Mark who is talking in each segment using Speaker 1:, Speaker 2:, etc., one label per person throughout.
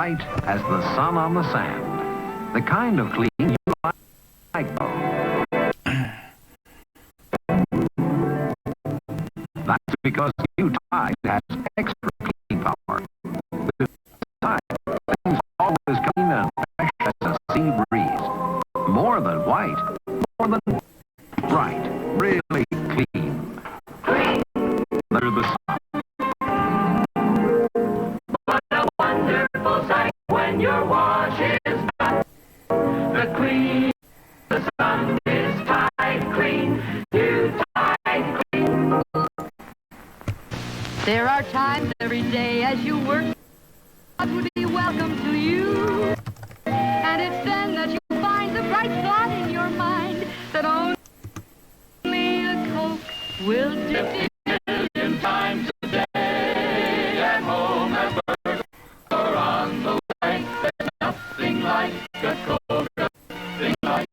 Speaker 1: bright as the sun on the sand. The kind of clean you like, though. That's because new Tide has extra cleaning power. With Tide, things always clean and fresh as a sea breeze. More than white, more than bright, really clean. They're the sun.
Speaker 2: What a wonderful sight when your wash is done. The clean, the sun is Tide clean. New Tide clean.
Speaker 3: There are times every day as you work, God would be welcome to you. And it's then that you find the bright thought in your mind that only a Coke will do.
Speaker 2: Million times a day, at home, at work, or on the way, there's nothing like a Coke, nothing like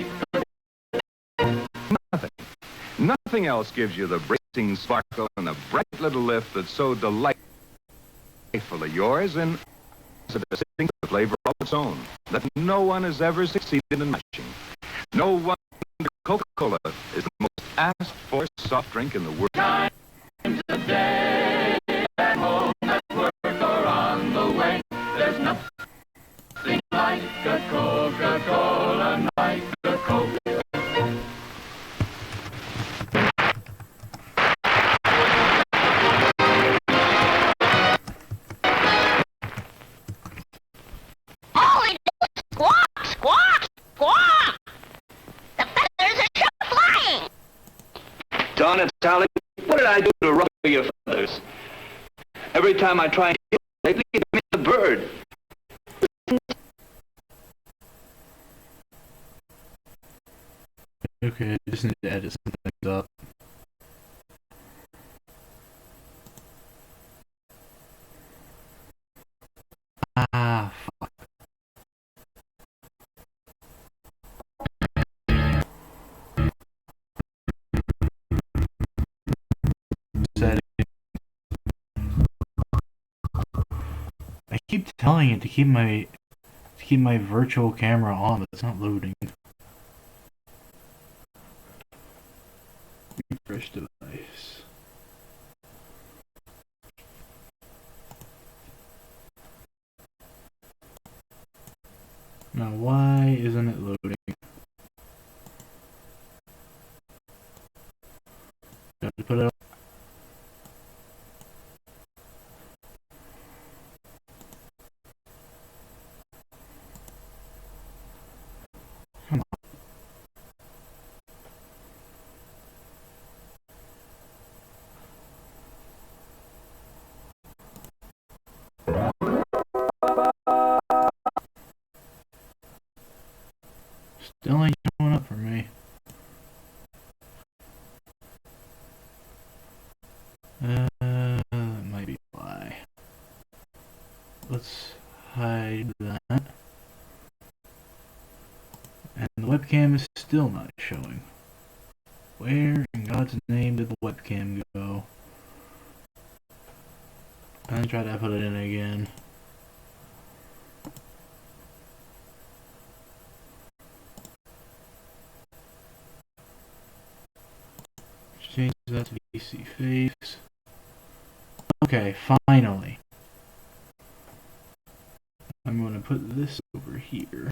Speaker 4: Nothing else gives you the bracing sparkle and the bright little lift that's so delightfully yours and possessing the flavor of its own that no one has ever succeeded in matching. No wonder Coca-Cola is the most asked for soft drink in the world.
Speaker 2: times a day, at home, at work, or on the way, there's nothing like a Coca-Cola, like a Coke.
Speaker 5: All I do is squawk, squawk, squawk! The feathers are sure flying!
Speaker 6: Darn it, Sally, what did I do to ruffle your feathers? Every time I try and hit lately, you give me the bird.
Speaker 7: Okay, I just need to edit some things up. Ah, fuck. Setting. I keep telling it to keep my virtual camera on, but it's not loading. Refresh device. Now, why isn't it loading? Got to put it up. Come on. Still ain't showing up for me. That might be why. Let's hide that. And the webcam is still not showing. Where in God's name did the webcam go? I try to put it in again. Change that to VC face. Okay, finally. I'm going to put this over here.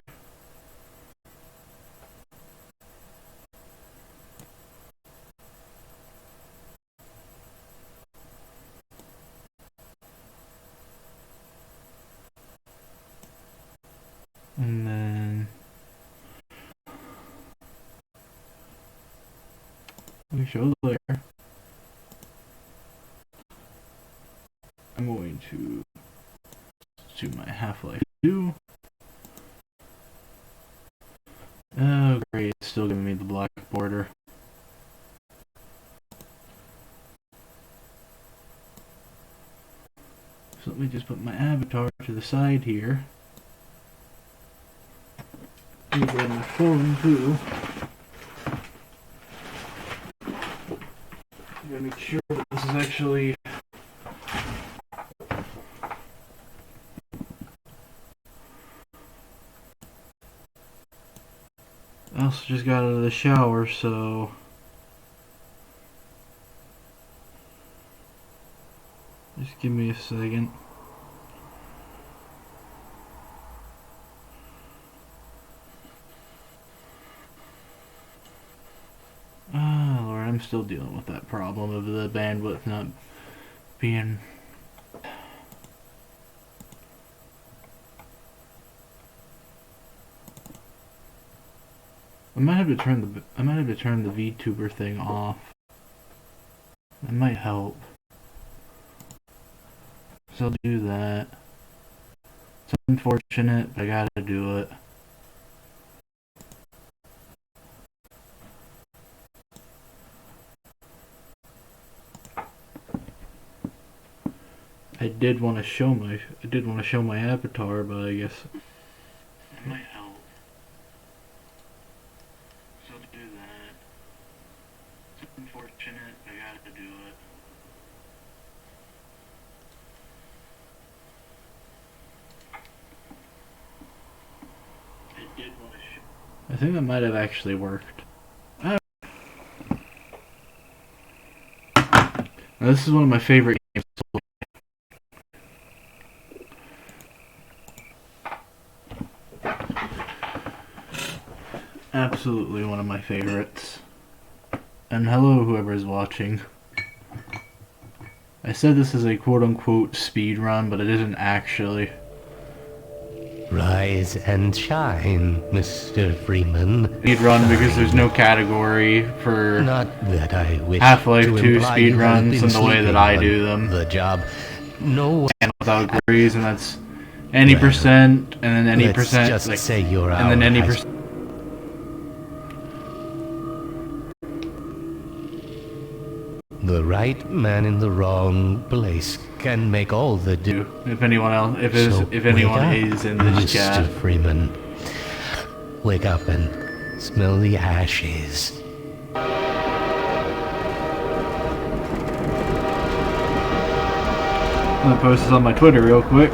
Speaker 7: And then we show the layer. I'm going to do my Half-Life 2. Oh great, it's still giving me the black border. So let me just put my avatar to the side here. Grab my phone too. Gotta make sure that this is actually just got out of the shower, so just give me a second. Oh Lord, I'm still dealing with that problem of the bandwidth not being. I might have to turn the VTuber thing off. That might help. So I'll do that. It's unfortunate, but I gotta do it. I did want to show my avatar, but I guess it might help. So to do that, it's unfortunate, I gotta do it. I did want to show. I think that might have actually worked. Now, this is one of my favorite games. Absolutely one of my favorites. And hello, whoever is watching. I said this is a quote-unquote speed run, but it isn't actually.
Speaker 8: Rise and shine, Mr. Freeman.
Speaker 7: Speed run because there's no category for
Speaker 8: Not that I wish
Speaker 7: Half-Life
Speaker 8: to
Speaker 7: 2
Speaker 8: imply
Speaker 7: speed
Speaker 8: you have
Speaker 7: runs
Speaker 8: been
Speaker 7: and the way that
Speaker 8: sleeping
Speaker 7: I
Speaker 8: on
Speaker 7: do them.
Speaker 8: The job. No.
Speaker 7: And without agrees, and that's any percent, and then any
Speaker 8: Let's
Speaker 7: percent,
Speaker 8: just
Speaker 7: like,
Speaker 8: say you're
Speaker 7: and then
Speaker 8: our
Speaker 7: any
Speaker 8: high
Speaker 7: percent.
Speaker 8: The right man in the wrong place can make all the difference.
Speaker 7: If anyone else, if
Speaker 8: So
Speaker 7: anyone
Speaker 8: wake up,
Speaker 7: is in this
Speaker 8: Mr.
Speaker 7: chat,
Speaker 8: Freeman. Wake up and smell the ashes.
Speaker 7: I'm gonna post this on my Twitter real quick.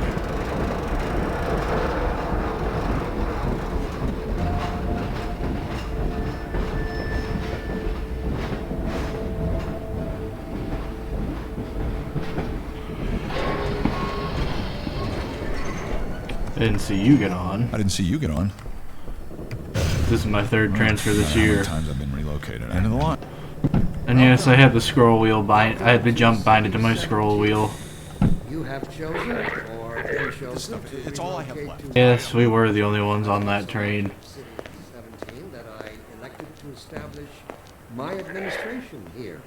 Speaker 7: I didn't see you get on.
Speaker 9: I didn't see you get on.
Speaker 7: This is my third transfer this
Speaker 9: How many
Speaker 7: year.
Speaker 9: times I've been relocated. End of the line.
Speaker 7: And yes, I have the scroll wheel bind. I have the jump binded to my scroll wheel.
Speaker 10: You have chosen or been chosen to
Speaker 9: It's all I have
Speaker 10: relocate
Speaker 9: left.
Speaker 10: to
Speaker 7: Yes, we were the only ones on that train.
Speaker 10: City 17 that I elected to establish my administration here.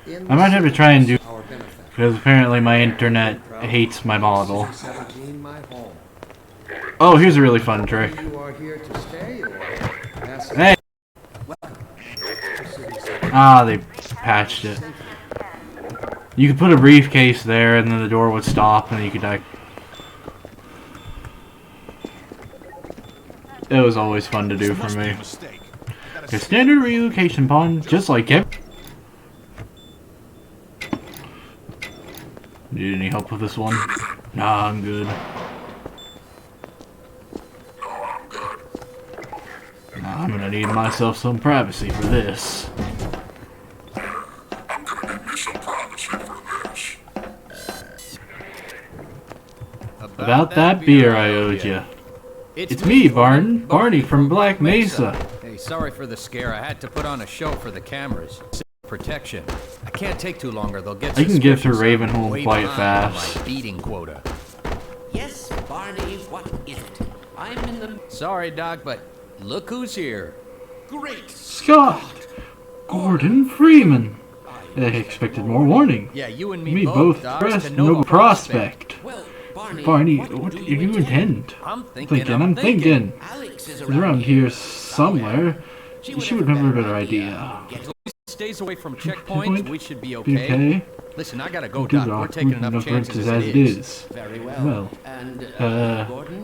Speaker 10: In
Speaker 7: I might have to try and do,
Speaker 10: our benefit.
Speaker 7: because apparently my internet hates my model.
Speaker 10: City 17, my home.
Speaker 7: Oh, here's a really fun trick.
Speaker 10: You are here to stay or pass it?
Speaker 7: Hey!
Speaker 10: Welcome to City 17.
Speaker 7: Ah, they patched it. You could put a briefcase there, and then the door would stop, and you could die. It was always fun to do for
Speaker 9: Must be a
Speaker 7: me.
Speaker 9: mistake.
Speaker 7: A standard relocation pond, just like it. Need any help with this one? Nah, I'm good. Nah, I'm gonna need myself some privacy for this. About that beer I owed you. It's me, Barney from Black Mesa.
Speaker 11: Hey, sorry for the scare. I had to put on a show for the cameras. Protection. I can't take too long or they'll get
Speaker 7: I can get through
Speaker 11: suspicious. I'm
Speaker 7: Ravenholm
Speaker 11: way
Speaker 7: quite
Speaker 11: behind on
Speaker 7: fast.
Speaker 11: my beating quota.
Speaker 12: Yes, Barney, what is it? I'm in the...
Speaker 11: Sorry, Doc, but look who's here.
Speaker 12: Great!
Speaker 7: Scott! Gordon Freeman! I expected more warning.
Speaker 11: Yeah, you and
Speaker 7: Me
Speaker 11: both,
Speaker 7: both
Speaker 11: Doc.
Speaker 7: pressed
Speaker 11: Canova
Speaker 7: noble prospect.
Speaker 12: Well, Barney,
Speaker 7: Barney, what do you intend?
Speaker 11: I'm thinking.
Speaker 7: I'm thinking.
Speaker 12: Alex is
Speaker 7: She's around here somewhere. She would have a better idea.
Speaker 11: Stays away from
Speaker 7: Checkpoint?
Speaker 11: checkpoints. We should be
Speaker 7: Be
Speaker 11: okay.
Speaker 7: okay?
Speaker 11: Listen, I gotta go,
Speaker 7: Good
Speaker 11: Doc. We're
Speaker 7: luck.
Speaker 11: taking
Speaker 7: We've
Speaker 11: enough chances
Speaker 7: as it is.
Speaker 12: Very well.
Speaker 7: Well,
Speaker 12: And,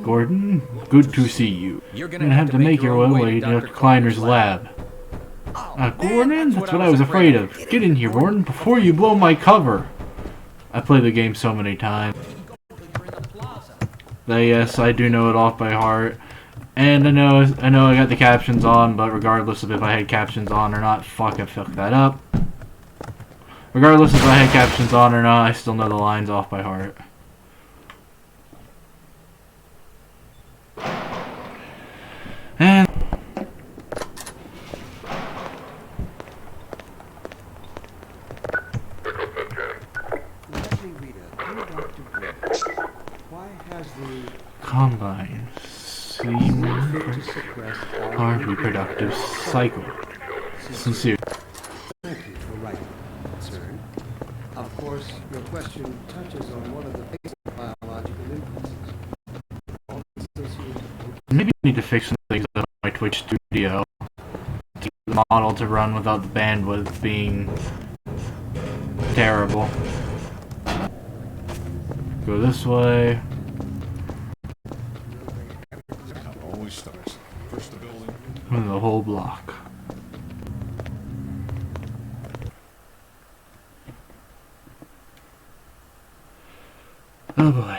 Speaker 7: Gordon, good to see you.
Speaker 11: You're
Speaker 7: You're gonna have to make your own way to Dr. Kleiner's lab. Gordon, that's what I was afraid of. Get in here, Gordon, before you blow my cover. I played the game so many times. Yes, I do know it off by heart. And I know I got the captions on, but regardless of if I had captions on or not, fuck, I fucked that up. Regardless if I had captions on or not, I still know the lines off by heart. And
Speaker 10: Let me read a dear Dr. Brooks. Why has the
Speaker 7: Combine semen
Speaker 10: fit to suppress all
Speaker 7: our reproductive cycle. Sincere.
Speaker 10: Thank you for writing, concern. Of course, your question touches on one of the basic biological impulses. All associated with
Speaker 7: Maybe I need to fix some things up on my Twitch studio to get the model to run without the bandwidth being terrible. Go this way.
Speaker 9: Always starts. First the building.
Speaker 7: With the whole block. Oh boy.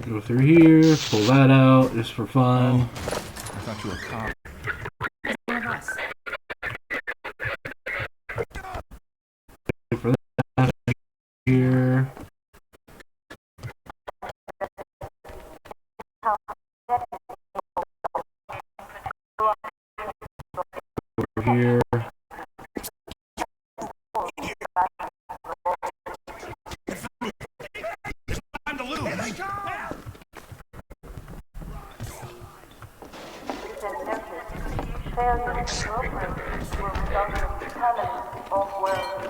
Speaker 7: Go through here, pull that out just for fun.
Speaker 9: I thought you were a cop.
Speaker 7: For that here. Over here.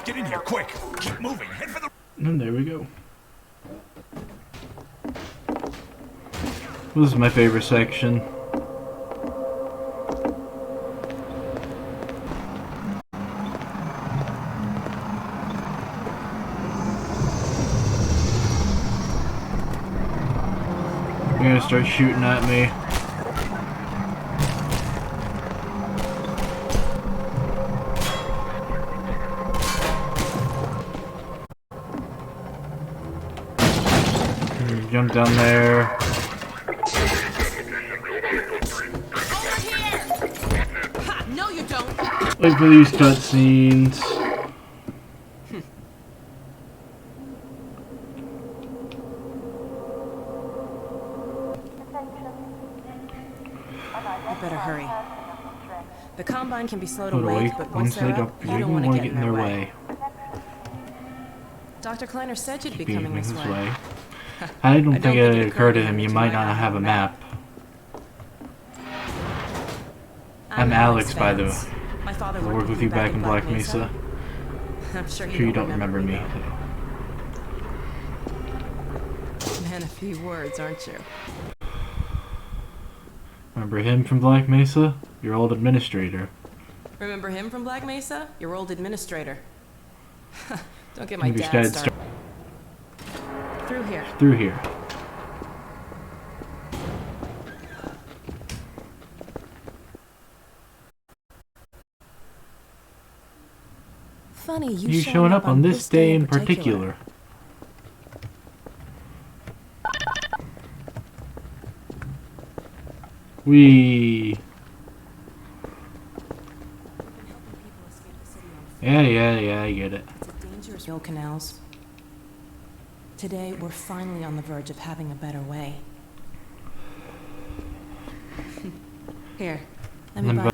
Speaker 9: Get in here, quick! Keep moving. Head for the.
Speaker 7: And there we go. This is my favorite section. You're gonna start shooting at me. Jump down there.
Speaker 12: Ha, no, you don't.
Speaker 7: Wait for these cutscenes.
Speaker 13: I better hurry. The Combine can be slow to
Speaker 7: Hold
Speaker 13: wake,
Speaker 7: away.
Speaker 13: but once
Speaker 7: Once they
Speaker 13: they're
Speaker 7: don't,
Speaker 13: up,
Speaker 7: you
Speaker 13: you
Speaker 7: don't
Speaker 13: don't
Speaker 7: want to get in their way.
Speaker 13: Dr. Kleiner said you'd be
Speaker 7: Being
Speaker 13: coming this way.
Speaker 7: I don't
Speaker 13: I
Speaker 7: think
Speaker 13: don't
Speaker 7: it occurred to him you might not have a map. I'm Alex, by the way.
Speaker 13: My father
Speaker 7: I worked with you back in Black Mesa.
Speaker 13: I'm sure
Speaker 7: You don't remember me.
Speaker 13: Man, a few words, aren't you?
Speaker 7: Remember him from Black Mesa? Your old administrator.
Speaker 13: Remember him from Black Mesa? Your old administrator. Don't get my
Speaker 7: Maybe
Speaker 13: dad
Speaker 7: Dad
Speaker 13: started. Through here.
Speaker 7: Through here.
Speaker 13: Funny,
Speaker 7: You showing up on this day in particular. We. Yeah, I get it.
Speaker 13: It's a dangerous hill canals. Today, we're finally on the verge of having a better way. Here, let me buy.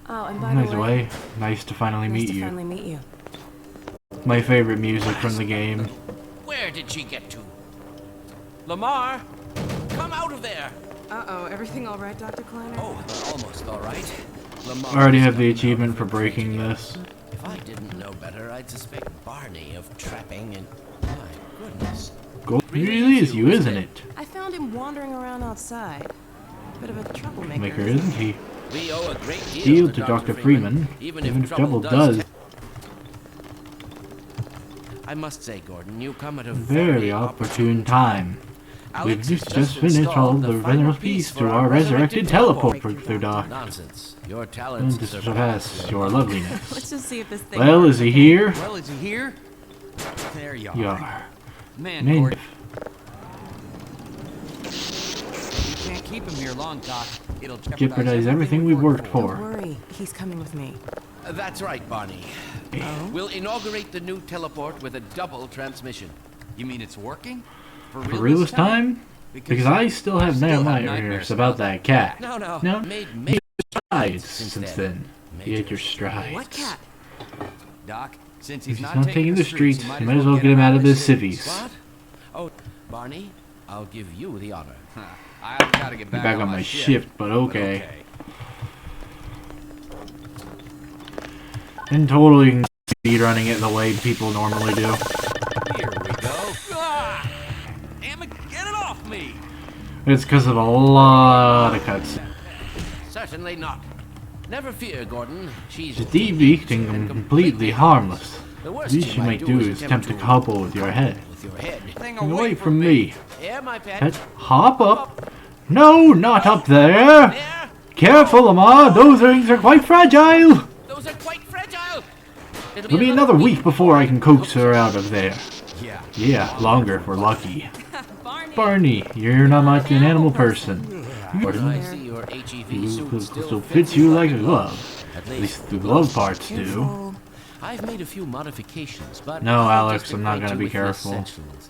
Speaker 13: Oh, and by
Speaker 7: Nice
Speaker 13: the way,
Speaker 7: nice to finally
Speaker 13: nice
Speaker 7: meet
Speaker 13: to
Speaker 7: you.
Speaker 13: finally meet you.
Speaker 7: My favorite music from the game.
Speaker 12: Where did she get to? Lamar, come out of there.
Speaker 13: Uh-oh, everything all right, Dr. Kleiner?
Speaker 12: Oh, almost all right. Lamar
Speaker 7: I already
Speaker 12: is
Speaker 7: have the
Speaker 12: not
Speaker 7: achievement for
Speaker 12: perfect
Speaker 7: breaking
Speaker 12: figure.
Speaker 7: this.
Speaker 12: If I didn't know better, I'd suspect Barney of trapping and... My goodness.
Speaker 7: It really is you, isn't it?
Speaker 13: I found him wandering around outside. Bit of a troublemaker.
Speaker 7: Maker, isn't he?
Speaker 12: We owe a great
Speaker 7: Deal to Dr. Freeman, even if trouble does.
Speaker 12: I must say, Gordon, you come at a
Speaker 7: Very opportune time.
Speaker 12: Alex
Speaker 7: We've
Speaker 12: has
Speaker 7: just finished all the final piece to our resurrected teleport breakthrough, Doc.
Speaker 12: Nonsense. Your
Speaker 7: And
Speaker 12: talents
Speaker 7: to surpass your loveliness.
Speaker 13: Let's just see if this thing
Speaker 7: Well, is he here?
Speaker 9: Well, is he here? There you are.
Speaker 7: Yar.
Speaker 9: Man,
Speaker 7: Man.
Speaker 9: Gordon. You can't keep him here long, Doc. It'll
Speaker 7: Jeopardize everything we've worked
Speaker 13: Don't
Speaker 7: for.
Speaker 13: worry, he's coming with me.
Speaker 12: That's right, Barney.
Speaker 13: Oh?
Speaker 12: We'll inaugurate the new teleport with a double transmission.
Speaker 9: You mean it's working?
Speaker 7: For real this time? Because I still have nightmares about that cat.
Speaker 12: No, no.
Speaker 7: No?
Speaker 12: Made
Speaker 7: He strides since then. He ate your strides.
Speaker 13: What cat?
Speaker 9: Doc, since
Speaker 7: If
Speaker 9: he's
Speaker 7: he's not taking the streets,
Speaker 9: you
Speaker 7: you might as well get him out of the cities.
Speaker 12: What? Oh, Barney, I'll give you the honor.
Speaker 9: I've got to get
Speaker 7: Back,
Speaker 9: back
Speaker 7: on my shift, but okay. And totally speed running it the way people normally do.
Speaker 9: Here we go. Ah! Damn it, get it off me!
Speaker 7: It's because of a lot of cuts.
Speaker 12: Certainly not. Never fear, Gordon. She's
Speaker 7: She's deviant and completely harmless.
Speaker 12: The
Speaker 7: The
Speaker 12: worst
Speaker 7: least you might do is attempt to couple with your head.
Speaker 12: with your head.
Speaker 9: Thing
Speaker 7: Get away from me.
Speaker 12: Here, my pet.
Speaker 7: Pet, hop up. No, not up there.
Speaker 12: There.
Speaker 7: Careful, Lamar. Those rings are quite fragile.
Speaker 12: Those are quite fragile.
Speaker 7: It'll be another week before I can coax her out of there.
Speaker 9: Yeah.
Speaker 7: Yeah, longer if we're lucky. Barney, you're not much an animal person.
Speaker 12: I see your HEV suit
Speaker 7: So fits you like a glove. At least the glove parts do.
Speaker 13: Careful.
Speaker 12: I've made a few modifications, but
Speaker 7: No,
Speaker 12: I'll
Speaker 7: Alex,
Speaker 12: just
Speaker 7: I'm not
Speaker 12: acquaint
Speaker 7: gonna
Speaker 12: you
Speaker 7: be
Speaker 12: with the
Speaker 7: careful.
Speaker 12: essentials.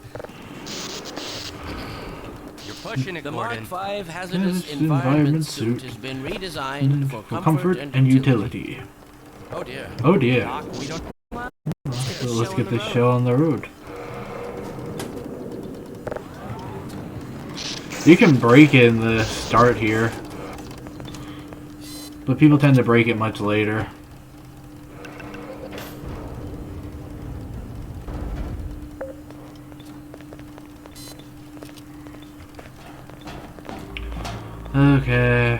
Speaker 9: You're pushing it,
Speaker 12: The Mark
Speaker 9: Gordon.
Speaker 12: V hazardous
Speaker 7: This
Speaker 12: environment
Speaker 7: suit
Speaker 12: suit has been redesigned
Speaker 7: For
Speaker 12: for
Speaker 7: comfort and utility.
Speaker 12: Oh dear.
Speaker 7: Oh dear.
Speaker 9: Doc, we don't...
Speaker 7: So let's get this show on the road. You can break it in the start here, but people tend to break it much later. Okay.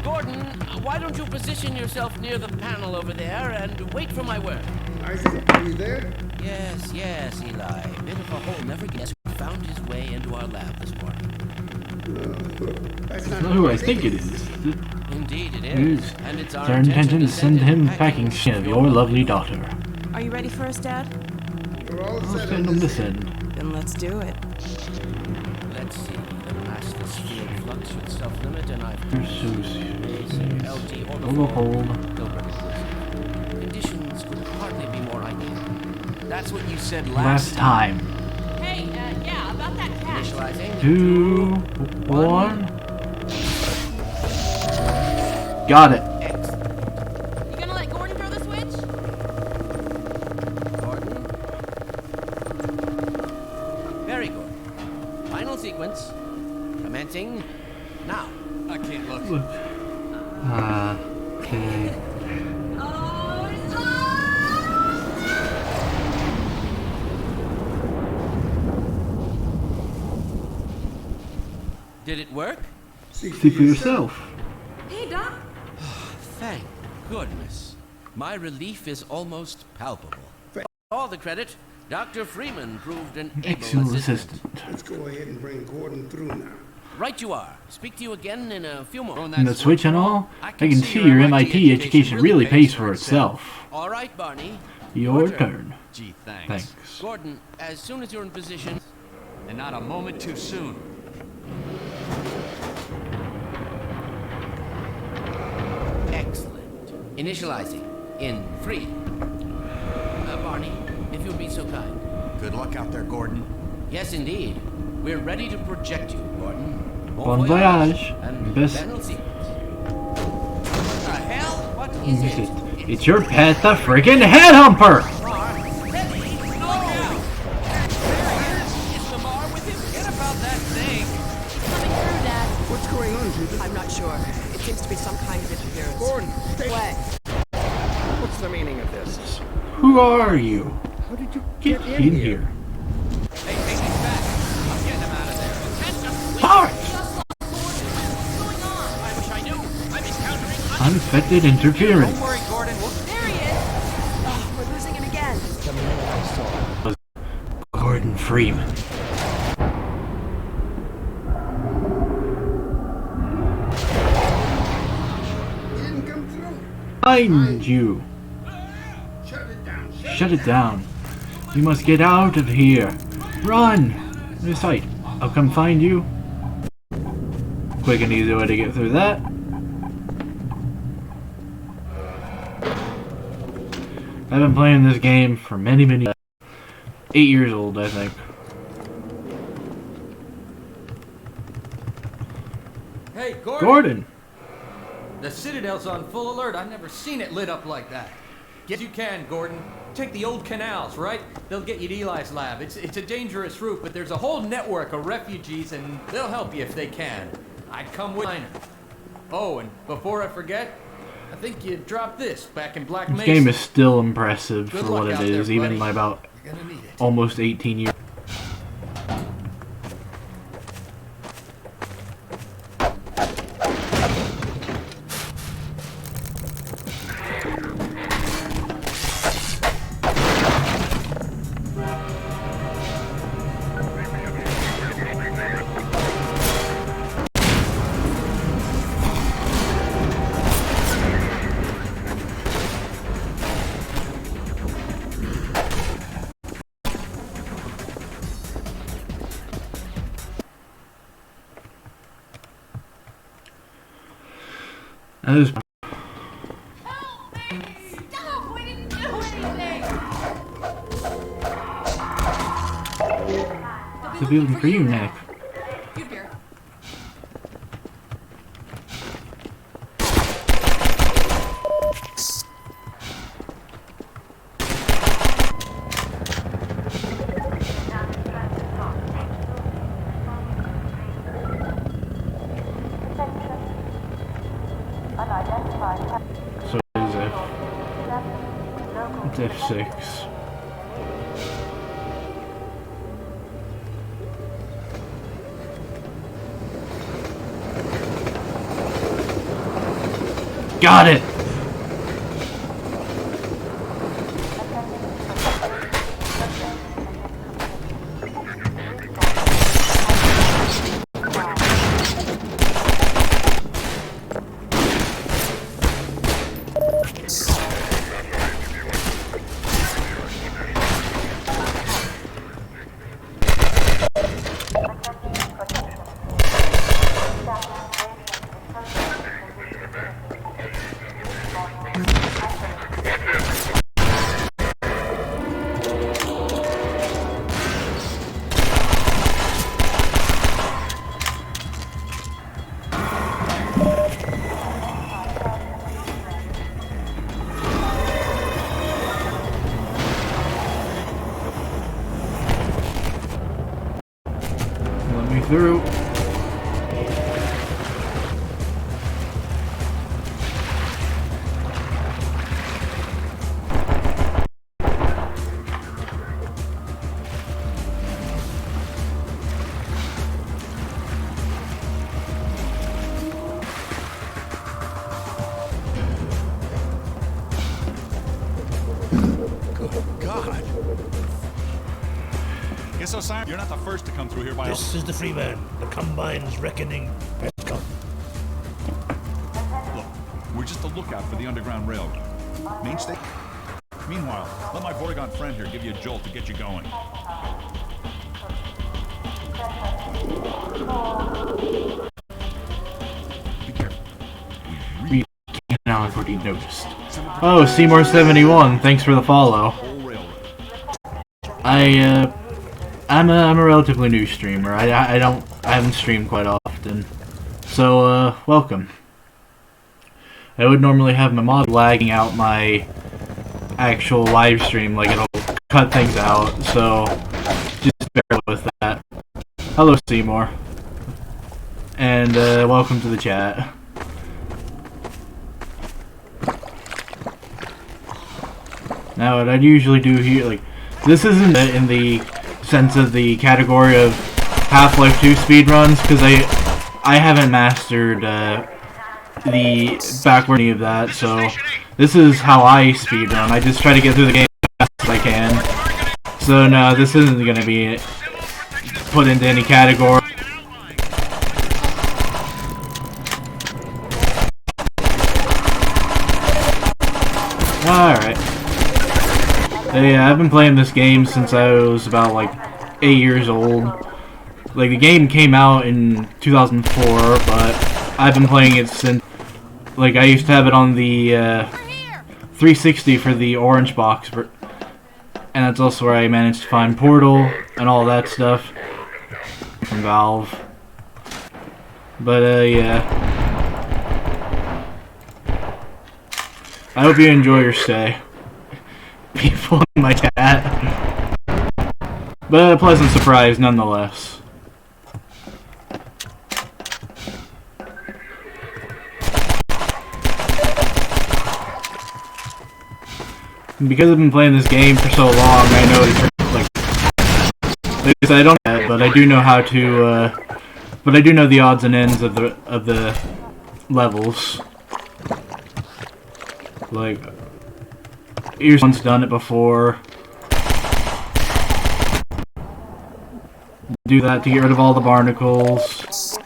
Speaker 12: Gordon, why don't you position yourself near the panel over there and wait for my word?
Speaker 10: Isaac, are you there?
Speaker 12: Yes, yes, Eli. Bit of a hole. Never guess who found his way into our lab this morning.
Speaker 10: That's
Speaker 7: That's not who I think it is.
Speaker 12: Indeed it
Speaker 7: It
Speaker 12: is.
Speaker 7: is.
Speaker 12: And it's
Speaker 7: It's
Speaker 12: our
Speaker 7: our intention to send him packing shit of your lovely daughter.
Speaker 13: Are you ready for us, Dad?
Speaker 10: We're all
Speaker 7: I'll
Speaker 10: set
Speaker 7: send
Speaker 10: on
Speaker 7: him
Speaker 10: this.
Speaker 7: this end.
Speaker 13: Then let's do it.
Speaker 12: Let's see. The massless field flux should self-limit, and I've
Speaker 7: Pursues.
Speaker 12: LT
Speaker 7: Overhold.
Speaker 12: Conditions could hardly be more ideal.
Speaker 9: That's what you said
Speaker 7: Last time.
Speaker 5: Hey, yeah, about that cat.
Speaker 12: Initializing.
Speaker 7: 2, 1. Got it.
Speaker 5: You gonna let Gordon throw the switch?
Speaker 12: Gordon. Very good. Final sequence. Commencing now.
Speaker 9: I can't look.
Speaker 7: Okay.
Speaker 12: Did it work?
Speaker 7: See for yourself.
Speaker 5: Hey, Doc.
Speaker 12: Thank goodness. My relief is almost palpable. All the credit, Dr. Freeman proved an able
Speaker 7: Excellent
Speaker 12: assistant.
Speaker 7: assistant.
Speaker 10: Let's go ahead and bring Gordon through now.
Speaker 12: Right you are. Speak to you again in a few moments.
Speaker 7: And the switch and all, I can see your MIT education really pays for itself.
Speaker 12: All right, Barney.
Speaker 7: Your turn.
Speaker 9: Gee, thanks.
Speaker 7: Thanks.
Speaker 12: Gordon, as soon as you're in position,
Speaker 9: And not a moment too soon.
Speaker 12: excellent. Initializing in 3. Barney, if you'd be so kind.
Speaker 9: Good luck out there, Gordon.
Speaker 12: Yes, indeed. We're ready to project you, Gordon.
Speaker 7: Bon voyage.
Speaker 12: And
Speaker 7: Best.
Speaker 12: final sequence. What the hell? What is it?
Speaker 7: It's your pet, the friggin' headhumper!
Speaker 12: Ready? No! Is Lamar with him? Get about that thing.
Speaker 5: Coming through, Dad.
Speaker 10: What's going on, Judith?
Speaker 14: I'm not sure. It seems to be some kind of interference.
Speaker 10: Gordon, stay.
Speaker 14: What?
Speaker 10: What's the meaning of this?
Speaker 7: Who are you?
Speaker 10: How did you
Speaker 7: Get in here.
Speaker 9: Hey, take these back. I'm getting him out of there.
Speaker 7: Parts!
Speaker 12: I wish I knew. I'm encountering
Speaker 7: Unfettered interference.
Speaker 9: Don't worry, Gordon. We'll...
Speaker 14: There he is. Oh, we're losing him again.
Speaker 7: Gordon Freeman. Find you. Shut it down. You must get out of here. Run! This sight. I'll come find you. Quick and easy way to get through that. I've been playing this game for many years. 8 years old, I think.
Speaker 11: Hey, Gordon!
Speaker 7: Gordon!
Speaker 11: The Citadel's on full alert. I've never seen it lit up like that. Get you can, Gordon. Take the old canals, right? They'll get you to Eli's lab. It's a dangerous route, but there's a whole network of refugees, and they'll help you if they can. I'd come with mine. Oh, and before I forget, I think you dropped this back in Black Mesa.
Speaker 7: This game is still impressive
Speaker 11: Good
Speaker 7: for
Speaker 11: luck
Speaker 7: what it
Speaker 11: out
Speaker 7: is,
Speaker 11: there,
Speaker 7: even
Speaker 11: buddy.
Speaker 7: by about
Speaker 11: You're gonna need it.
Speaker 7: almost 18 years. That is
Speaker 2: Stop! We didn't do anything!
Speaker 7: the building for you, Nick.
Speaker 14: Good beer.
Speaker 7: So it is it's F6. Got it! Let me through.
Speaker 15: God. Guess so, Simon. You're not the first to come through here by
Speaker 16: This is the Freeman. The Combine's reckoning has come.
Speaker 15: Look, we're just a lookout for the Underground Railroad. Main station. Meanwhile, let my Vortigaunt friend here give you a jolt to get you going. Be careful.
Speaker 7: We now I've already noticed. Oh, Seymour 71, thanks for the follow. I'm a relatively new streamer. I haven't streamed quite often. So welcome. I would normally have my mod lagging out my actual live stream, like it'll cut things out, so just bear with that. Hello Seymour. And welcome to the chat. Now what I'd usually do here, like, this isn't in the sense of the category of Half-Life 2 speedruns, because I haven't mastered the backward any of that, so this is how I speedrun. I just try to get through the game as fast as I can, So no, this isn't gonna be put into any category. Alright. Yeah, I've been playing this game since I was about like 8 years old. Like, the game came out in 2004, but I've been playing it since. Like, I used to have it on the 360 for the orange box, and that's also where I managed to find Portal and all that stuff from Valve. But yeah, I hope you enjoy your stay. People in my cat, but a pleasant surprise nonetheless. Because I've been playing this game for so long, I know it's like I said, I don't know, but I do know how to. But I do know the odds and ends of the levels. Like, you've once done it before. Do that to get rid of all the barnacles,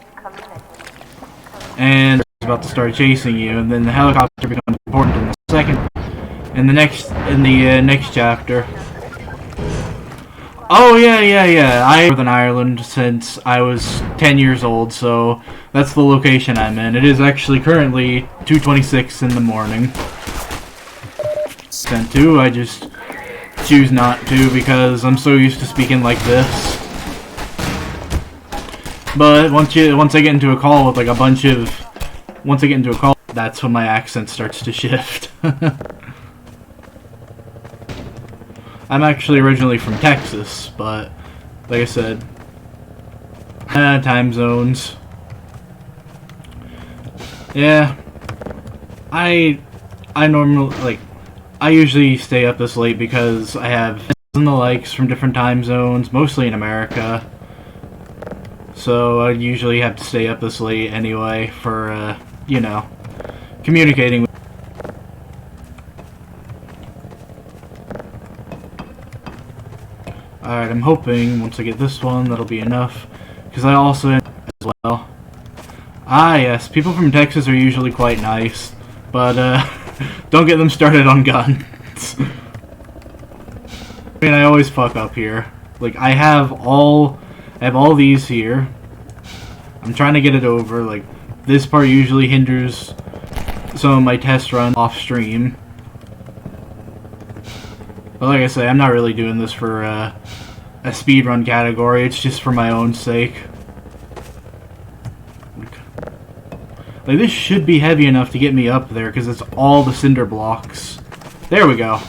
Speaker 7: and it's about to start chasing you, and then the helicopter becomes important in the second. In the next chapter. Oh yeah. I live in Ireland since I was 10 years old, so that's the location I'm in. It is actually currently 2:26 in the morning. Sent to, I just choose not to because I'm so used to speaking like this. But once I get into a call with like that's when my accent starts to shift. I'm actually originally from Texas, but like I said, time zones. Yeah, I normally I usually stay up this late because I have friends and the likes from different time zones, mostly in America. So I usually have to stay up this late anyway for you know, communicating with. Alright, I'm hoping once I get this one, that'll be enough. Because I also as well. Ah, yes, people from Texas are usually quite nice. But, don't get them started on guns. I mean, I always fuck up here. Like, I have all these here. I'm trying to get it over. Like, this part usually hinders some of my test runs off stream. But like I say, I'm not really doing this for a speedrun category, it's just for my own sake. Like, this should be heavy enough to get me up there, because it's all the cinder blocks. There we go.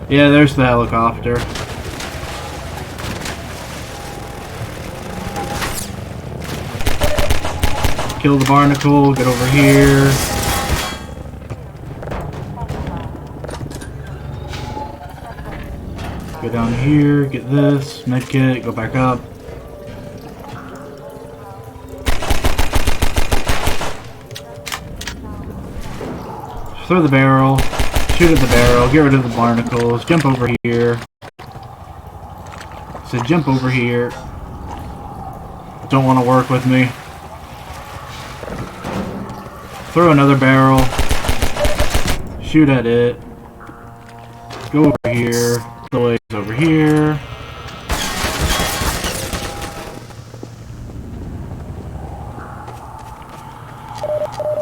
Speaker 7: Yeah, there's the helicopter. Kill the barnacle, get over here. Go down here, get this, medkit, go back up. Throw the barrel, shoot at the barrel, get rid of the barnacles, jump over here. So jump over here. Don't want to work with me. Throw another barrel. Shoot at it. Go over here. The way over here.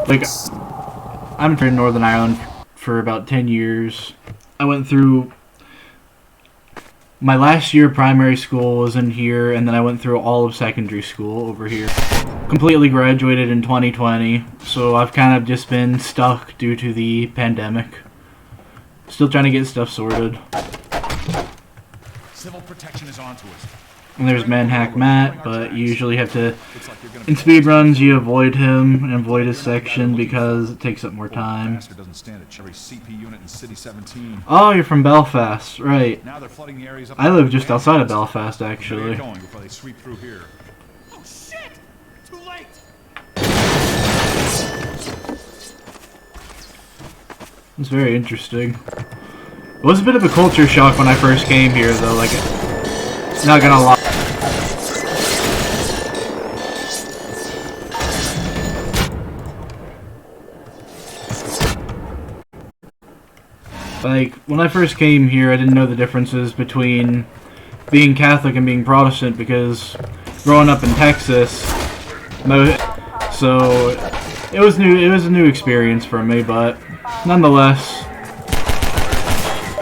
Speaker 7: Like, I'm in Northern Ireland for about 10 years. I went through my last year of primary school was in here, and then I went through all of secondary school over here. Completely graduated in 2020, so I've kind of just been stuck due to the pandemic. Still trying to get stuff sorted.
Speaker 15: Civil protection is on to us.
Speaker 7: And there's Manhack Matt, but you usually have to, in speedruns, you avoid him and avoid his section because it takes up more time.
Speaker 15: Doesn't stand a cherry CP unit in City 17.
Speaker 7: Oh, you're from Belfast, right.
Speaker 15: Now they're flooding the areas up.
Speaker 7: I live just outside of Belfast, actually.
Speaker 15: Going before they sweep through here.
Speaker 9: Oh shit! Too late!
Speaker 7: It's very interesting. It was a bit of a culture shock when I first came here, though. Like, not gonna lie. Like, when I first came here, I didn't know the differences between being Catholic and being Protestant, because growing up in Texas, so it was new. It was a new experience for me, but nonetheless,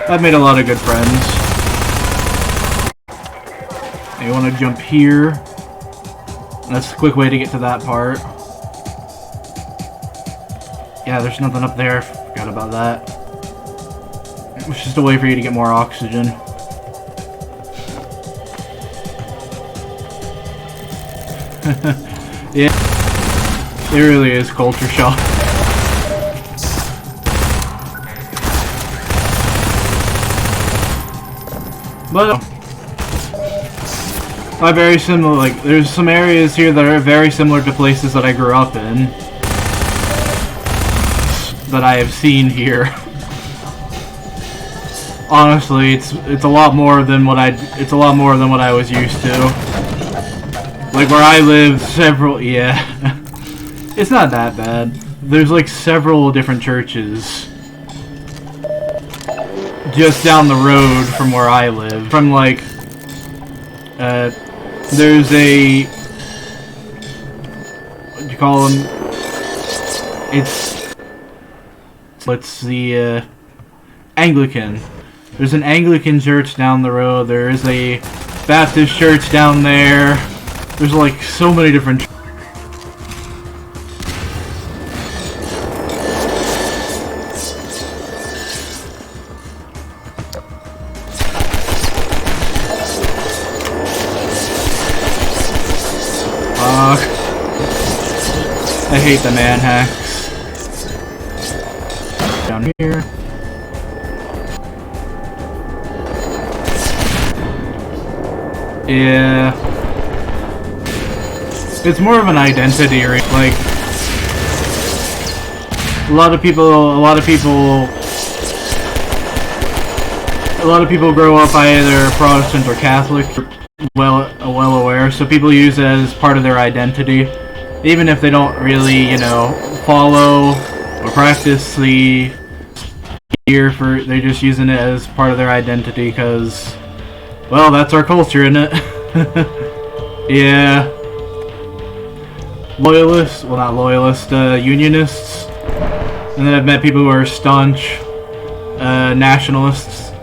Speaker 7: I've made a lot of good friends. You want to jump here? That's a quick way to get to that part. Yeah, there's nothing up there. Forgot about that. It's just a way for you to get more oxygen. Yeah, it really is culture shock. But I'm very similar. Like, there's some areas here that are very similar to places that I grew up in, that I have seen here. Honestly, it's a lot more than what I was used to. Like, where I live, yeah. It's not that bad. There's like several different churches just down the road from where I live. From like, there's a, what do you call them? It's the Anglican. There's an Anglican church down the road. There is a Baptist church down there. There's like so many different. Fuck. I hate the man hacks. Down here. Yeah. It's more of an identity, like, a lot of people grow up either Protestant or Catholic, well aware, so people use it as part of their identity, even if they don't really, you know, follow or practice the year for, they're just using it as part of their identity, because, well, that's our culture, isn't it? Yeah. Loyalists, well, not loyalists, unionists, and then I've met people who are staunch nationalists,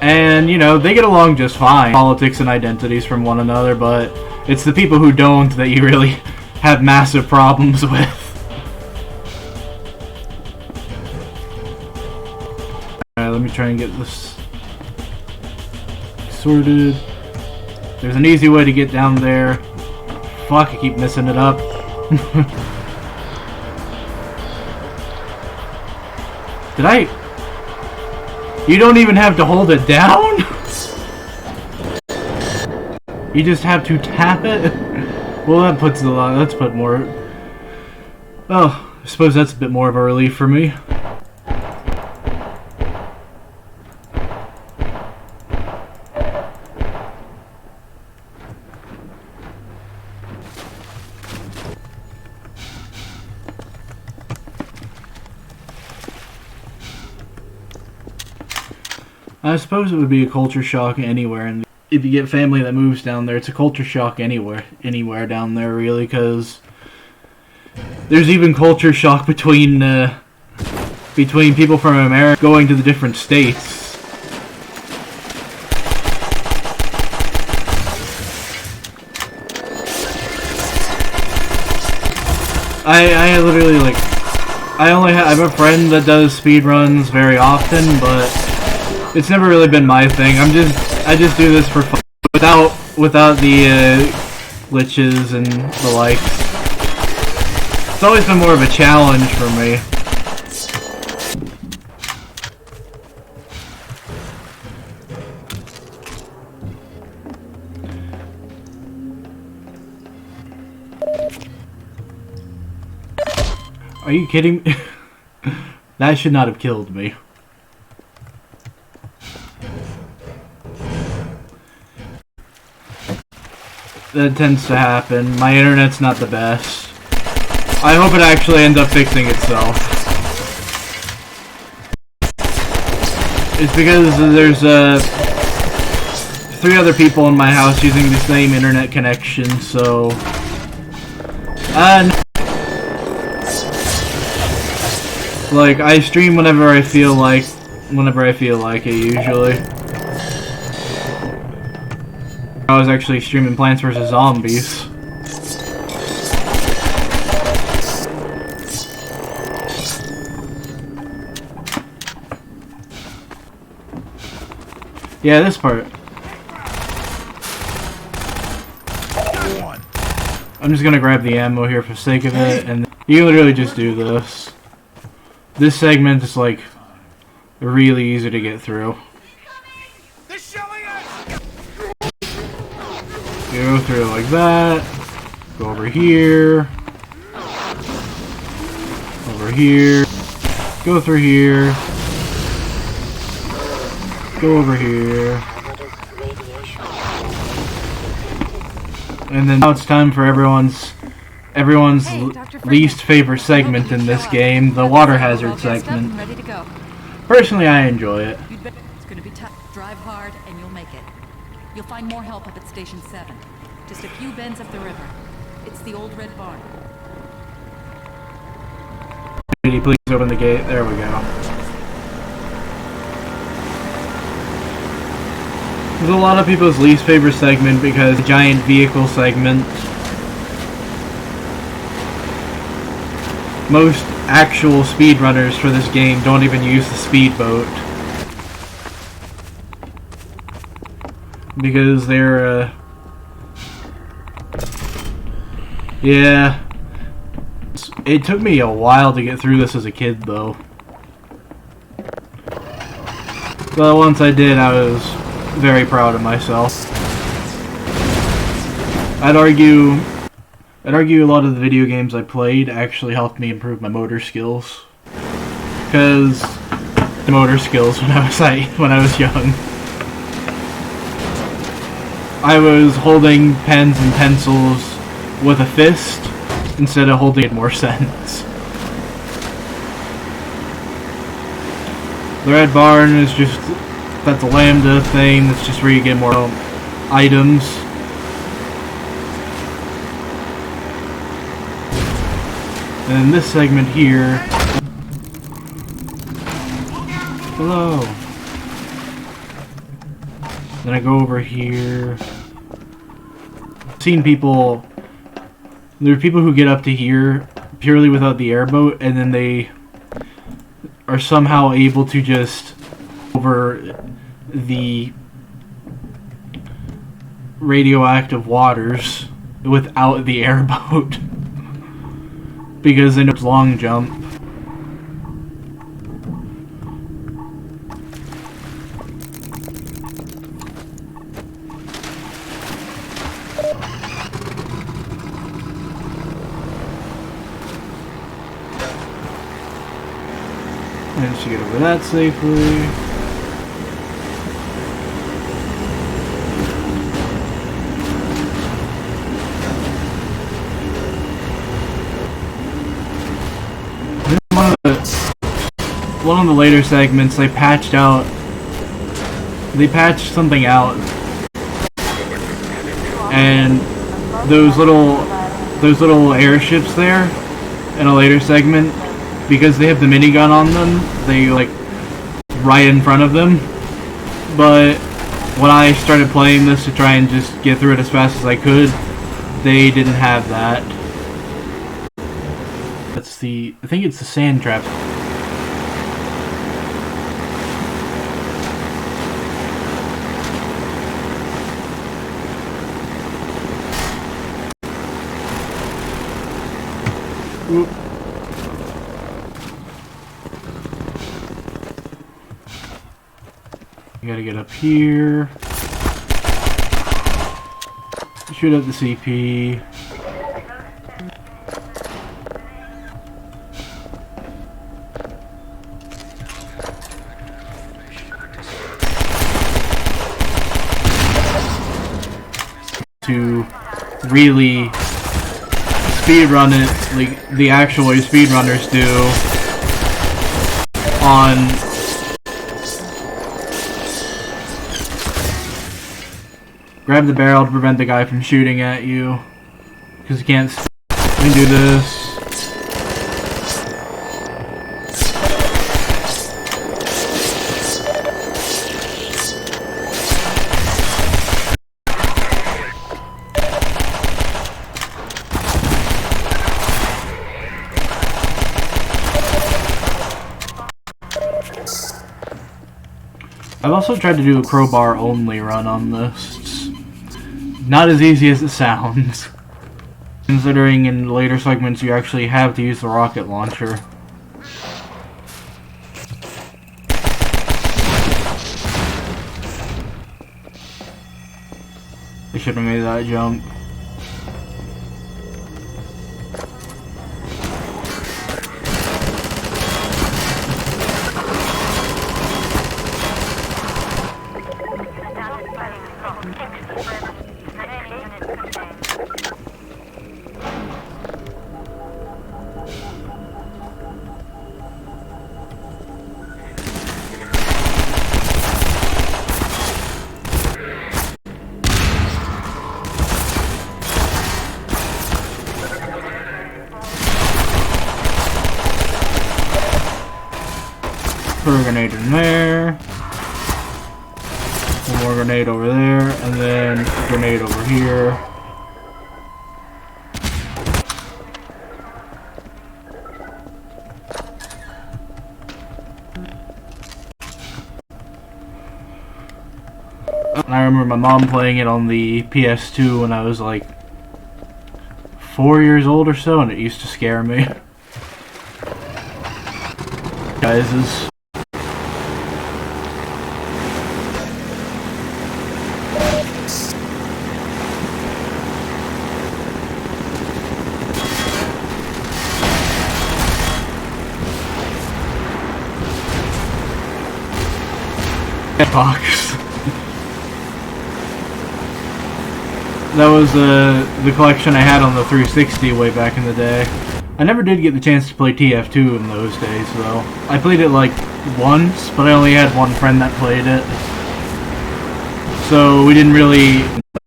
Speaker 7: and, you know, they get along just fine. Politics and identities from one another, but it's the people who don't that you really have massive problems with. Alright, let me try and get this sorted. There's an easy way to get down there. Fuck, I keep messing it up. Did I? You don't even have to hold it down? You just have to tap it? Well, that puts a lot. Let's put more. Oh, I suppose that's a bit more of a relief for me. I suppose it would be a culture shock anywhere, and if you get family that moves down there, it's a culture shock anywhere down there, really, because there's even culture shock between people from America going to the different states. I literally, like, I have a friend that does speed runs very often, but it's never really been my thing. I just do this for fun, without the glitches and the likes. It's always been more of a challenge for me. Are you kidding me? That should not have killed me. That tends to happen. My internet's not the best. I hope it actually ends up fixing itself. It's because there's 3 other people in my house using the same internet connection, so... like, I stream whenever I feel like it, usually. I was actually streaming Plants vs. Zombies. Yeah, this part. I'm just gonna grab the ammo here for the sake of it, and you can literally just do this. This segment is like really easy to get through. Go through like that. Go over here. Over here. Go through here. Go over here. And then now it's time for everyone's least favorite segment in this game, the water hazard segment. Personally, I enjoy it.
Speaker 17: It's gonna be tough. Drive hard and you'll make it. You'll find more help up at Station 7. Just a few bends up the river. It's the old red barn.
Speaker 7: Can you please open the gate? There we go. There's a lot of people's least favorite segment because giant vehicle segment. Most actual speedrunners for this game don't even use the speedboat. Because they're, yeah. It took me a while to get through this as a kid, though. But once I did, I was very proud of myself. I'd argue a lot of the video games I played actually helped me improve my motor skills. Because the motor skills when I was young. I was holding pens and pencils with a fist instead of holding it more sense. The Red Barn is just, that's a Lambda thing, that's just where you get more items. And in this segment here, hello. Then I go over here. I've seen people, there are people who get up to here purely without the airboat, and then they are somehow able to just over the radioactive waters without the airboat because they know it's long jump. Managed to get over that safely. One of the later segments, they patched something out, and those little airships there in a later segment, because they have the minigun on them, they like right in front of them. But when I started playing this to try and just get through it as fast as I could, they didn't have that. That's the, I think it's the sand trap. Oop. You gotta get up here. Shoot at the CP. to really speedrun it, like the actual way speedrunners do, on grab the barrel to prevent the guy from shooting at you, because you can't. We can do this. I've also tried to do a crowbar only run on this. It's not as easy as it sounds, considering in later segments you actually have to use the rocket launcher. I should have made that jump. Put a grenade in there, one more grenade over there, and then a grenade over here. And I remember my mom playing it on the PS2 when I was like 4 years old or so, and it used to scare me. Guys, is box. That was the collection I had on the 360 way back in the day. I never did get the chance to play TF2 in those days, though. I played it like once, but I only had one friend that played it. So we didn't really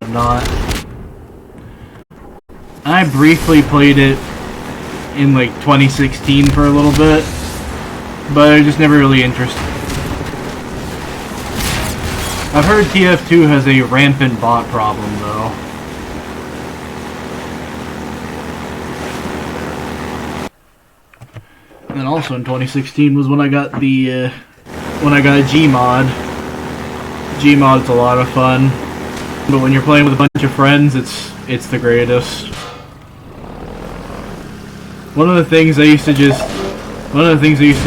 Speaker 7: not. I briefly played it in like 2016 for a little bit, but I just never really interested. I've heard TF2 has a rampant bot problem, though. And then also in 2016 was when I got the Gmod. Gmod's a lot of fun, but when you're playing with a bunch of friends, it's the greatest. One of the things I used to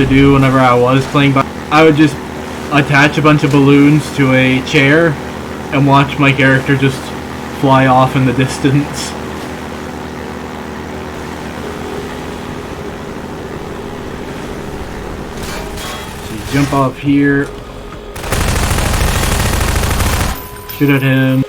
Speaker 7: do whenever I was playing, I would just attach a bunch of balloons to a chair and watch my character just fly off in the distance. So you jump off here, shoot at him.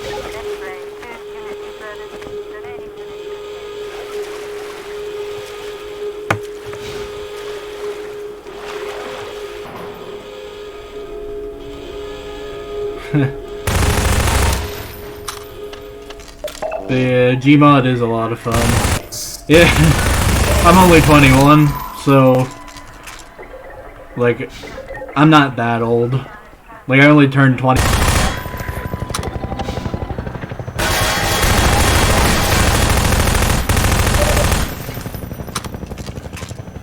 Speaker 7: The Gmod is a lot of fun. Yeah, I'm only 21, so like I'm not that old. Like I only turned 20.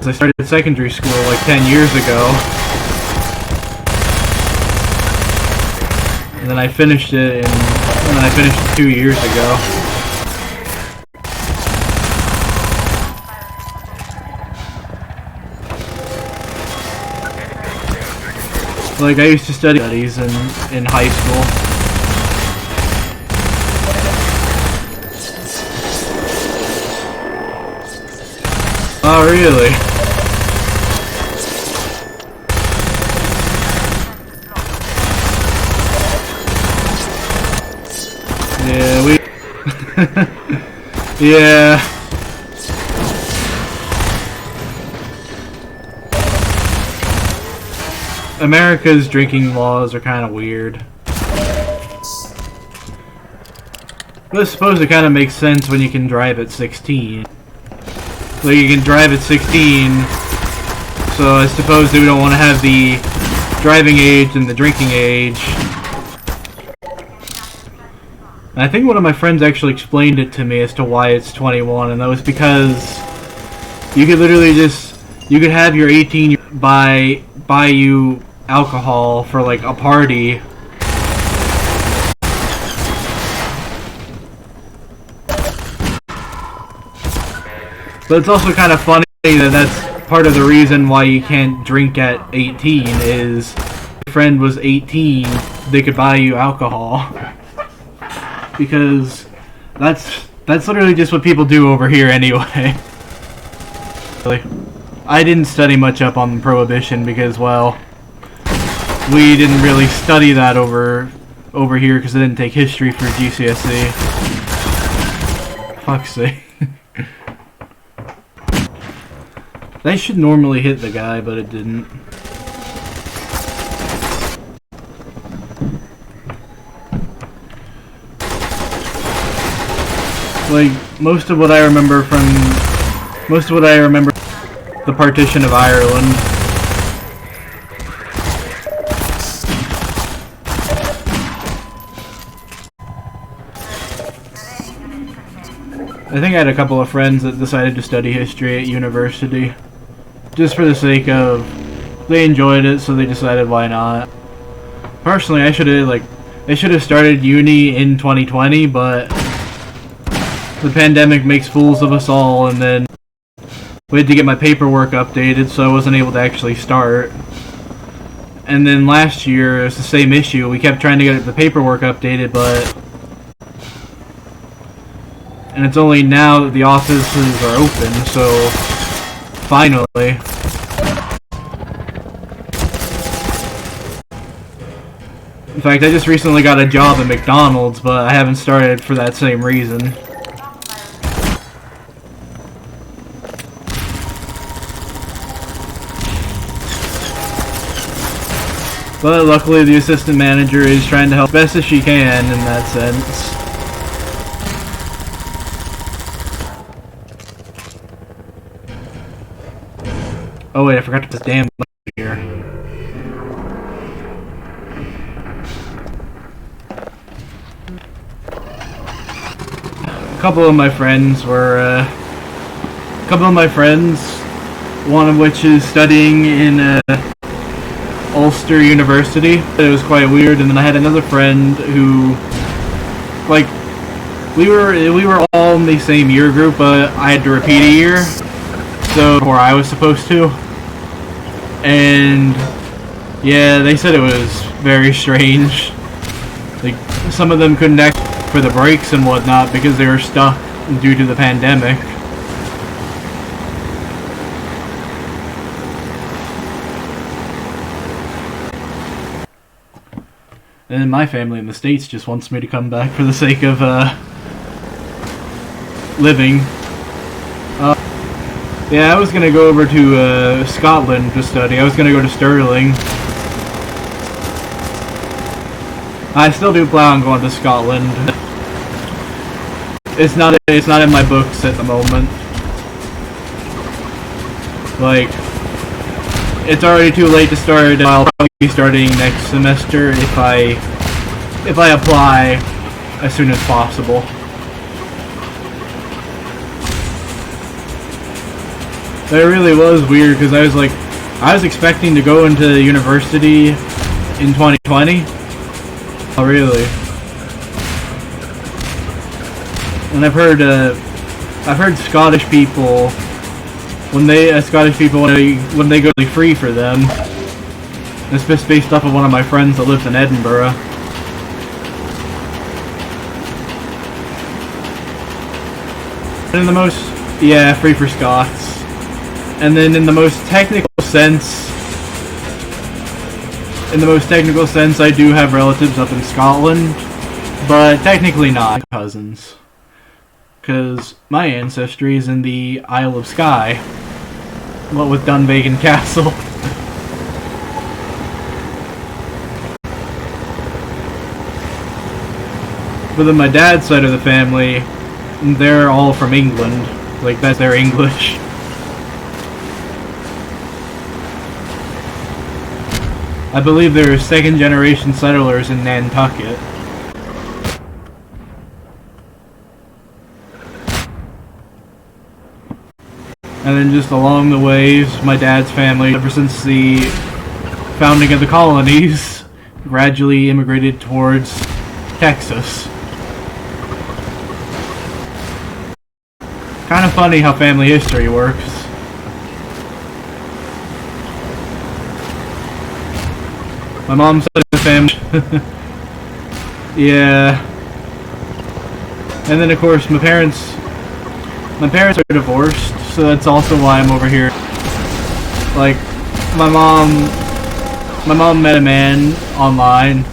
Speaker 7: I started secondary school like 10 years ago. And then I finished it 2 years ago. Like I used to study studies in high school. Oh really? Yeah, Yeah. America's drinking laws are kind of weird. But I suppose it kind of makes sense when you can drive at 16. Like, you can drive at 16, so I suppose they don't want to have the driving age and the drinking age. And I think one of my friends actually explained it to me as to why it's 21, and that was because you could literally just, you could have your 18 buy you alcohol for like a party. But it's also kind of funny that that's part of the reason why you can't drink at 18 is if your friend was 18, they could buy you alcohol. Because that's literally just what people do over here anyway. I didn't study much up on Prohibition because, well, we didn't really study that over here because I didn't take history for GCSE. Fuck's sake. That should normally hit the guy, but it didn't. Like, most of what I remember the partition of Ireland. I think I had a couple of friends that decided to study history at university. Just for the sake of, they enjoyed it, so they decided why not. Personally, I should have started uni in 2020, but the pandemic makes fools of us all, and then we had to get my paperwork updated, so I wasn't able to actually start. And then last year, it was the same issue. We kept trying to get the paperwork updated, but... And it's only now that the offices are open, so... Finally. In fact, I just recently got a job at McDonald's, but I haven't started for that same reason. But luckily the assistant manager is trying to help best as she can in that sense. Oh wait, I forgot to put this damn here. A couple of my friends, one of which is studying in Ulster University. It was quite weird, and then I had another friend who, like, we were all in the same year group, but I had to repeat a year, so before I was supposed to. And yeah, they said it was very strange. Like, some of them couldn't act for the breaks and whatnot because they were stuck due to the pandemic. And my family in the States just wants me to come back for the sake of living. Yeah, I was gonna go over to Scotland to study. I was gonna go to Stirling. I still do plan on going to Scotland. It's not in my books at the moment. Like, it's already too late to start. I'll probably be starting next semester if I apply as soon as possible. That really was weird because I was expecting to go into university in 2020. Oh really? And I've heard Scottish people when they go free for them. It's just based off of one of my friends that lives in Edinburgh. And in the most, yeah, free for Scots. And then in the most technical sense, I do have relatives up in Scotland, but technically not cousins. because my ancestry is in the Isle of Skye, what with Dunvegan Castle. But then my dad's side of the family, they're all from England. Like, that's their English. I believe they're second-generation settlers in Nantucket. And then just along the ways, my dad's family, ever since the founding of the colonies, gradually immigrated towards Texas. Kind of funny how family history works. My mom's side of the family. Yeah. And then of course my parents are divorced, so that's also why I'm over here. Like, my mom met a man online.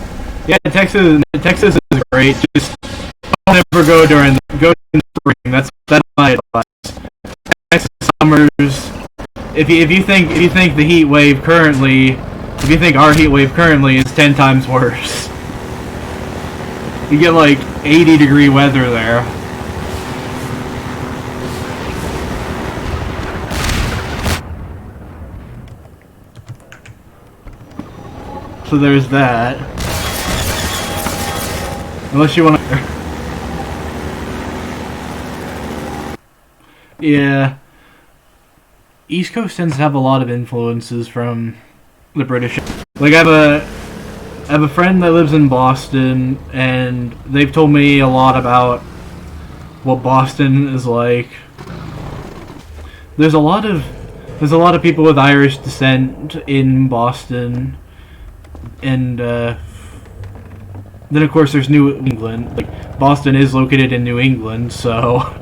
Speaker 7: Yeah, Texas is great. Just don't ever go during the spring. That's my advice. Texas summers. If you think the heat wave currently, if you think our heat wave currently is 10 times worse, you get like 80-degree weather there. So there's that. Unless you want to... Yeah. East Coast tends to have a lot of influences from the British. Like, I have a friend that lives in Boston, and they've told me a lot about what Boston is like. There's a lot of people with Irish descent in Boston. And then of course there's New England. Like, Boston is located in New England, so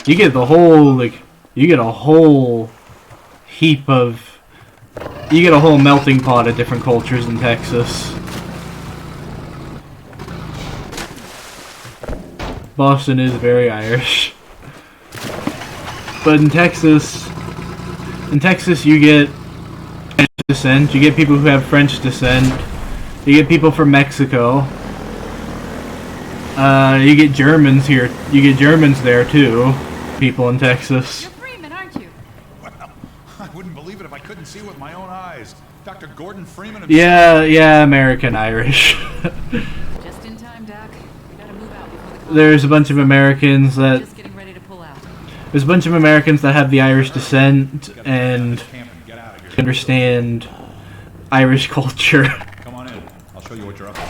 Speaker 7: you get a whole melting pot of different cultures in Texas. Boston is very Irish. But in Texas you get French descent, you get people who have French descent, you get people from Mexico, you get Germans here, you get Germans there too, people in Texas.
Speaker 17: You're Freeman, aren't you?
Speaker 15: Well, I wouldn't believe it if I couldn't see with my own eyes. Dr. Gordon Freeman...
Speaker 7: Yeah, American Irish.
Speaker 17: Just in time, Doc. We gotta move out before the...
Speaker 7: There's a bunch of Americans that...
Speaker 17: Just getting ready to pull out.
Speaker 7: There's a bunch of Americans that have the Irish descent and understand Irish culture.
Speaker 15: Come on in. I'll show you what you're up to.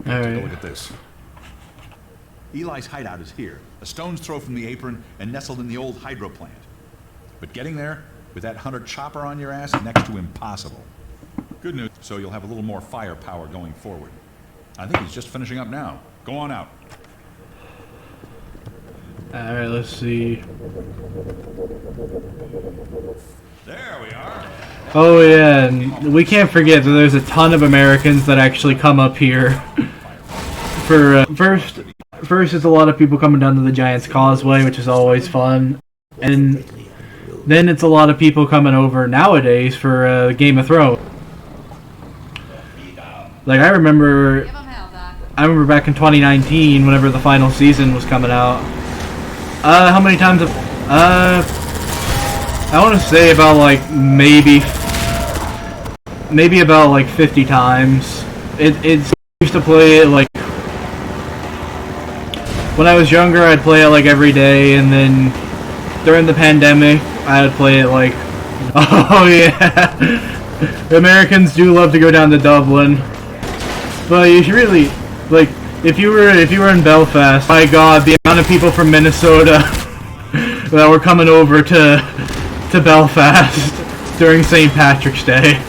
Speaker 7: All right.
Speaker 15: Take a look at this. Eli's hideout is here, a stone's throw from the apron and nestled in the old hydro plant. But getting there, with that hunter chopper on your ass, is next to impossible. Good news, so you'll have a little more firepower going forward. I think he's just finishing up now. Go on out.
Speaker 7: Alright, let's see.
Speaker 15: There we are.
Speaker 7: Oh yeah, and we can't forget that there's a ton of Americans that actually come up here. For first it's a lot of people coming down to the Giant's Causeway, which is always fun. And then it's a lot of people coming over nowadays for Game of Thrones. Like, I remember back in 2019, whenever the final season was coming out. How many times I want to say about like maybe about like 50 times. It's used to play it like when I was younger. I'd play it like every day, and then during the pandemic, I'd play it like, oh yeah, Americans do love to go down to Dublin. But you should really, like, if you were in Belfast, my God, the amount of people from Minnesota that were coming over to Belfast during St. Patrick's Day.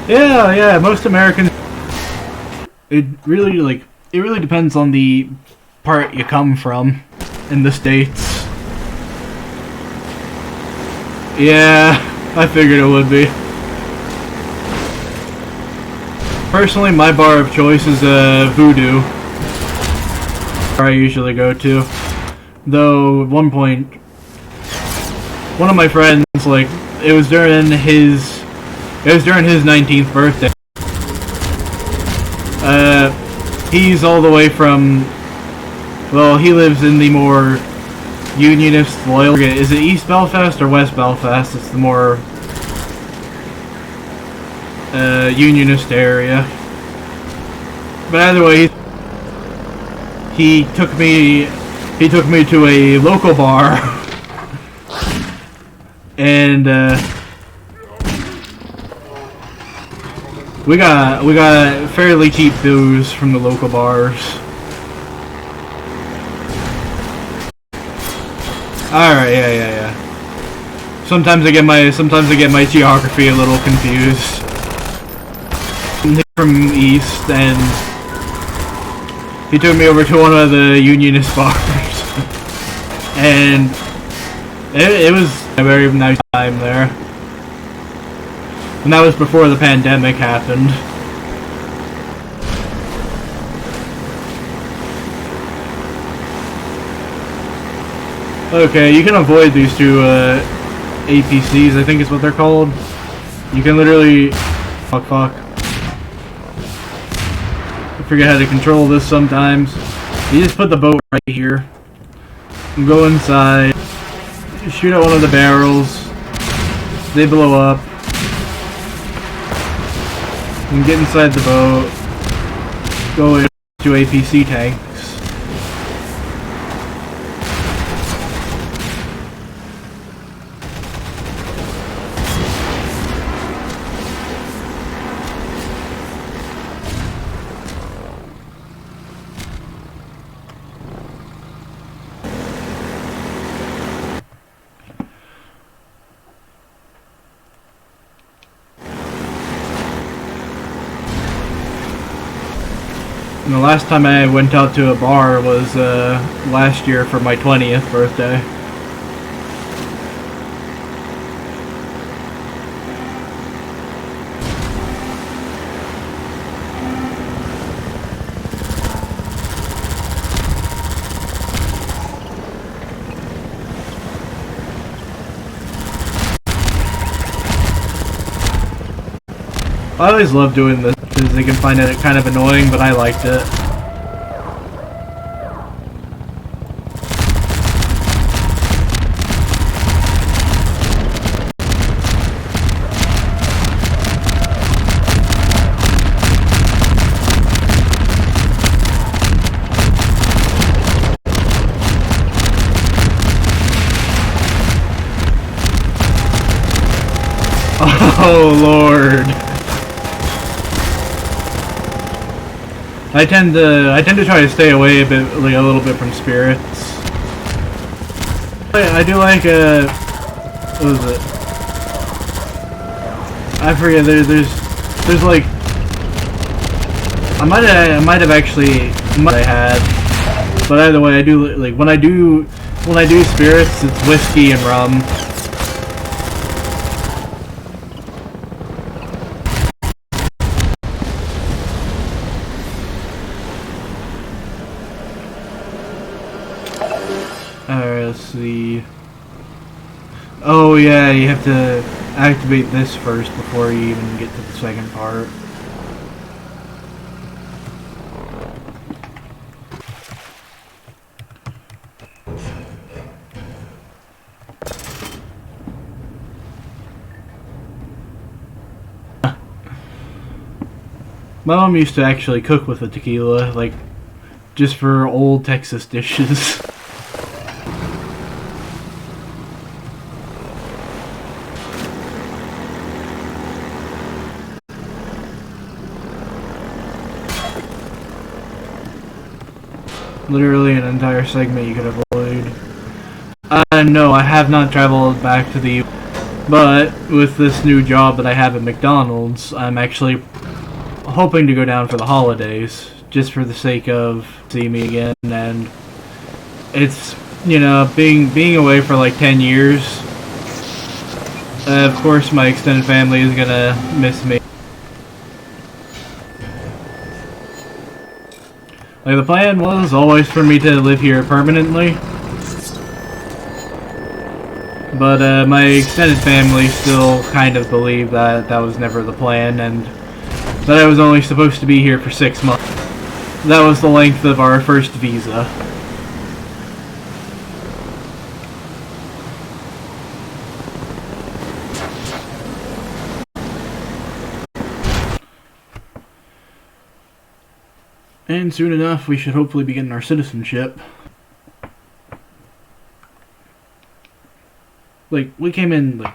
Speaker 7: Yeah, most Americans. It really depends on the part you come from in the States. Yeah, I figured it would be. Personally, my bar of choice is Voodoo, where I usually go to. Though, at one point, one of my friends, like, it was during his 19th birthday. He's all the way from, well, he lives in the more Unionist, loyal. Is it East Belfast or West Belfast? It's the more Unionist area. But either way, he took me to a local bar, and we got fairly cheap booze from the local bars. Alright, yeah. Sometimes I get my geography a little confused. I'm from East, and he took me over to one of the Unionist bars, and it was a very nice time there. And that was before the pandemic happened. Okay, you can avoid these two APCs, I think is what they're called. You can literally... Fuck. I forget how to control this sometimes. You just put the boat right here. And go inside. Shoot at one of the barrels. They blow up. And get inside the boat. Go into APC tanks. And the last time I went out to a bar was last year for my 20th birthday. I always love doing this because they can find it kind of annoying, but I liked it. Oh Lord. I tend to try to stay away a little bit from spirits. I do like what was it? I forget. There's like I might have actually had, but either way I do like when I do spirits, it's whiskey and rum. Let's see. Oh yeah, you have to activate this first before you even get to the second part. My mom used to actually cook with the tequila, like, just for old Texas dishes. Literally an entire segment you could avoid. No, I have not traveled back to the But with this new job that I have at McDonald's, I'm actually hoping to go down for the holidays, just for the sake of seeing me again. And it's, you know, being away for like 10 years. Of course, my extended family is gonna miss me. Like, the plan was always for me to live here permanently. But my extended family still kind of believe that that was never the plan, and that I was only supposed to be here for 6 months. That was the length of our first visa. And soon enough, we should hopefully be getting our citizenship. Like, we came in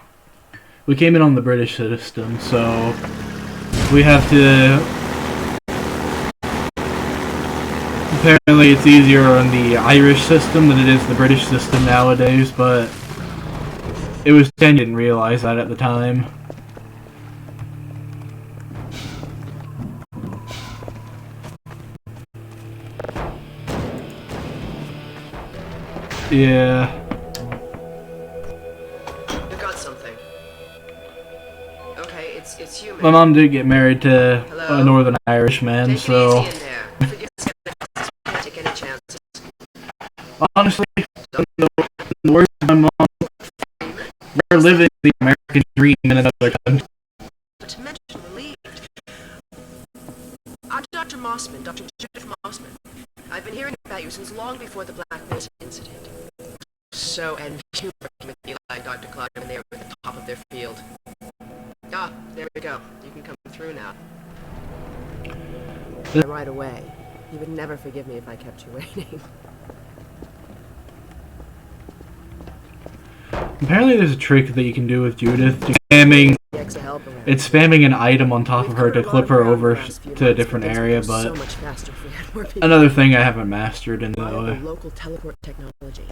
Speaker 7: on the British system, so we have to. Apparently, it's easier on the Irish system than it is the British system nowadays, but it was 10. Didn't realize that at the time. Yeah.
Speaker 14: You got something. Okay, it's human.
Speaker 7: My mom did get married to
Speaker 14: Hello?
Speaker 7: a Northern Irish man, so
Speaker 14: Take any chances.
Speaker 7: honestly, the words of my mom, we're living the American dream in another country.
Speaker 14: But to mention relieved. I'm Dr. Mossman, Dr. Judith Mossman. I've been hearing about you since long before the Black Mesa incident. So, and you working with Eli, Dr. Clark, and they were at the top of their field. Ah, there we go. You can come through now. Right away. You would never forgive me if I kept you waiting.
Speaker 7: Apparently there's a trick that you can do with Judith. It's spamming an item on top of her to clip her over to a different area, but another thing I haven't mastered in the
Speaker 14: local teleport technology.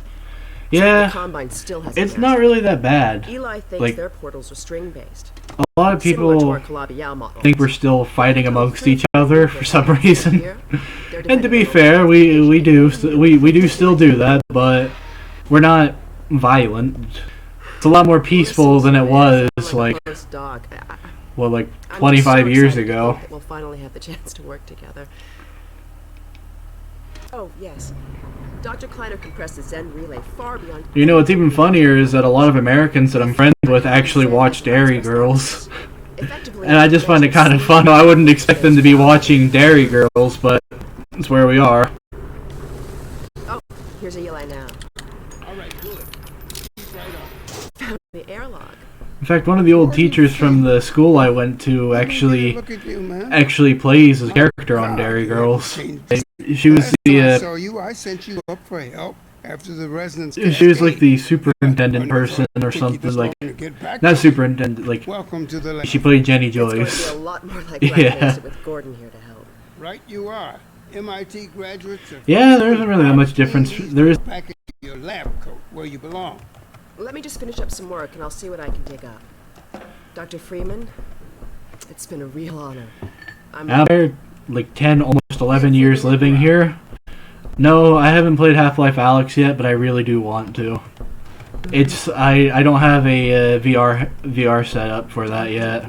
Speaker 7: yeah,
Speaker 14: Combine still has
Speaker 7: it's not really that bad.
Speaker 14: Eli thinks
Speaker 7: Like,
Speaker 14: their portals are string-based.
Speaker 7: a lot of people think we're still fighting amongst each other for some reason. And to be fair, we do still do that, but we're not violent. It's a lot more peaceful than it was like, well, like 25 years ago.
Speaker 14: We'll finally have the chance to work together. Oh yes, Dr. Kleiner compressed the Zen relay far beyond.
Speaker 7: You know, what's even funnier is that a lot of Americans that I'm friends with actually watch Dairy Girls. And I just find it kind of fun. I wouldn't expect them to be watching Dairy Girls, but it's where we are.
Speaker 14: Oh, here's Eli now. All right, good. Found the airlock.
Speaker 7: In fact, one of the old teachers from the school I went to actually plays a character on Dairy Girls. She was
Speaker 18: I saw you. I sent you up for help after the residents.
Speaker 7: She was like the superintendent person or something, like, not superintendent, like,
Speaker 18: welcome to the
Speaker 7: she played Jenny Joyce.
Speaker 14: A lot more like
Speaker 7: Yeah.
Speaker 14: with Gordon here to help.
Speaker 18: Right, you are. MIT graduates.
Speaker 7: Yeah, there isn't really that much difference. There is.
Speaker 18: Package your lab coat where you belong.
Speaker 14: Let me just finish up some work and I'll see what I can dig up. Dr. Freeman, it's been a real honor.
Speaker 7: After like 10, almost 11 years living here, no, I haven't played Half-Life Alyx yet, but I really do want to. It's I don't have a VR setup for that yet.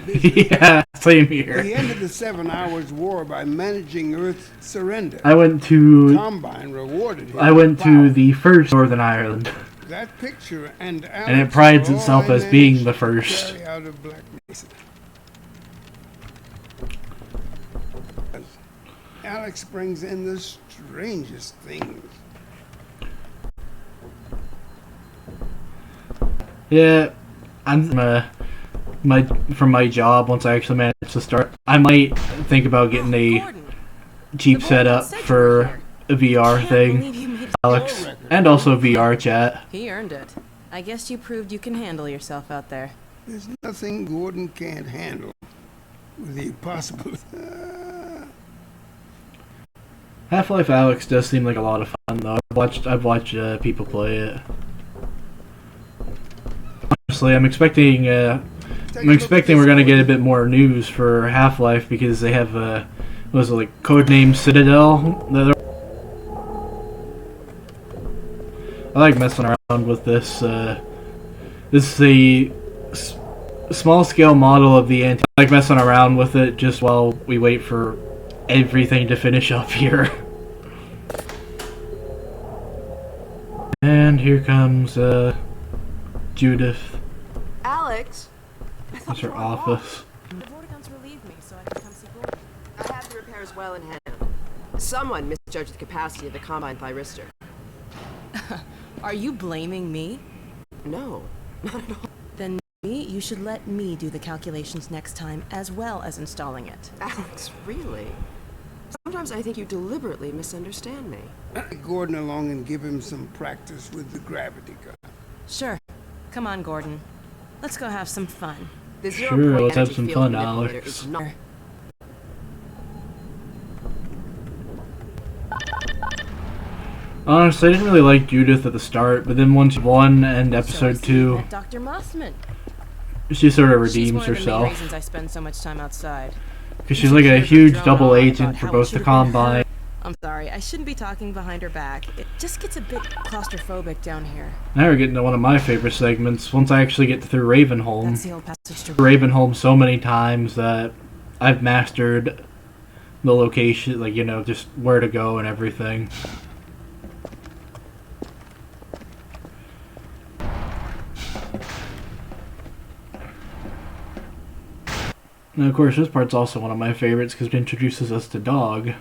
Speaker 7: Yeah, same here.
Speaker 18: He ended the 7 Hours War by managing Earth's surrender.
Speaker 7: I went to
Speaker 18: Combine rewarded him.
Speaker 7: I went to the first Northern Ireland,
Speaker 18: That picture and
Speaker 7: it prides itself as being the first.
Speaker 18: Out of Black Mesa. Alex brings in the strangest things.
Speaker 7: Yeah, I'm from my job. Once I actually manage to start, I might think about getting a cheap setup for a VR thing, Alex, and also VR chat.
Speaker 13: He earned it. I guess you proved you can handle yourself out there.
Speaker 18: There's nothing Gordon can't handle, with the possible.
Speaker 7: Half-Life Alyx does seem like a lot of fun, though. I've watched people play it. honestly, I'm expecting we're gonna get a bit more news for Half-Life because they have what was it, like, codename Citadel. I like messing around with this. This is a small-scale model of the anti. I like messing around with it just while we wait for everything to finish up here. And here comes Judith.
Speaker 14: Alex?
Speaker 7: That's her office.
Speaker 13: The Vortigones relieved me so I could come see Gordon.
Speaker 14: I have the repairs well in hand. Someone misjudged the capacity of the Combine thyristor.
Speaker 13: Are you blaming me?
Speaker 14: No, not at all.
Speaker 13: Then maybe you should let me do the calculations next time, as well as installing it.
Speaker 14: Alex, really? Sometimes I think you deliberately misunderstand me.
Speaker 18: Take Gordon along and give him some practice with the gravity gun.
Speaker 13: Sure. Come on, Gordon. Let's go have some fun.
Speaker 14: The
Speaker 7: Sure, let's have some fun, Alex. Honestly, I didn't really like Judith at the start, but then once 1 and episode 2,
Speaker 13: Dr. Mossman.
Speaker 7: she sort of
Speaker 13: She's
Speaker 7: redeems
Speaker 13: one of the main
Speaker 7: herself.
Speaker 13: reasons I spend so much time outside.
Speaker 7: Because she's like a huge double agent for both the Combine.
Speaker 13: I'm sorry, I shouldn't be talking behind her back. It just gets a bit claustrophobic down here.
Speaker 7: Now we're getting to one of my favorite segments, once I actually get through Ravenholm.
Speaker 13: That's the old passage to
Speaker 7: Ravenholm so many times that I've mastered the location, like, you know, just where to go and everything. And of course, this part's also one of my favorites because it introduces us to Dog.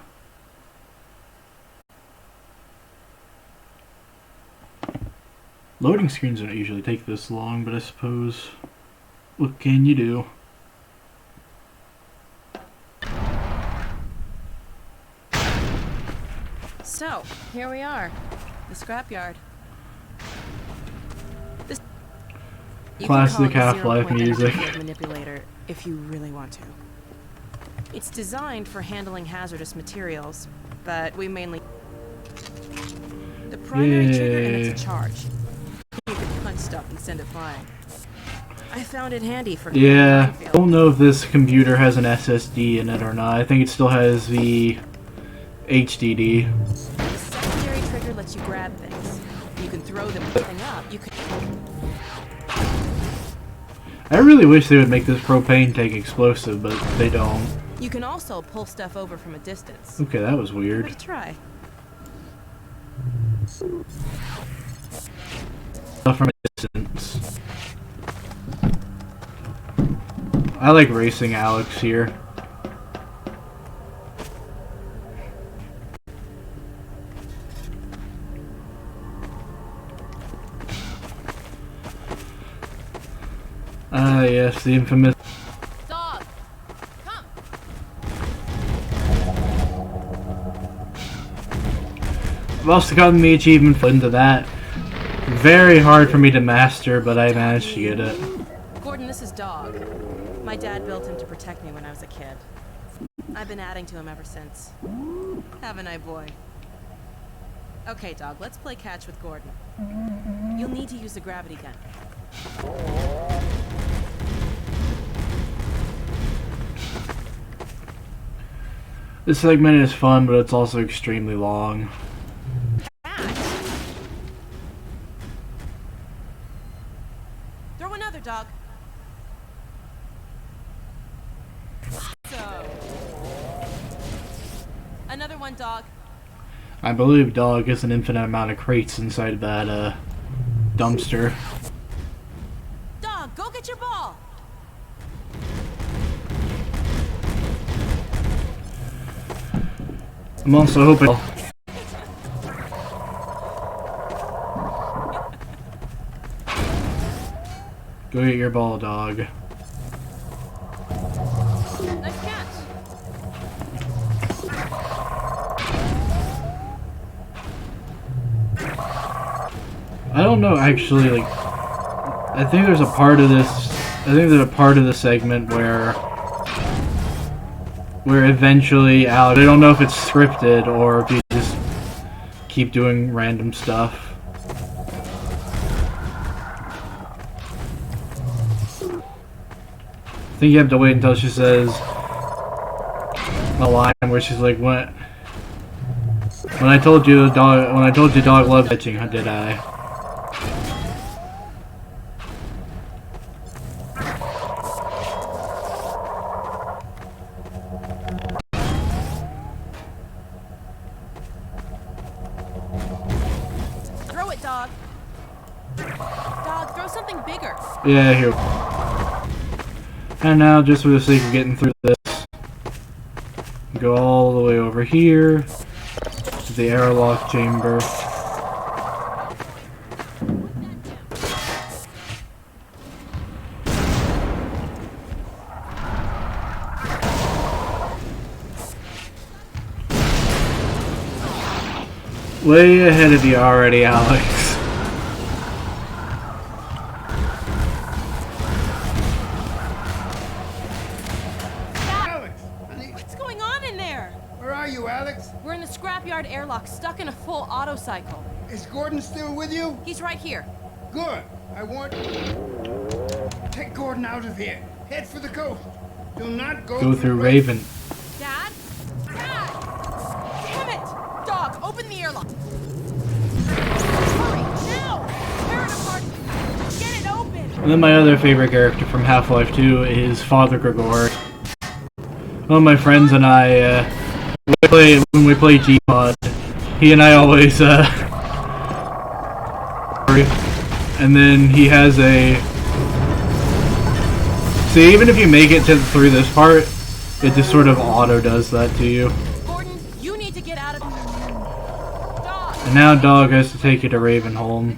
Speaker 7: Loading screens don't usually take this long, but I suppose, what can you do?
Speaker 13: So, here we are. The scrapyard.
Speaker 7: Classic Half-Life music.
Speaker 13: Manipulator, if you really want to. It's designed for handling hazardous materials, but we mainly... The primary trigger and it's a charge. You can punch stuff and send it flying. I found it handy for...
Speaker 7: Yeah, I don't know if this computer has an SSD in it or not. I think it still has the HDD.
Speaker 13: The secondary trigger lets you grab things. You can throw them up. You can...
Speaker 7: I really wish they would make this propane tank explosive, but they don't.
Speaker 13: You can also pull stuff over from a distance.
Speaker 7: Okay, that was weird.
Speaker 13: Give it a try.
Speaker 7: Stuff from a distance. I like racing Alex here. Ah, yes, the infamous...
Speaker 13: Dog, come.
Speaker 7: I've also gotten the achievement into that. Very hard for me to master, but I managed to get it.
Speaker 13: Gordon, this is Dog. My dad built him to protect me when I was a kid. I've been adding to him ever since. Haven't I, boy? Okay, Dog, let's play catch with Gordon. You'll need to use the gravity gun.
Speaker 7: This segment is fun, but it's also extremely long.
Speaker 13: Throw another, Dog. So, another one, Dog.
Speaker 7: I believe Dog has an infinite amount of crates inside that dumpster.
Speaker 13: Dog, go get your ball.
Speaker 7: I'm also hoping... Go get your ball, Dog.
Speaker 13: Nice catch.
Speaker 7: I don't know, actually, like... I think there's a part of this... I think there's a part of the segment where eventually Alex... I don't know if it's scripted or if you just keep doing random stuff. think you have to wait until she says a line where she's like, "What? When I told you dog loves itching, did I?"
Speaker 13: Throw it, dog. Dog, throw something bigger.
Speaker 7: Yeah, here. And now, just for the sake of getting through this, go all the way over here to the airlock chamber. Way ahead of you already, Alex.
Speaker 13: What's going on in there?
Speaker 18: Where are you, Alex?
Speaker 13: We're in the scrapyard airlock, stuck in a full auto cycle.
Speaker 18: Is Gordon still with you?
Speaker 13: He's right here.
Speaker 18: Good. I want... Take Gordon out of here. Head for the coast. Do not
Speaker 7: Go through Raven.
Speaker 13: Dad? Dad! Damn it! Dog, open the airlock. Hurry, now! Tear it apart. Get it open!
Speaker 7: And then my other favorite character from Half-Life 2 is Father Gregor. One of my friends and I, when we play G-Pod, he and I always, and then he has a... See, even if you make it through this part, it just sort of auto does that to you.
Speaker 13: Gordon, you need to get out of... Dog!
Speaker 7: And now Dog has to take you to Ravenholm.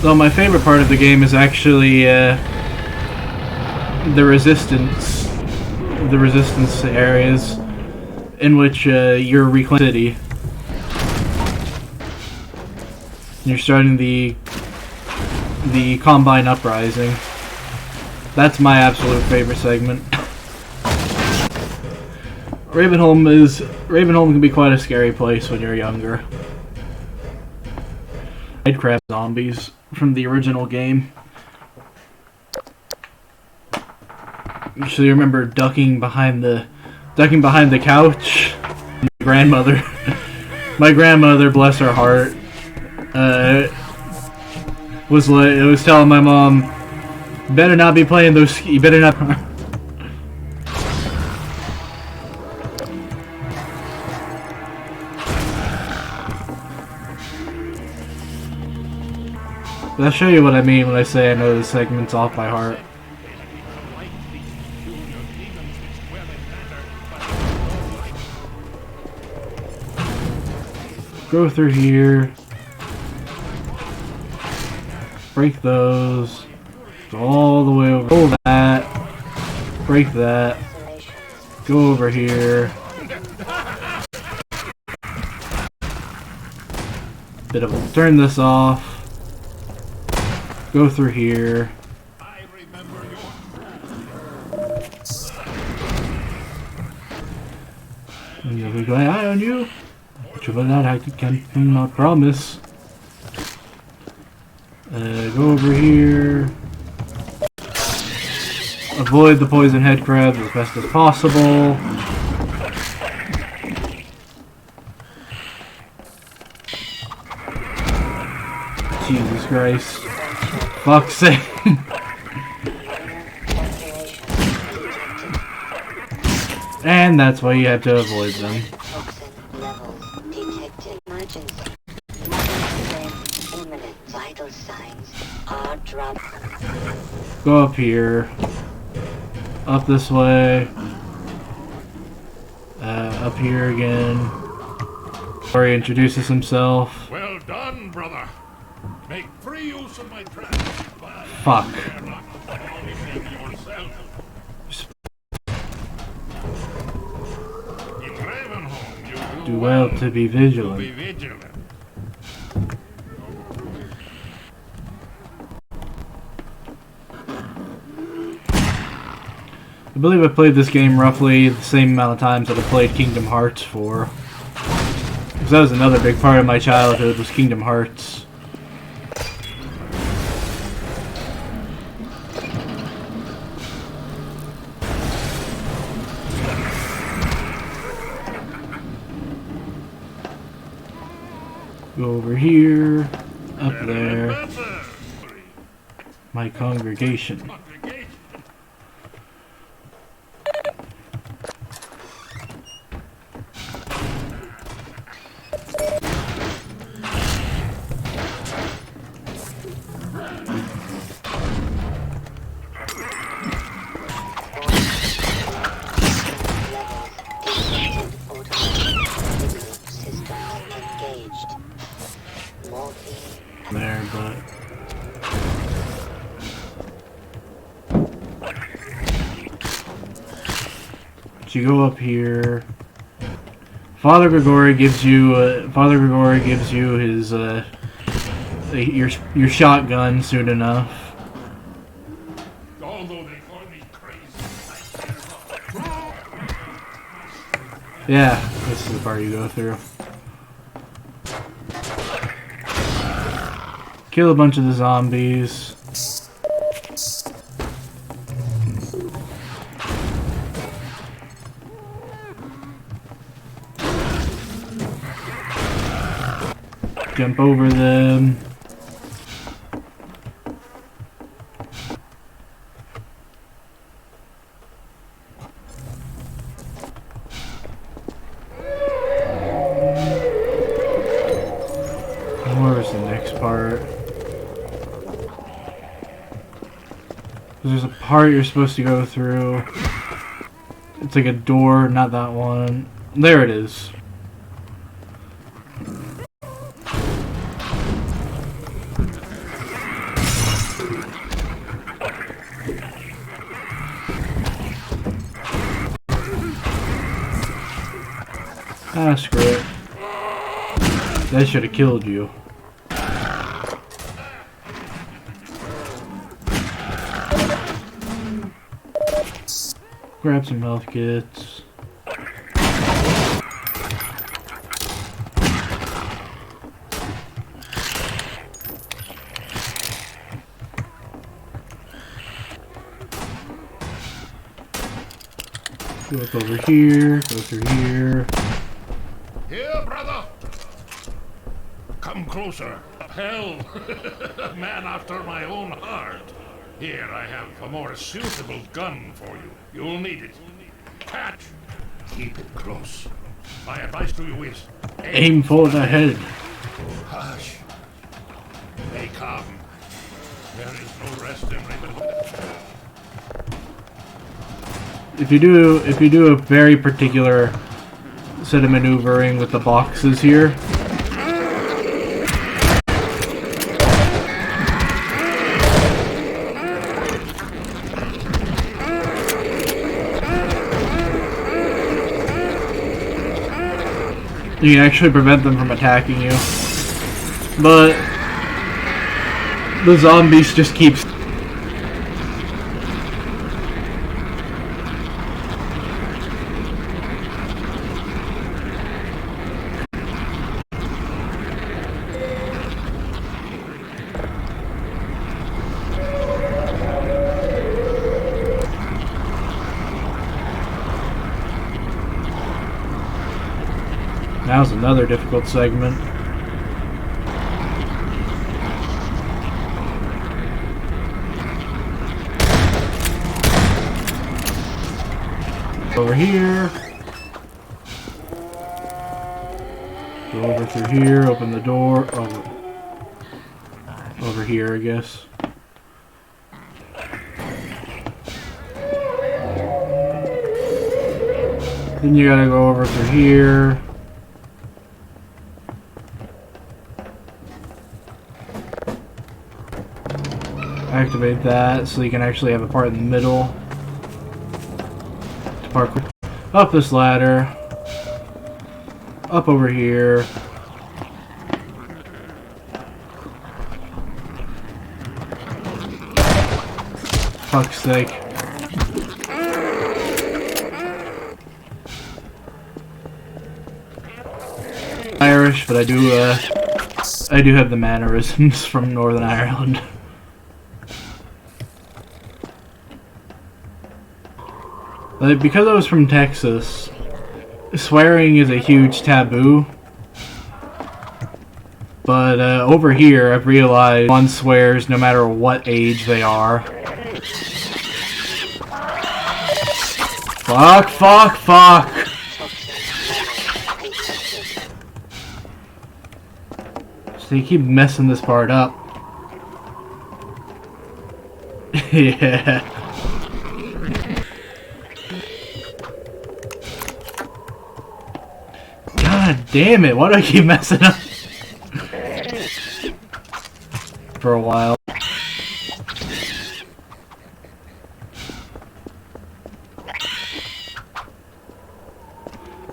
Speaker 7: So my favorite part of the game is actually the resistance areas in which you're reclaiming the city. You're starting the Combine Uprising. That's my absolute favorite segment. Ravenholm can be quite a scary place when you're younger. Crab zombies from the original game. So you remember ducking behind the couch? My grandmother, bless her heart, was telling my mom, "Better not be playing those. You better not." But I'll show you what I mean when I say I know the segment's off by heart. Go through here. Break those. Go all the way over. Pull that. Break that. Go over here. Turn this off. Go through here. And you'll be my eye on you. But for that I cannot promise. Go over here. Avoid the poison head crabs as best as possible. Jesus Christ. Fuck's sake. And that's why you have to avoid them. Go up here. Up this way. Up here again. Corey introduces himself.
Speaker 16: Well done, brother. Make free use of my trap.
Speaker 7: Fuck.
Speaker 16: In Ravenholm, you
Speaker 7: Do well to be vigilant. I believe I played this game roughly the same amount of times that I played Kingdom Hearts for. Because that was another big part of my childhood, was Kingdom Hearts. Go over here, up there. My congregation. There, but you go up here. Father Grigori gives you his your shotgun soon enough. Yeah, this is the part you go through. Kill a bunch of the zombies. Jump over them. Where's the next part? There's a part you're supposed to go through. It's like a door, not that one. There it is. Ah, screw it. That should have killed you. Grab some health kits. Go up over here, go through here.
Speaker 16: Here, brother! Come closer. Hell, a man after my own heart. Here, I have a more suitable gun for you. You'll need it. Catch! Keep it close. My advice to you is...
Speaker 7: Aim for the head.
Speaker 16: Hush. Stay calm. There is no rest in neighborhood.
Speaker 7: If you do a very particular set of maneuvering with the boxes here, you can actually prevent them from attacking you. But the zombies just keep... Now's another difficult segment. Over here. Go over through here, open the door. Over here, I guess. Then you gotta go over through here. Activate that so you can actually have a part in the middle to parkour up this ladder, up over here, fuck's sake. Irish, but I do have the mannerisms from Northern Ireland. Like, because I was from Texas, swearing is a huge taboo. But over here, I've realized one swears no matter what age they are. Fuck, fuck, fuck! So you keep messing this part up. Yeah. God damn it, why do I keep messing up? For a while.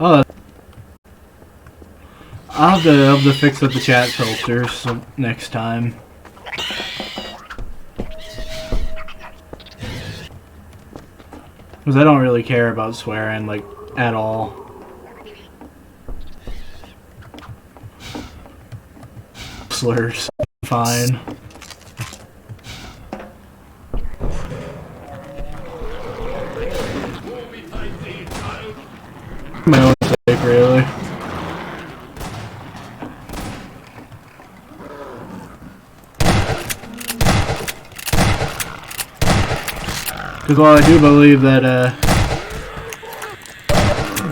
Speaker 7: Oh, I'll have to fix up the chat filters next time. Because I don't really care about swearing, like, at all. Slurs, fine. My own sake, really. Because while I do believe that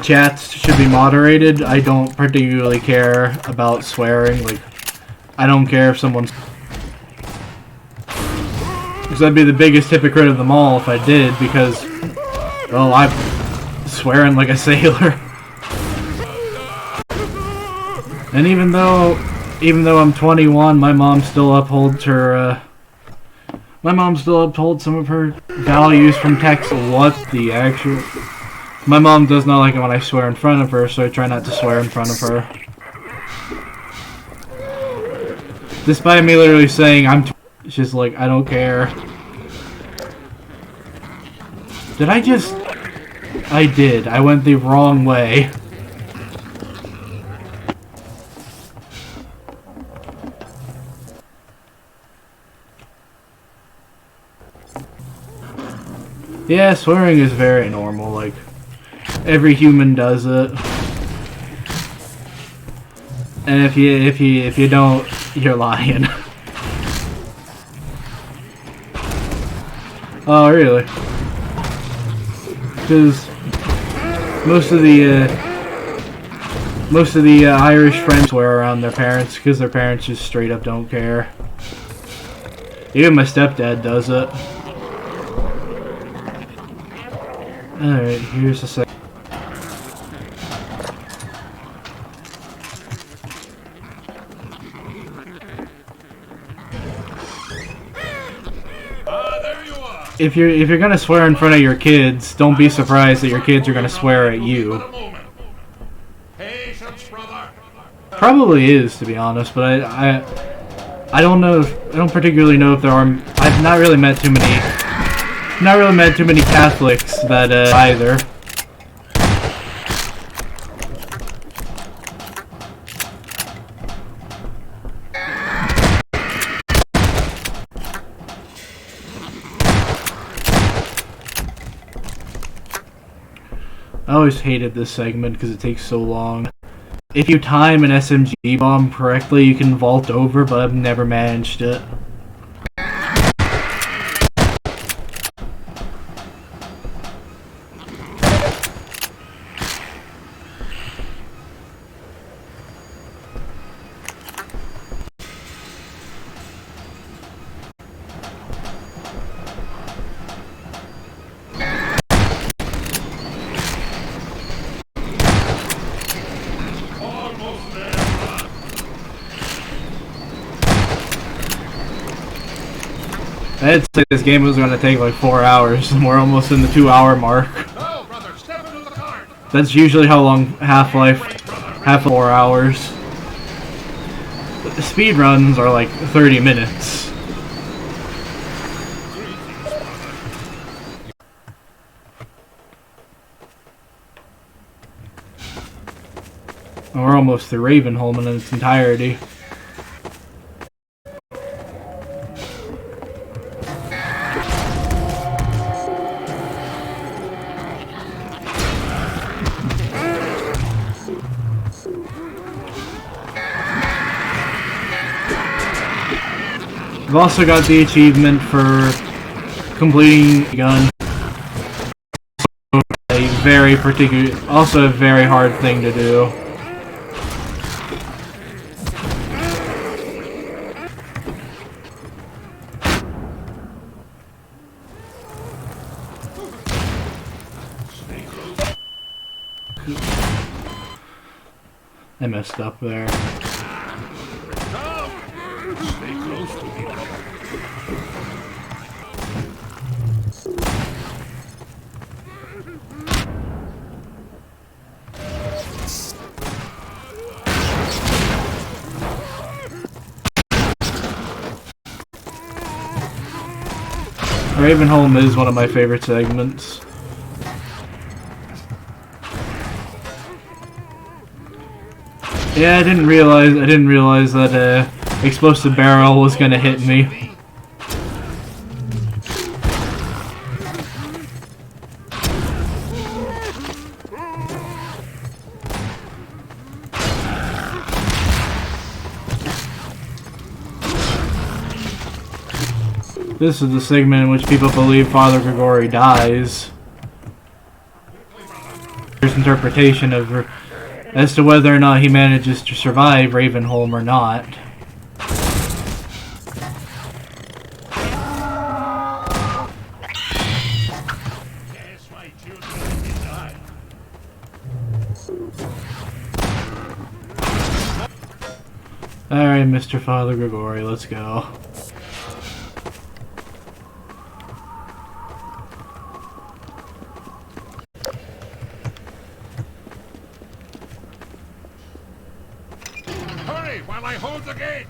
Speaker 7: chats should be moderated, I don't particularly care about swearing. Like, I don't care if someone's... Because I'd be the biggest hypocrite of them all if I did, because, well, I'm swearing like a sailor. And even though I'm 21, my mom still upholds her, some of her values from text. What the actual... My mom does not like it when I swear in front of her, so I try not to swear in front of her. Despite me literally saying she's like, I don't care. Did I just... I did. I went the wrong way. Yeah, swearing is very normal, like, every human does it. And if you don't, you're lying. Oh, really? Because most of the Irish French swear around their parents because their parents just straight up don't care. Even my stepdad does it. Alright, here's a sec. If you're gonna swear in front of your kids, don't be surprised that your kids are gonna swear at you. Probably is, to be honest, but I don't know. I don't particularly know if there are. I've not really met too many Catholics that either. I always hated this segment because it takes so long. If you time an SMG bomb correctly, you can vault over, but I've never managed it. I'd say this game was going to take like 4 hours, and we're almost in the 2-hour mark. That's usually how long Half-Life, 4 hours. The speed runs are like 30 minutes. And we're almost through Ravenholm in its entirety. I've also got the achievement for completing a gun. A very particular, also a very hard thing to do. I messed up there.
Speaker 16: Stay close to me.
Speaker 7: Ravenholm is one of my favorite segments. Yeah, I didn't realize that explosive barrel was gonna hit me. This is the segment in which people believe Father Grigori dies. There's interpretation of as to whether or not he manages to survive Ravenholm or not. Alright, Mr. Father Grigori, let's go.
Speaker 16: While I hold the gate.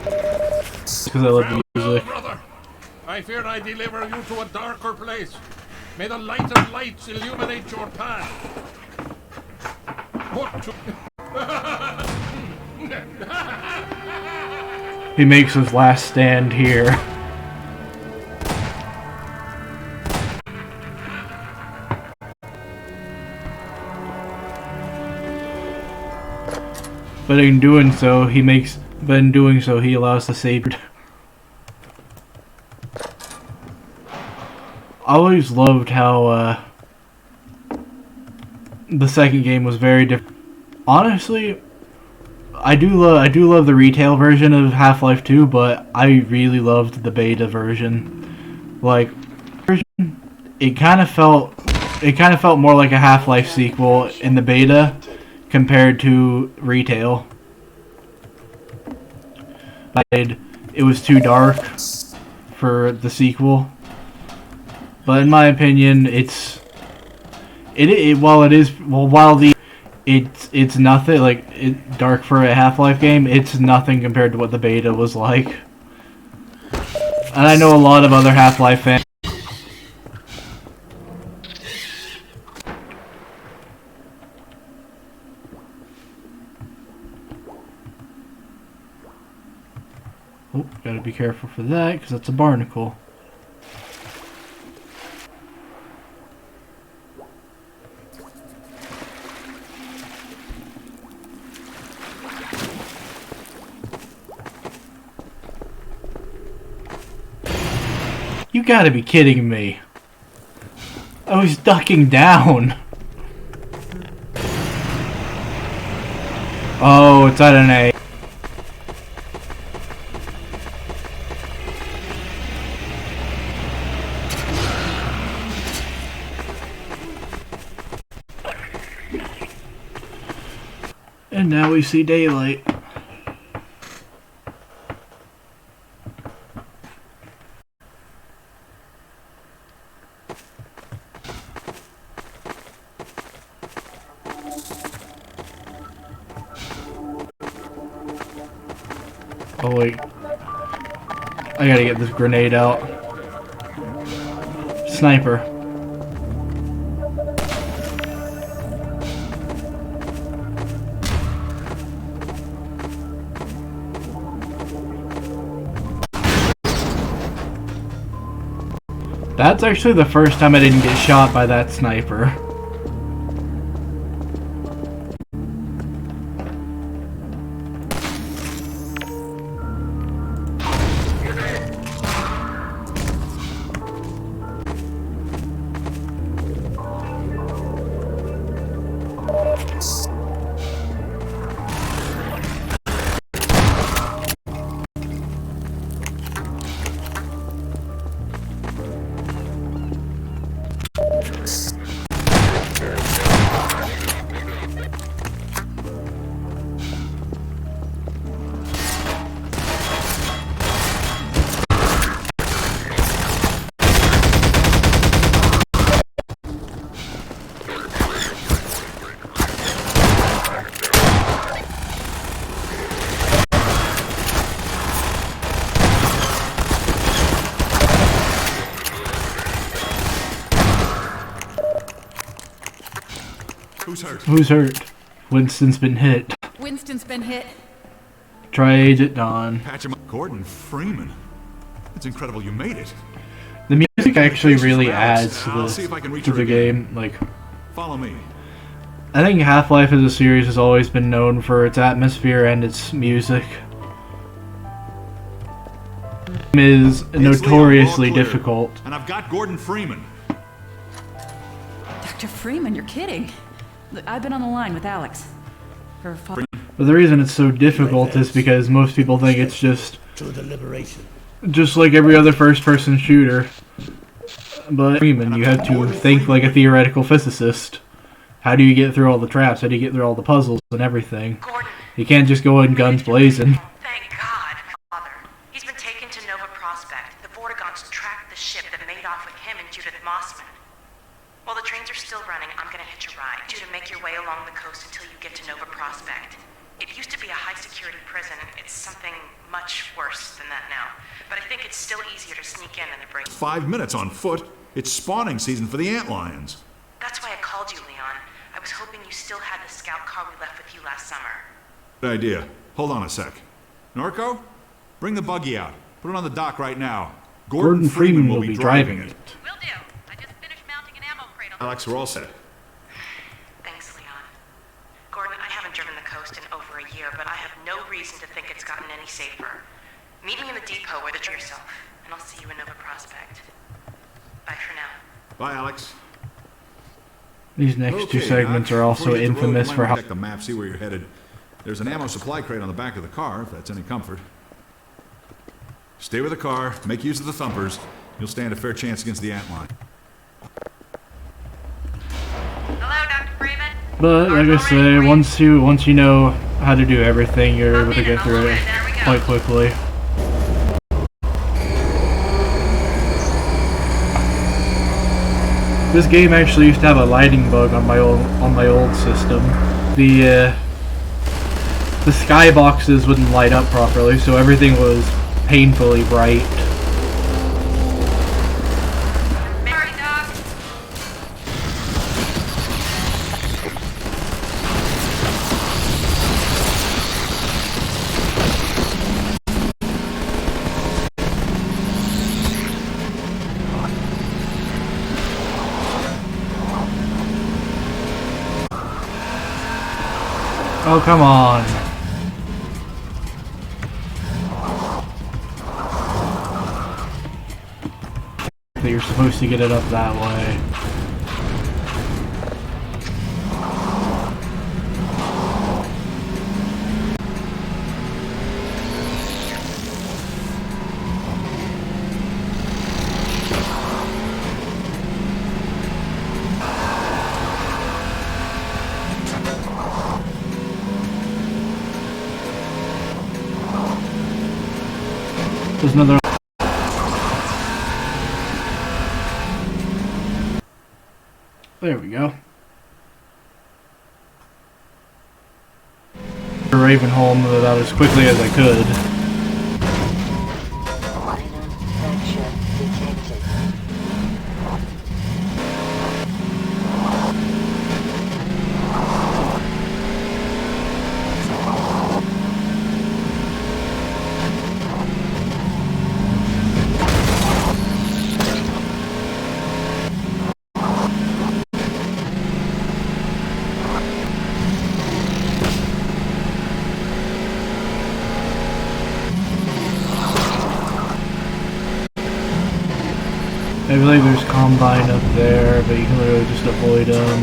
Speaker 7: Because I love the music.
Speaker 16: Brother, I fear I deliver you to a darker place. May the light of lights illuminate your path. What to...
Speaker 7: He makes his last stand here. But in doing so, he allows the Savior. I always loved how the second game was very different. Honestly, I do love the retail version of Half-Life 2, but I really loved the beta version. Like, it kind of felt more like a Half-Life sequel in the beta compared to retail. It was too dark for the sequel, but in my opinion, it's nothing like dark for a Half-Life game. It's nothing compared to what the beta was like, and I know a lot of other Half-Life fans. Oh, gotta be careful for that, because that's a barnacle. You gotta be kidding me. I was ducking down. Oh, it's at an A. And now we see daylight. Oh wait. I gotta get this grenade out. Sniper. That's actually the first time I didn't get shot by that sniper.
Speaker 15: Who's hurt?
Speaker 7: Who's hurt? Winston's been hit.
Speaker 17: Winston's been hit.
Speaker 7: Try Agent Dawn.
Speaker 15: Patch him up. Gordon Freeman. It's incredible you made it.
Speaker 7: The music actually really adds to
Speaker 15: I'll see if I can reach
Speaker 7: the
Speaker 15: her again.
Speaker 7: game. Like,
Speaker 15: Follow me.
Speaker 7: I think Half-Life as a series has always been known for its atmosphere and its music. It is notoriously difficult.
Speaker 15: And I've got Gordon Freeman.
Speaker 17: Dr. Freeman, you're kidding. Look, I've been on the line with Alex. Her father.
Speaker 7: But the reason it's so difficult is because most people think it's just like every other first-person shooter. But Freeman, you have to think like a theoretical physicist. How do you get through all the traps? How do you get through all the puzzles and everything? You can't just go in guns blazing.
Speaker 13: Thank God, Father. He's been taken to Nova Prospect. The Vortigaunts tracked the ship that made off with him and Judith Mossman. While the trains are still running, I'm gonna hitch a ride. You to make your way along the coast until you get to Nova Prospect. It used to be a high-security prison. It's something much worse than that now. But I think it's still easier to sneak in than to break.
Speaker 15: 5 minutes on foot. It's spawning season for the antlions.
Speaker 13: That's why I called you, Leon. I was hoping you still had the scout car we left with you last summer.
Speaker 15: Good idea. Hold on a sec. Norco, bring the buggy out. Put it on the dock right now.
Speaker 7: Gordon Freeman will be driving it.
Speaker 15: Alex, we're all set.
Speaker 13: Thanks, Leon. Gordon, I haven't driven the coast in over a year, but I have no reason to think it's gotten any safer. Meet me in the depot where to yourself, and I'll see you in Nova Prospect. Bye for now.
Speaker 15: Bye, Alex.
Speaker 7: These next two segments are also infamous for how...
Speaker 15: Check the map, see where you're headed. There's an ammo supply crate on the back of the car, if that's any comfort. Stay with the car, make use of the thumpers. You'll stand a fair chance against the antline.
Speaker 7: But like I say, once you know how to do everything, you're able to get through it quite quickly. This game actually used to have a lighting bug on my old system. The skyboxes wouldn't light up properly, so everything was painfully bright. Oh, come on. That you're supposed to get it up that way. There's another. There we go. Ravenholm about as quickly as I could. I believe there's Combine up there, but you can literally just avoid them.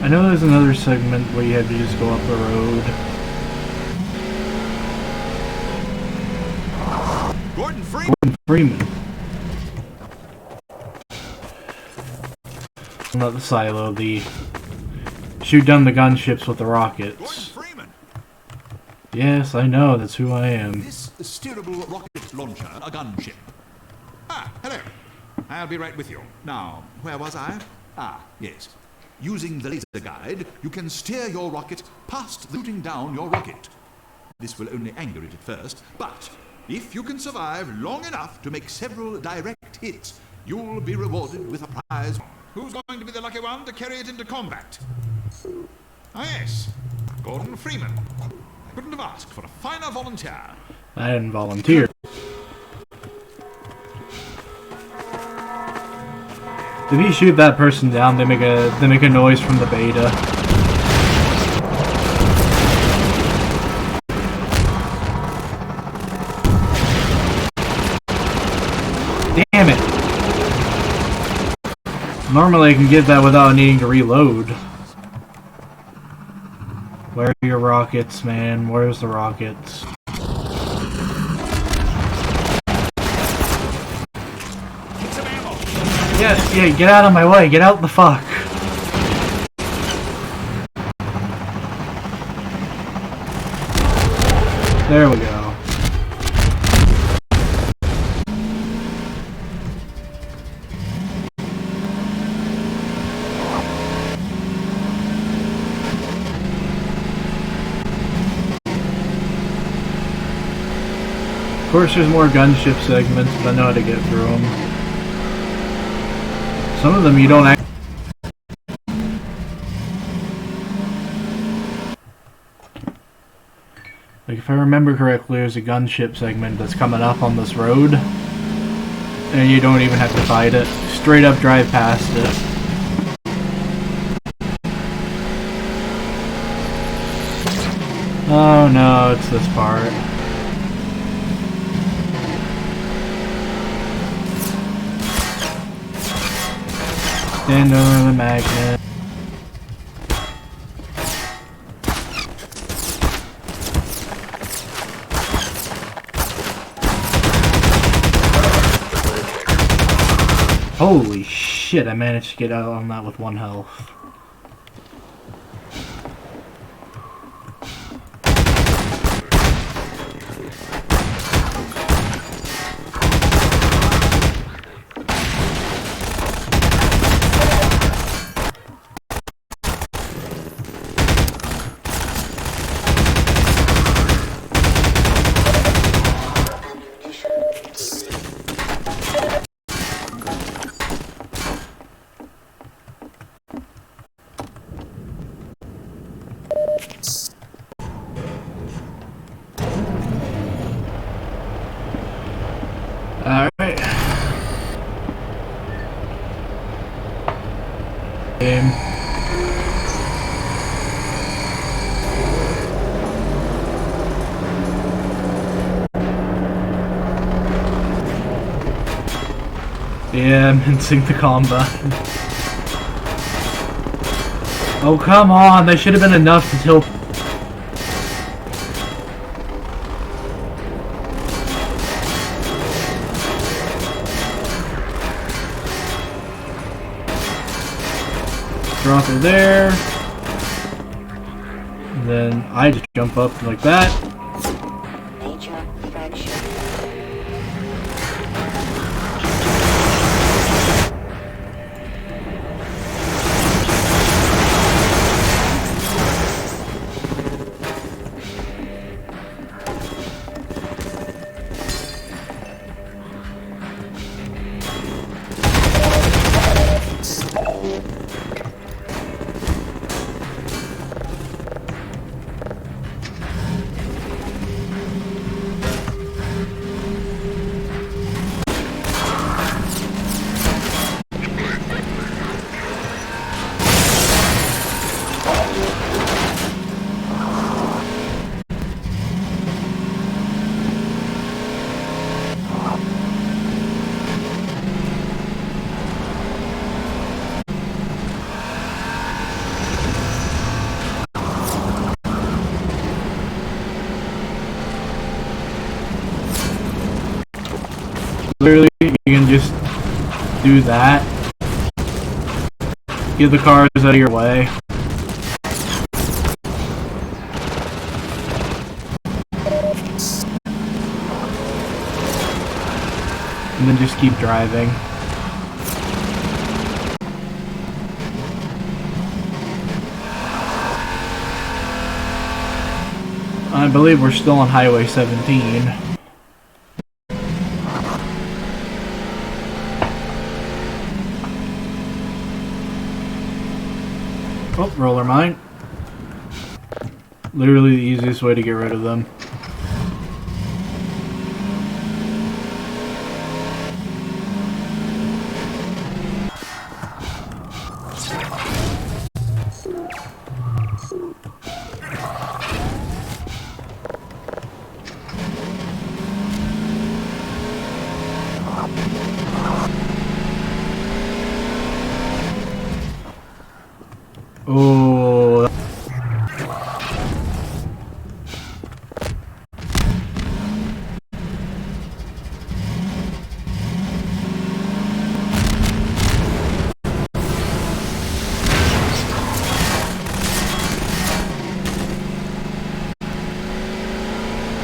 Speaker 7: I know there's another segment where you had to just go up the road.
Speaker 15: Gordon Freeman!
Speaker 7: Gordon Freeman. Not the silo, the shoot down the gunships with the rockets. Yes, I know, that's who I am.
Speaker 15: This steerable rocket launcher, a gunship. Ah, hello. I'll be right with you. Now, where was I? Ah, yes. Using the laser guide, you can steer your rocket past the shooting down your rocket. This will only anger it at first, but if you can survive long enough to make several direct hits, you'll be rewarded with a prize. Who's going to be the lucky one to carry it into combat? Ah, yes. Gordon Freeman. I couldn't have asked for a finer volunteer.
Speaker 7: I didn't volunteer. If you shoot that person down, they make a noise from the beta. Damn it! Normally I can get that without needing to reload. Where are your rockets, man? Where's the rockets? Yes, yeah, get out of my way, get out the fuck. There we go. Of course there's more gunship segments, but I know how to get through them. Some of them you don't actually... Like, if I remember correctly, there's a gunship segment that's coming up on this road. And you don't even have to fight it. Straight up drive past it. Oh no, it's this part. Stand over the magnet. Holy shit, I managed to get out on that with 1 health. Alright. Game. Yeah, mincing the combat. Oh, come on! That should have been enough to tilt. Drop her there. And then I just jump up like that.
Speaker 5: Major fracture.
Speaker 7: do that. Get the cars out of your way. And then just keep driving. I believe we're still on Highway 17. Oh, roller mine. Literally the easiest way to get rid of them. Oh.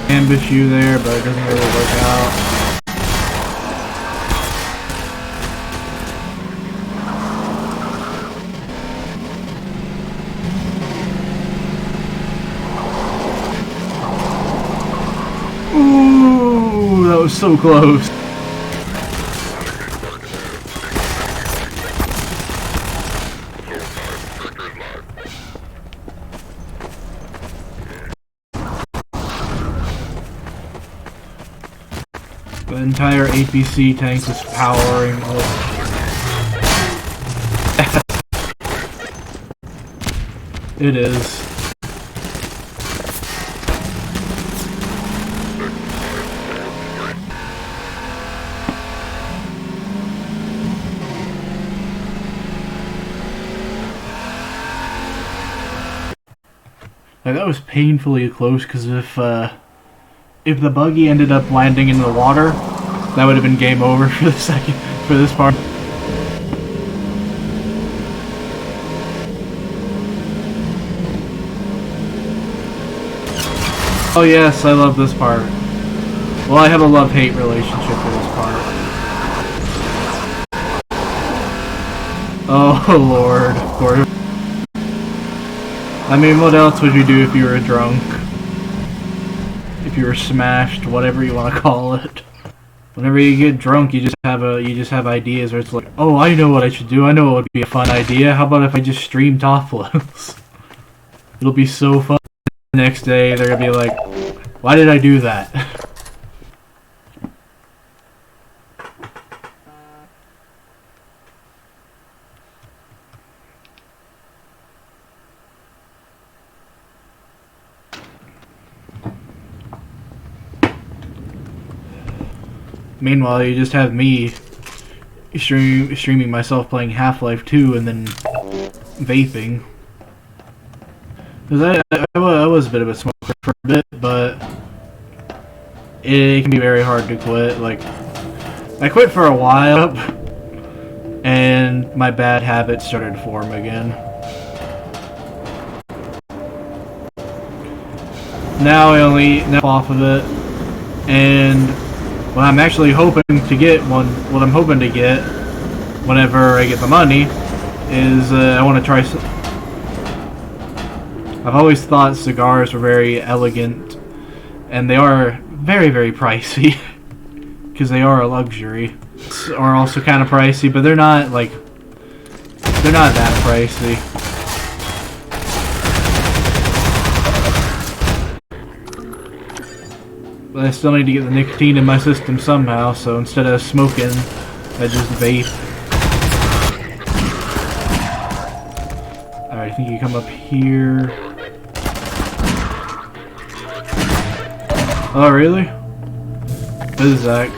Speaker 7: Ambush you there, but it doesn't really work out. Ooh, that was so close. The entire APC tank is powering up. It is. Like, that was painfully close, because if the buggy ended up landing in the water, that would have been game over for this part. Oh yes, I love this part. Well, I have a love-hate relationship with this part. Oh Lord, of course. I mean, what else would you do if you were drunk? If you were smashed, whatever you want to call it. Whenever you get drunk, you just have ideas where it's like, oh, I know what I should do. I know what would be a fun idea. How about if I just stream topless? It'll be so fun. The next day, they're gonna be like, why did I do that? Meanwhile, you just have me streaming myself playing Half-Life 2 and then vaping. Because I was a bit of a smoker for a bit, but it can be very hard to quit. Like, I quit for a while, and my bad habits started to form again. Now I only nap off of it, and what I'm actually hoping to get, what I'm hoping to get whenever I get the money, is I want to try. I've always thought cigars were very elegant, and they are very, very pricey, because they are a luxury. Are also kind of pricey, but they're not that pricey. But I still need to get the nicotine in my system somehow, so instead of smoking, I just vape. Alright, I think you come up here. Oh, really? Bizx.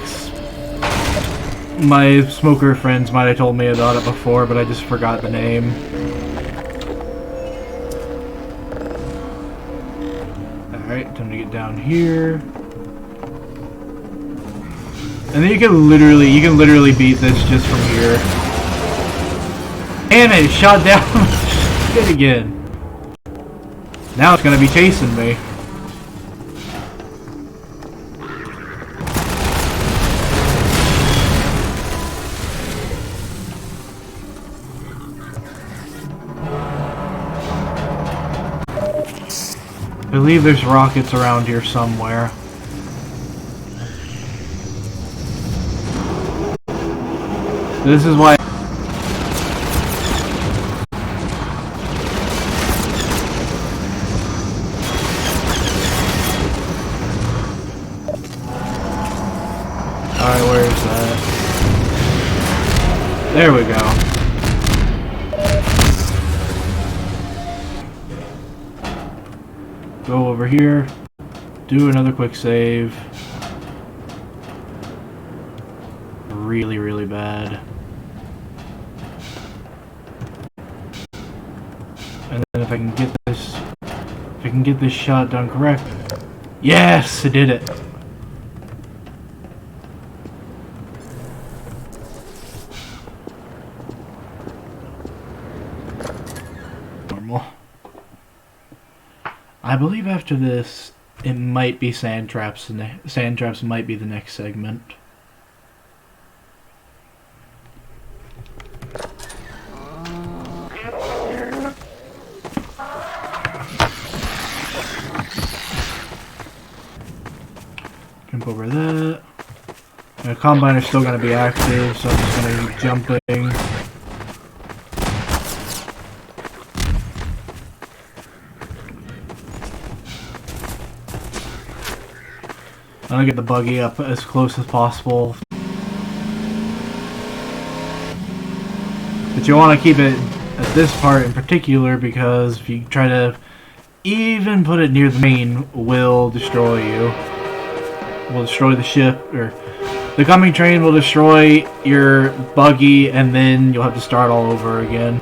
Speaker 7: My smoker friends might have told me about it before, but I just forgot the name. Alright, time to get down here. And then you can literally beat this just from here. Damn it, shot down shit again. Now it's gonna be chasing me. I believe there's rockets around here somewhere. This is why. Alright, where is that? There we go. Go over here, do another quick save. Really, really bad. And then if I can get this shot done correct. Yes, I did it. Normal. I believe after this, it might be sand traps. Sand traps might be the next segment. Jump over that. The combine is still going to be active, so I'm just going to be jumping. I'm going to get the buggy up as close as possible. But you want to keep it at this part in particular, because if you try to even put it near the main, will destroy you. Will destroy the ship, or the coming train will destroy your buggy, and then you'll have to start all over again.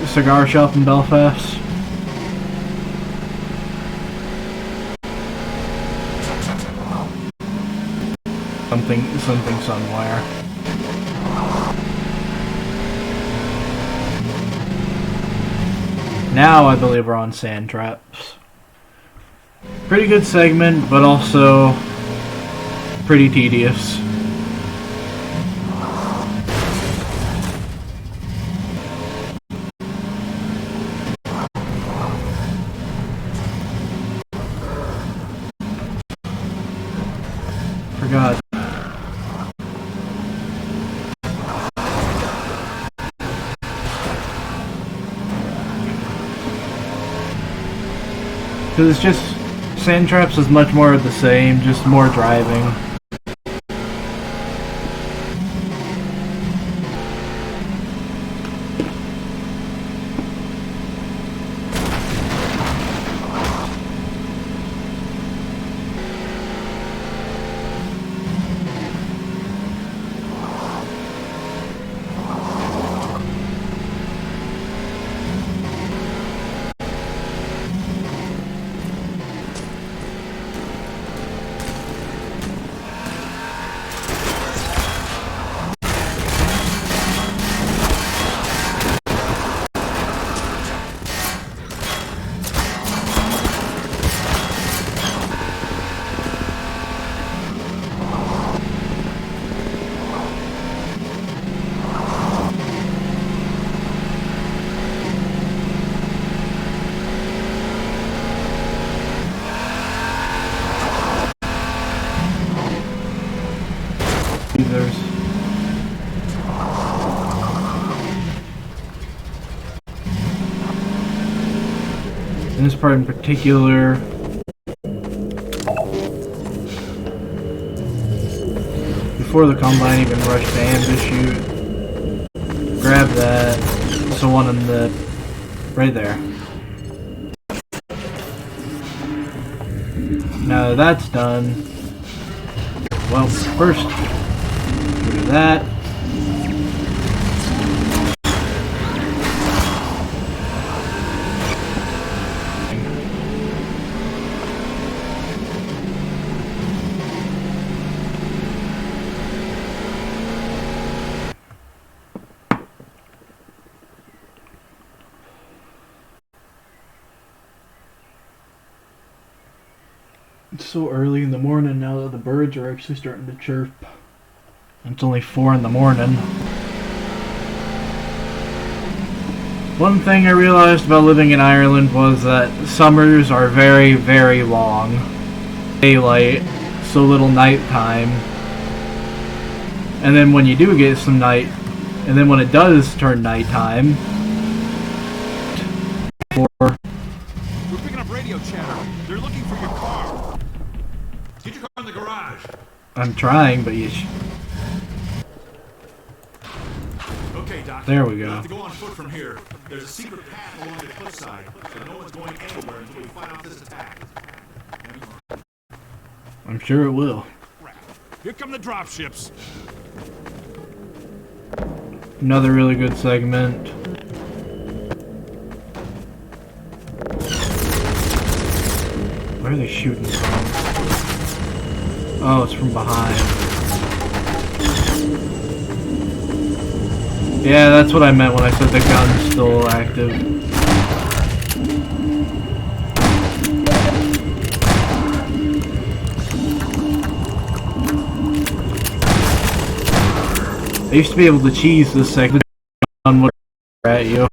Speaker 7: Cigar shop in Belfast. Something somewhere. Now I believe we're on sand traps. Pretty good segment, but also pretty tedious. Forgot. Because it's just, sand traps is much more of the same, just more driving. In this part in particular, before the combine even rushed to ambush you, grab that. Also one in the right there. Now that that's done, well, first, do that. It's so early in the morning now that the birds are actually starting to chirp. It's only 4 in the morning. One thing I realized about living in Ireland was that summers are very, very long. Daylight, so little nighttime. And then when you do get some night, and then when it does turn nighttime,
Speaker 15: We're picking up radio chatter. They're looking for your car. Get your car in the garage.
Speaker 7: I'm trying, but you
Speaker 15: Okay, Doc.
Speaker 7: There we
Speaker 15: We'll
Speaker 7: go.
Speaker 15: have to go on foot from here. There's a secret path along the cliffside, so no one's going anywhere until we fight off this attack.
Speaker 7: I'm sure it will.
Speaker 16: Here come the dropships.
Speaker 7: Another really good segment. Where are they shooting from? Oh, it's from behind. Yeah, that's what I meant when I said the gun's still active. I used to be able to cheese this segment on what at you.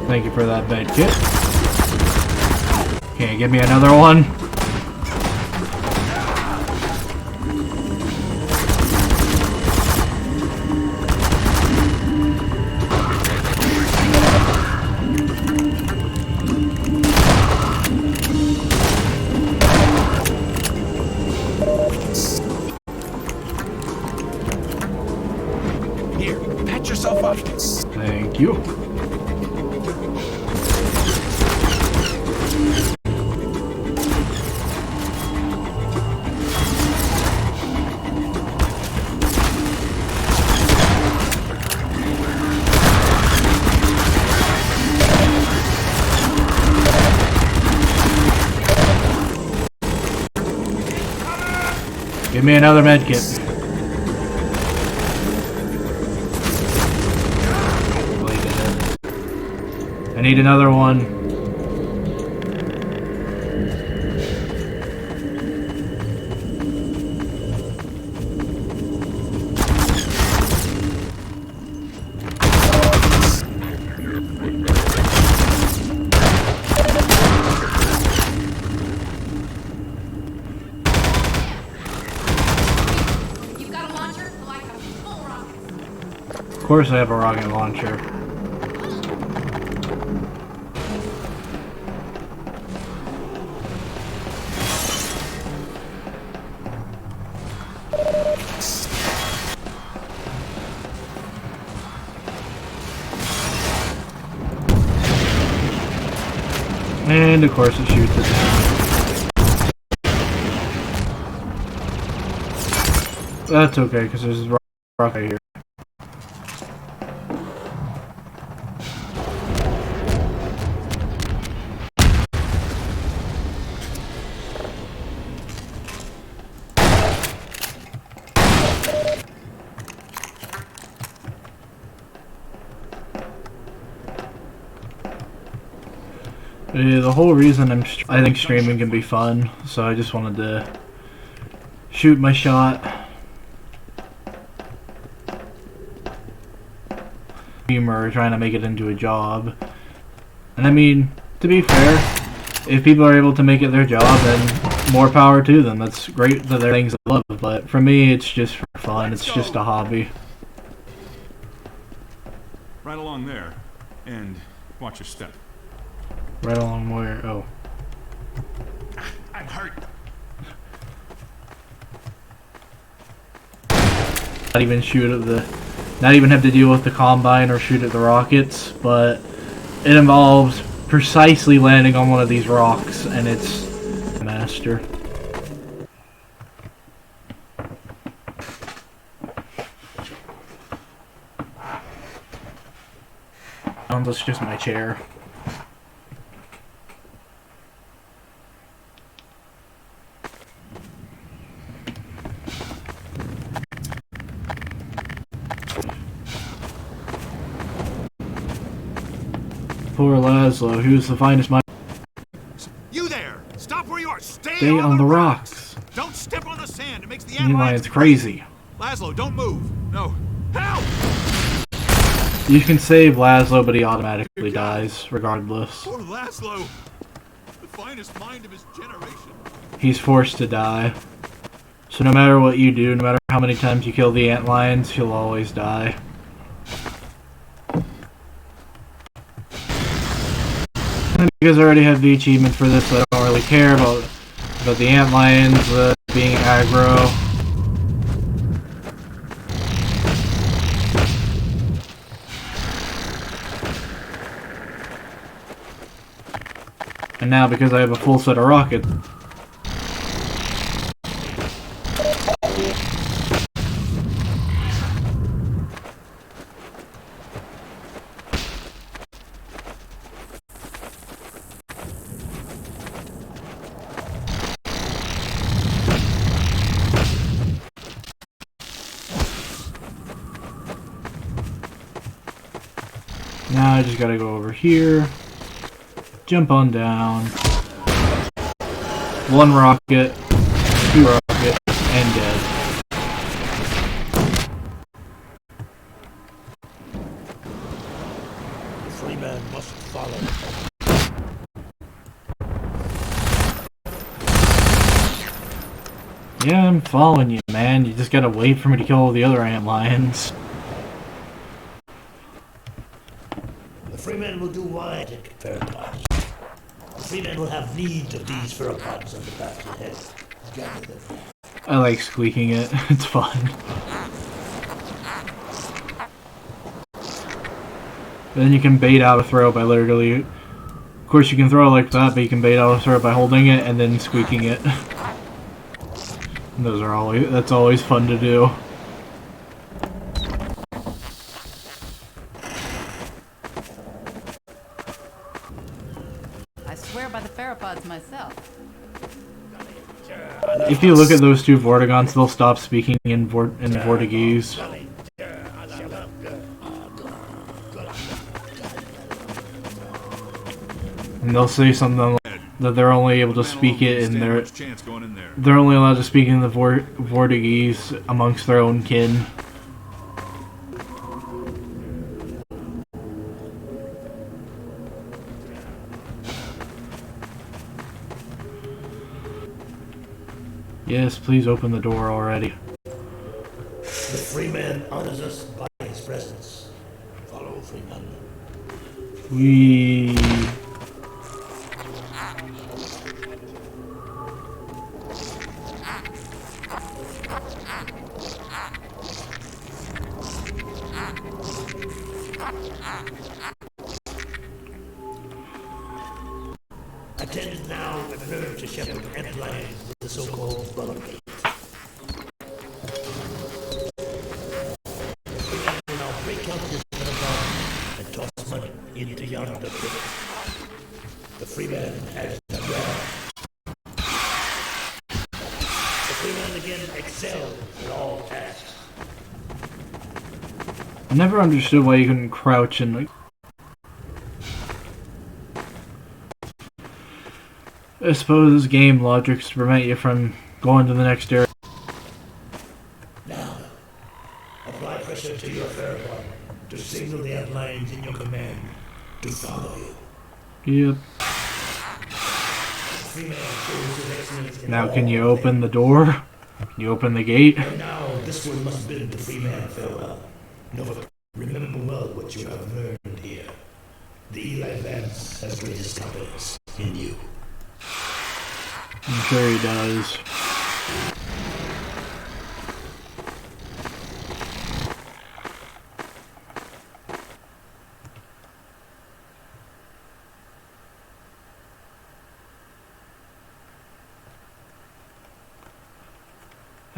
Speaker 7: Thank you for that med kit. Okay, give me another one.
Speaker 15: Here, patch yourself up.
Speaker 7: Thank you. Give me another med kit. I need another one. Of course I have a rocket launcher. And of course it shoots it down. That's okay, because there's a rocket here. Yeah, the whole reason I think streaming can be fun, so I just wanted to shoot my shot. Or trying to make it into a job. And I mean, to be fair, if people are able to make it their job, then more power to them. That's great that they're things I love, but for me it's just for fun, it's just a hobby.
Speaker 15: Right along there. And watch your step.
Speaker 7: Right along where? Oh.
Speaker 15: I'm hurt.
Speaker 7: Not even shoot at the, not even have to deal with the combine or shoot at the rockets, but it involves precisely landing on one of these rocks, and it's master. That's just my chair. Poor Laszlo, he was the finest mind.
Speaker 15: You there! Stop where you are!
Speaker 7: Stay on the rocks.
Speaker 15: Don't step on the sand. It makes the
Speaker 7: Ant lion's crazy.
Speaker 15: Laszlo, don't move. No. Help!
Speaker 7: You can save Laszlo, but he automatically dies, regardless.
Speaker 15: Poor Laszlo. The finest mind of his generation.
Speaker 7: He's forced to die. So no matter what you do, no matter how many times you kill the ant lions, he'll always die. And because I already have the achievement for this, I don't really care about the ant lions being aggro. And now, because I have a full set of rockets, now I just gotta go over here. Jump on down. One rocket, two rocket, and dead.
Speaker 19: The free man must follow.
Speaker 7: Yeah, I'm following you, man. You just gotta wait for me to kill all the other ant lions.
Speaker 19: The free man will do wide pheropods. The free man will have need of these pheropods on the back of the head. Gather them.
Speaker 7: I like squeaking it. It's fun. Then you can bait out a throw by literally... Of course you can throw it like that, but you can bait out a throw by holding it and then squeaking it. And those are always... That's always fun to do.
Speaker 17: I swear by the pheropods myself.
Speaker 7: If you look at those two Vortigons, they'll stop speaking in Vortigese. And they'll say something like that they're only able to speak it in their... They're only allowed to speak in the Vortigese amongst their own kin. Yes, please open the door already.
Speaker 19: The free man honors us by his presence. Follow, free man.
Speaker 7: We...
Speaker 19: Attend now and learn to shepherd ant lions with the so-called bubble gate. We will now break out this pheromone and toss money into yonder pit. The free man has the ground. The free man again excels in all tasks.
Speaker 7: I never understood why you couldn't crouch and like... I suppose game logics to prevent you from going to the next area.
Speaker 19: Now, apply pressure to your pheromone to signal the ant lions in your command to follow you.
Speaker 7: Yep.
Speaker 19: Free man shows his excellence in
Speaker 7: Now
Speaker 19: all
Speaker 7: can you open the door? Can you open the gate?
Speaker 19: And now this one must bid the free man farewell. Nova, remember well what you have learned here. The Eli Vance has greatest confidence in you.
Speaker 7: I'm sure he does.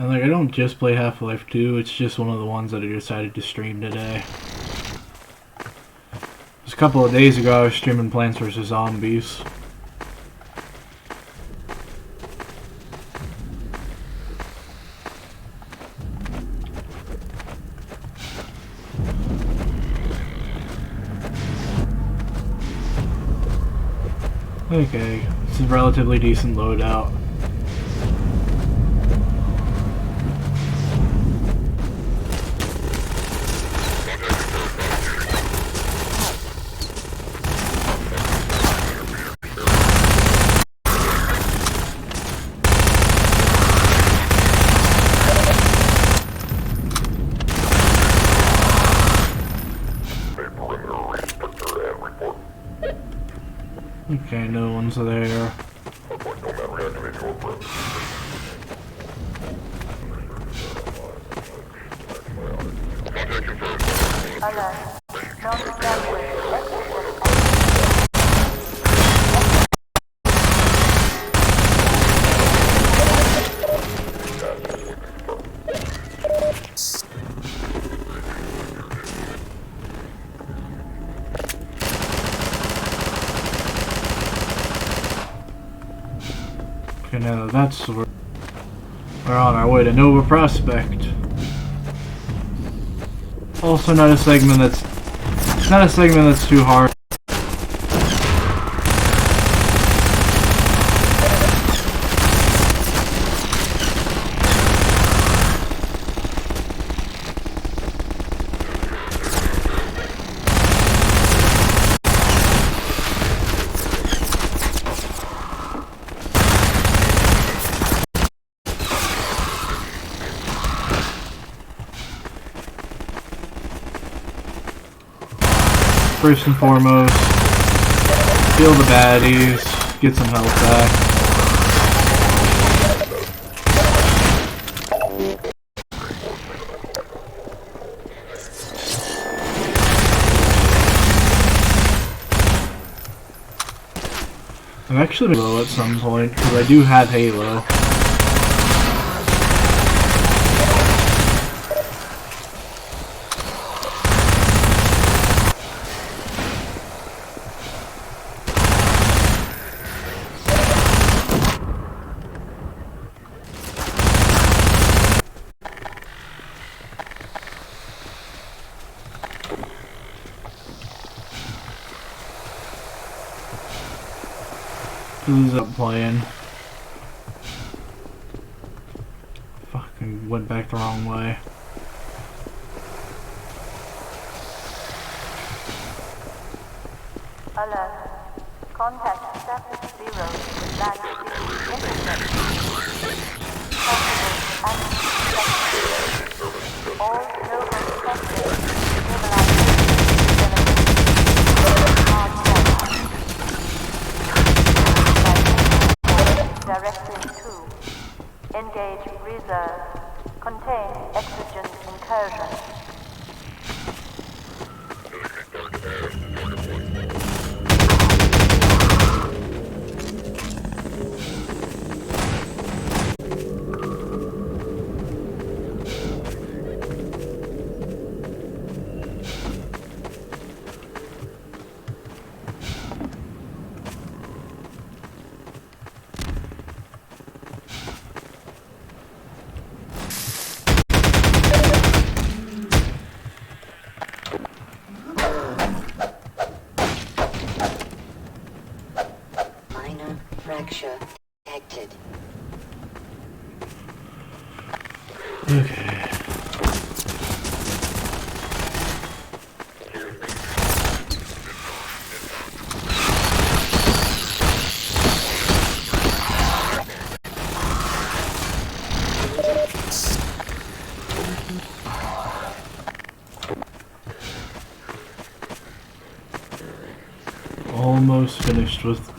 Speaker 7: And like, I don't just play Half-Life 2, it's just one of the ones that I decided to stream today. Just a couple of days ago, I was streaming Plants vs. Zombies. Okay, it's a relatively decent loadout. Okay, no one's there. Okay, now that's we're on our way to Nova Prospect. Also, not a segment that's too hard. First and foremost, kill the baddies, get some health back. I'm actually low at some point, because I do have Halo. Who's up playing? Fuck, I went back the wrong way.
Speaker 20: Alert. Contact 70 with land intercept. All local detectives Directive 2. Engage reserve. Contain exigent incursion.
Speaker 21: Fracture detected.
Speaker 7: Okay. Almost finished with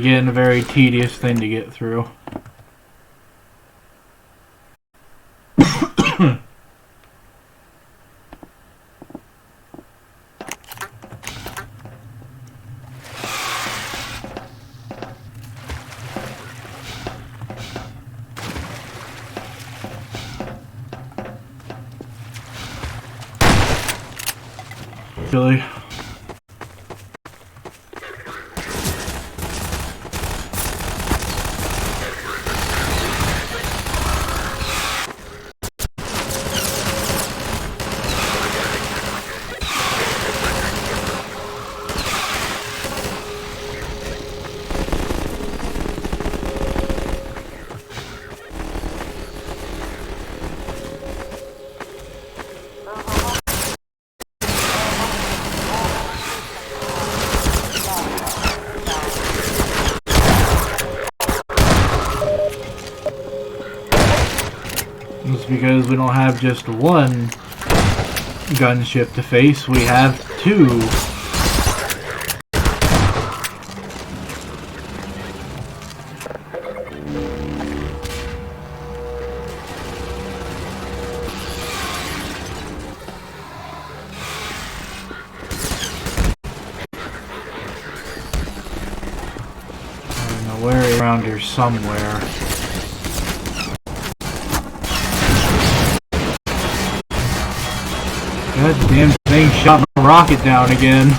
Speaker 7: again, a very tedious thing to get through. Really? It's because we don't have just one gunship to face, we have two. I don't know where around here somewhere. That damn thing shot my rocket down again.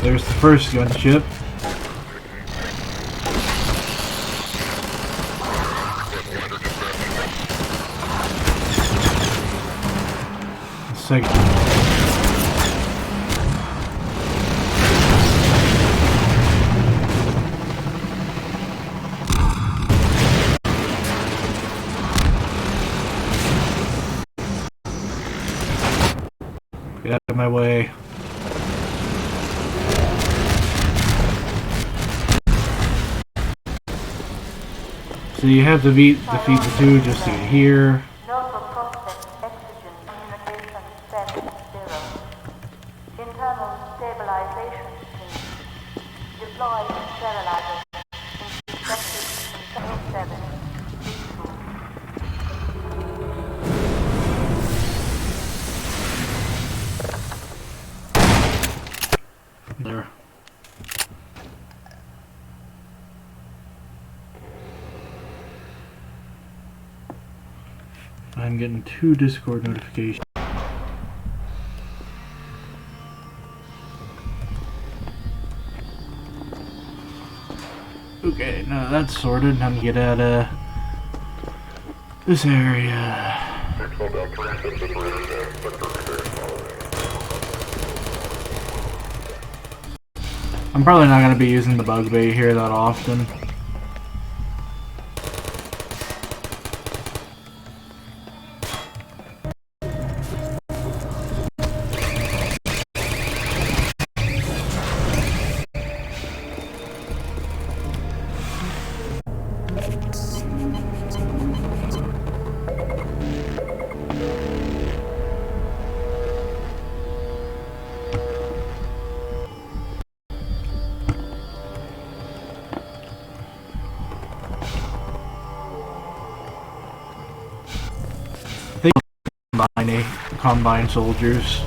Speaker 7: There's the first gunship. The second. Get out of my way. So you have to defeat the two just to get here.
Speaker 20: Nova Prospect Oxygen Communication Status 0. Internal Stabilization Team. Deploy sterilizer. Instructed 7.
Speaker 7: There. I'm getting 2 Discord notifications. Okay, now that's sorted. Time to get out of this area. I'm probably not going to be using the bug bait here that often. Combine soldiers.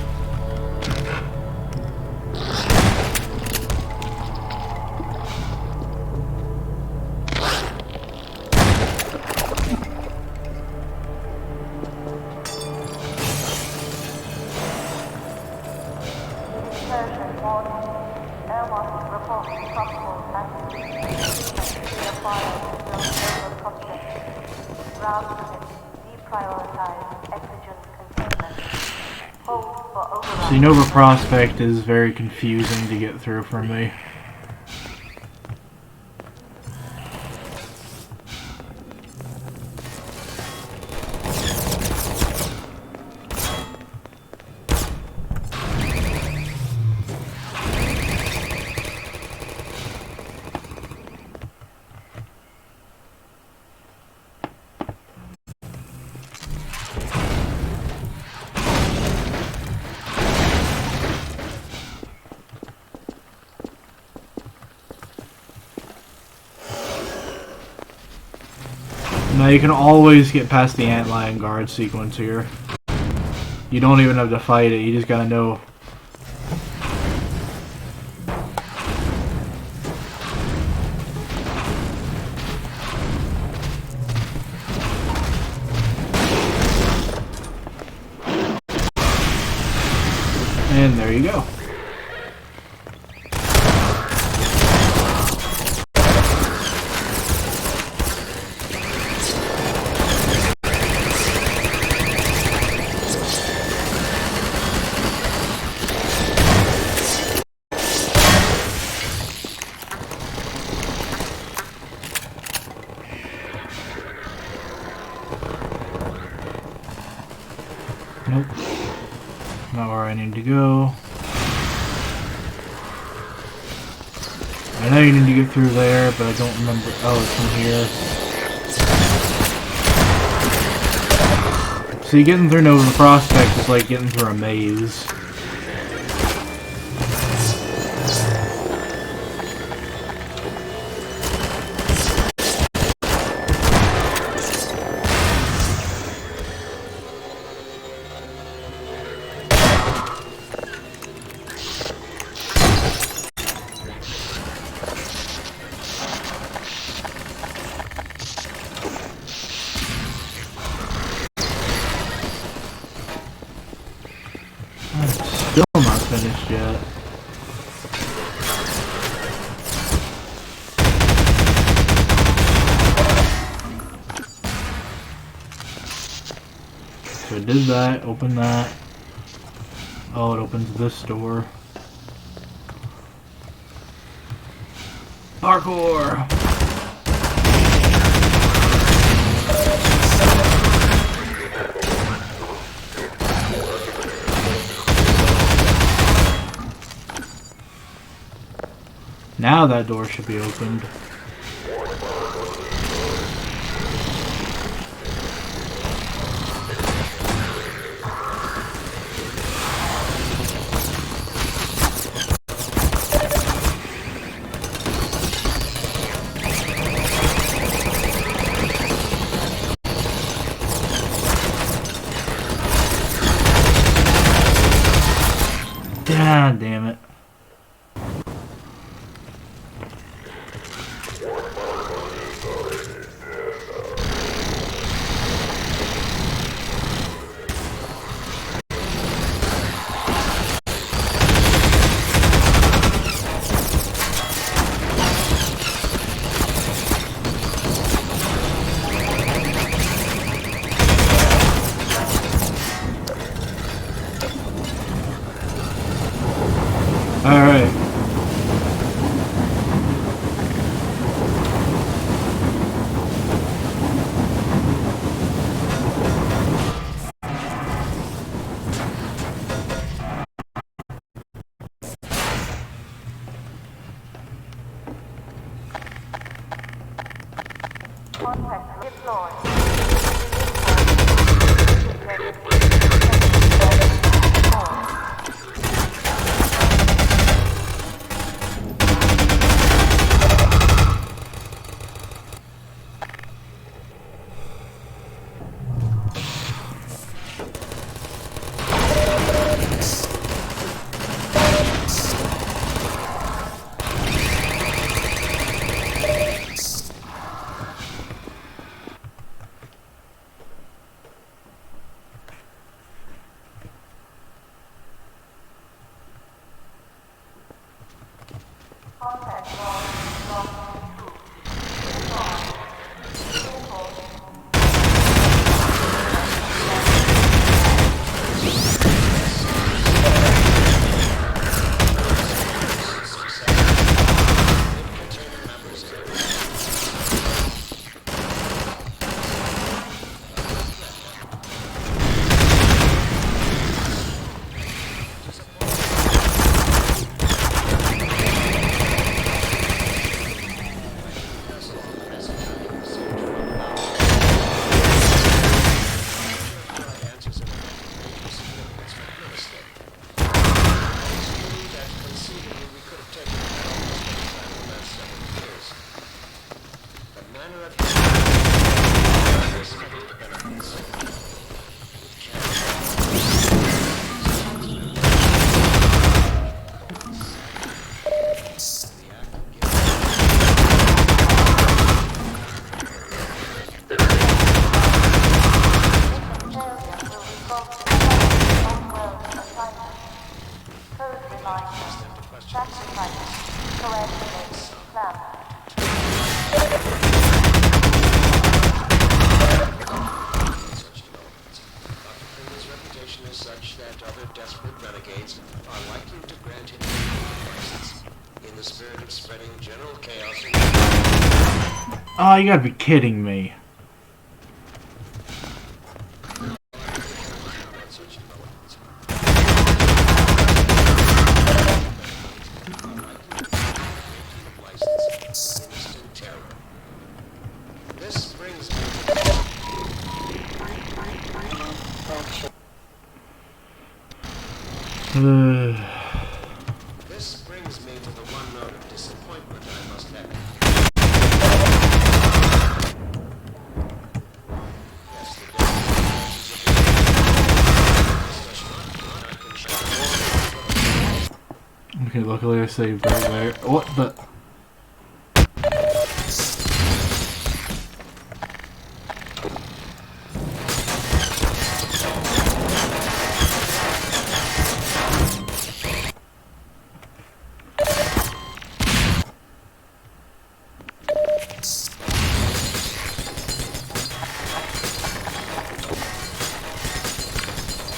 Speaker 7: See, Nova Prospect is very confusing to get through for me. Now you can always get past the antlion guard sequence here. You don't even have to fight it, you just gotta know. And there you go. Nope. Not where I need to go. I know you need to get through there, but I don't remember. Oh, it's from here. See, getting through Nova Prospect is like getting through a maze. Still not finished yet. So I did that, open that. Oh, it opens this door. Parkour! Now that door should be opened. God damn it. Alright.
Speaker 20: Contact deployed. Sacrifice. Coagulate. Clamp.
Speaker 21: His reputation is such that other desperate renegades are likely to grant him license in the spirit of spreading general chaos.
Speaker 7: Oh, you gotta be kidding me.
Speaker 21: This brings This brings me to the one note of disappointment I must have.
Speaker 7: Okay, luckily I saved right there. What the?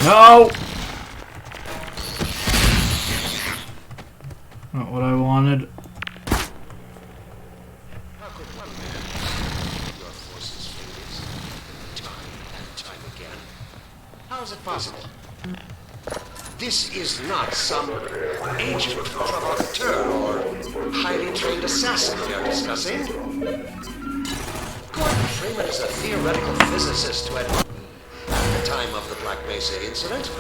Speaker 7: No! Not what I wanted.
Speaker 21: How could one man your forces fingers time and time again? How is it possible? This is not some agent provocateur or highly trained assassin we are discussing. Gordon Freeman is a theoretical physicist who had at the time of the Black Mesa incident.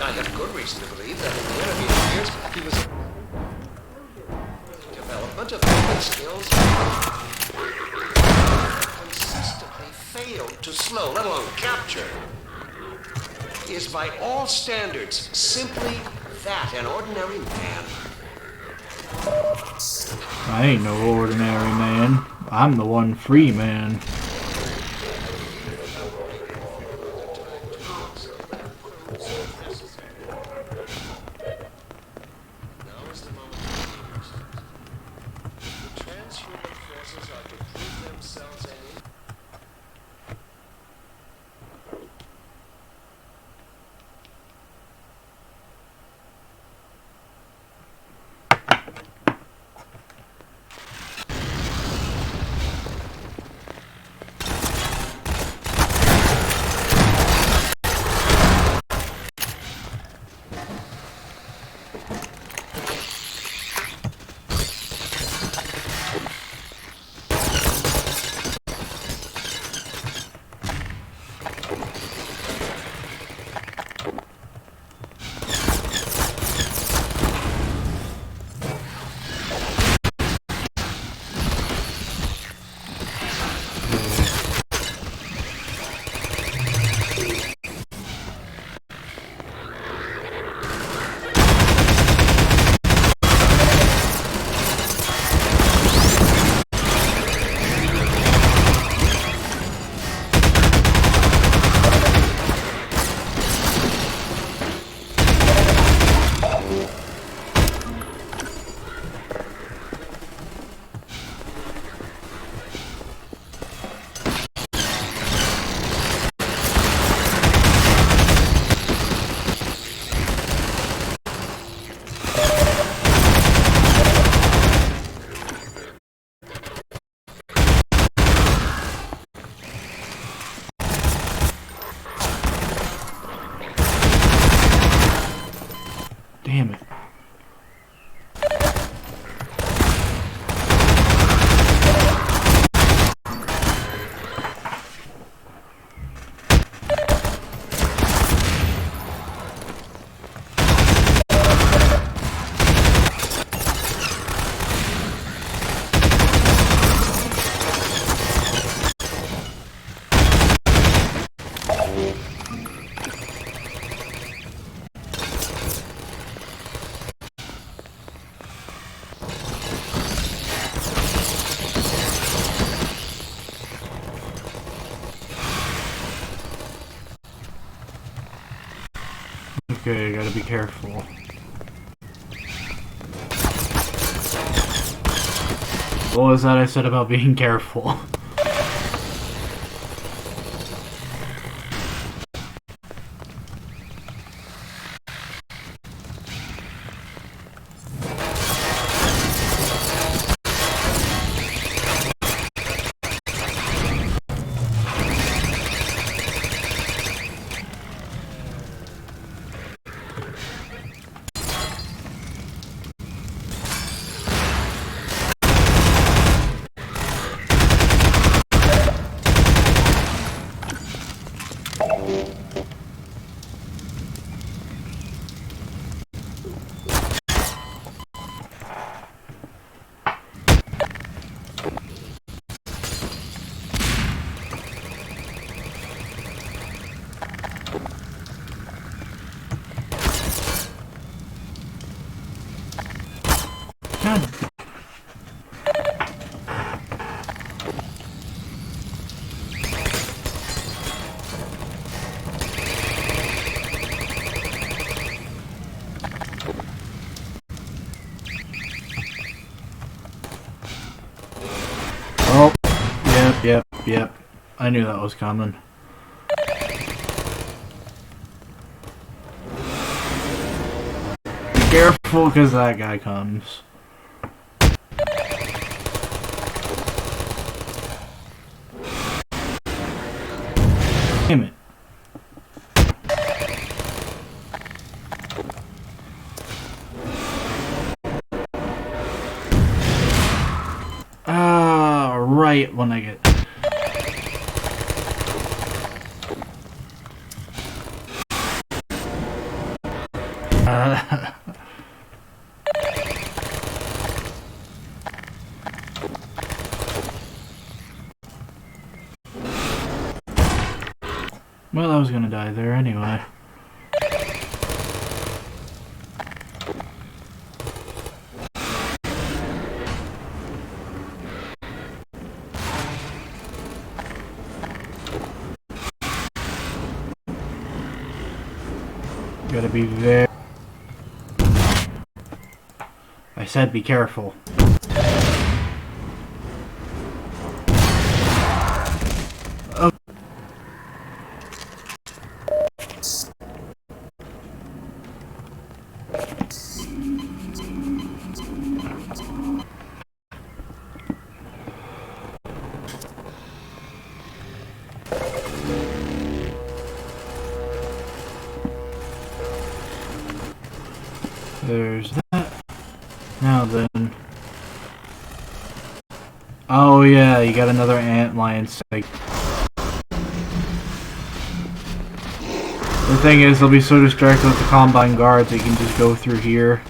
Speaker 21: I have good reason to believe that in the intervening years he was development of human skills consistently failed to slow, let alone capture, is by all standards simply that, an ordinary man.
Speaker 7: I ain't no ordinary man. I'm the one free man. Damn it. Okay, gotta be careful. What was that I said about being careful? Oh, yep. I knew that was coming. Be careful, because that guy comes. Damn it. Right when I get... Well, I was gonna die there anyway. Gotta be very... I said be careful. Oh. There's that. Now then. Oh yeah, you got another antlion stake. The thing is, they'll be so distracted with the Combine guards, they can just go through here.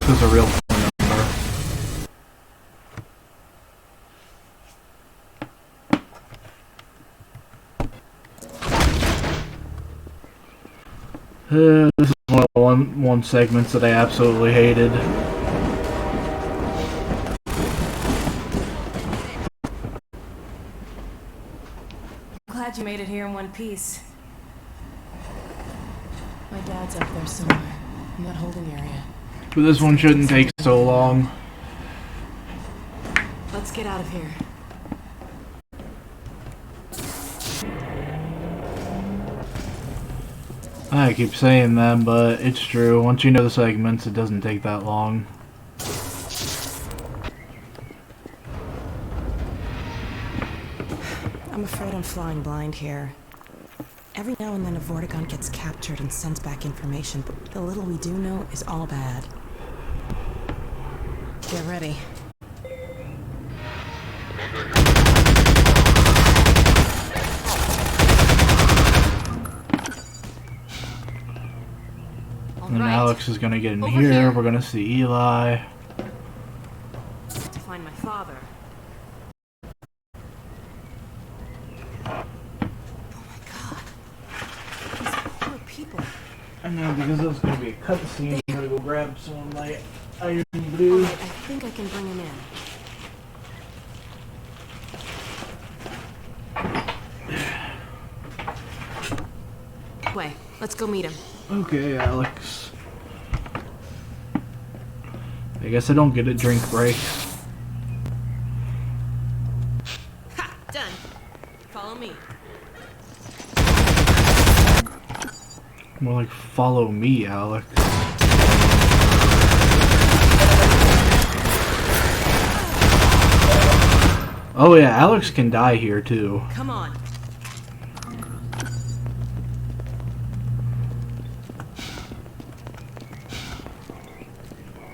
Speaker 7: Is a real phone number. This is one of the one segments that I absolutely hated.
Speaker 13: Glad you made it here in one piece. My dad's up there somewhere, in that holding area.
Speaker 7: But this one shouldn't take so long.
Speaker 13: Let's get out of here.
Speaker 7: I keep saying that, but it's true. Once you know the segments, it doesn't take that long.
Speaker 13: I'm afraid I'm flying blind here. Every now and then a Vortigaunt gets captured and sends back information, but the little we do know is all bad. Get ready.
Speaker 7: And then Alex is gonna get in here. We're gonna see Eli.
Speaker 13: To find my father.
Speaker 7: I know, because there's going to be a cutscene. I'm going to go grab some of my Iron Blue.
Speaker 13: Alright, I think I can bring him in. Way, let's go meet him.
Speaker 7: Okay, Alex. I guess I don't get a drink break.
Speaker 13: Ha! Done. Follow me.
Speaker 7: More like follow me, Alex. Oh yeah, Alex can die here too.
Speaker 13: Come on.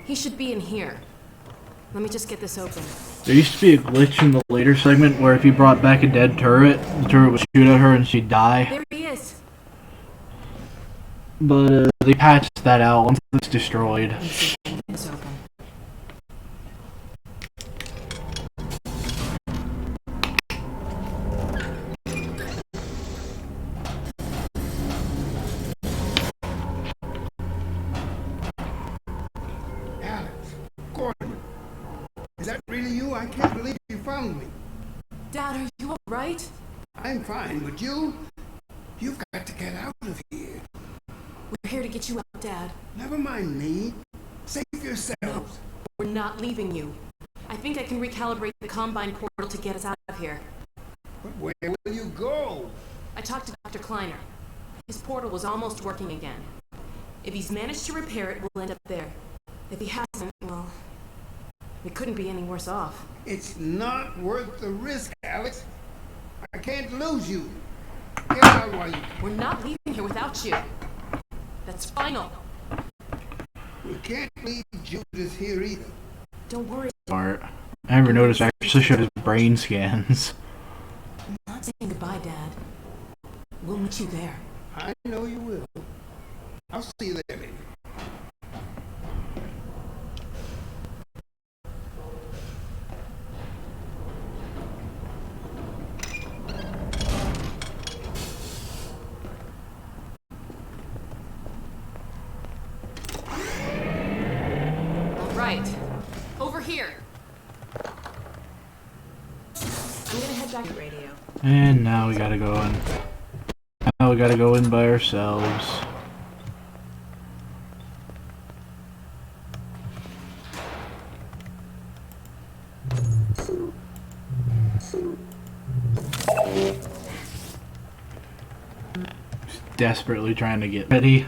Speaker 13: He should be in here. Let me just get this open.
Speaker 7: There used to be a glitch in the later segment where if you brought back a dead turret, the turret would shoot at her and she'd die.
Speaker 13: There he is.
Speaker 7: But they patched that out once it's destroyed.
Speaker 13: It's open.
Speaker 18: Alex, Gordon, is that really you? I can't believe you found me.
Speaker 13: Dad, are you alright?
Speaker 18: I'm fine, but you've got to get out of here.
Speaker 13: We're here to get you out, Dad.
Speaker 18: Never mind me. Save yourselves.
Speaker 13: We're not leaving you. I think I can recalibrate the Combine portal to get us out of here.
Speaker 18: But where will you go?
Speaker 13: I talked to Dr. Kleiner. His portal was almost working again. If he's managed to repair it, we'll end up there. If he hasn't, well, we couldn't be any worse off.
Speaker 18: It's not worth the risk, Alex. I can't lose you. Get out while you...
Speaker 13: We're not leaving here without you. That's final.
Speaker 18: We can't leave Judas here either.
Speaker 13: Don't worry.
Speaker 7: Smart. I never noticed I actually showed his brain scans.
Speaker 13: I'm not saying goodbye, Dad. We'll meet you there.
Speaker 18: I know you will. I'll see you there, baby.
Speaker 13: Right. Over here. I'm gonna head back to radio.
Speaker 7: And now we gotta go in. Now we gotta go in by ourselves. Just desperately trying to get ready.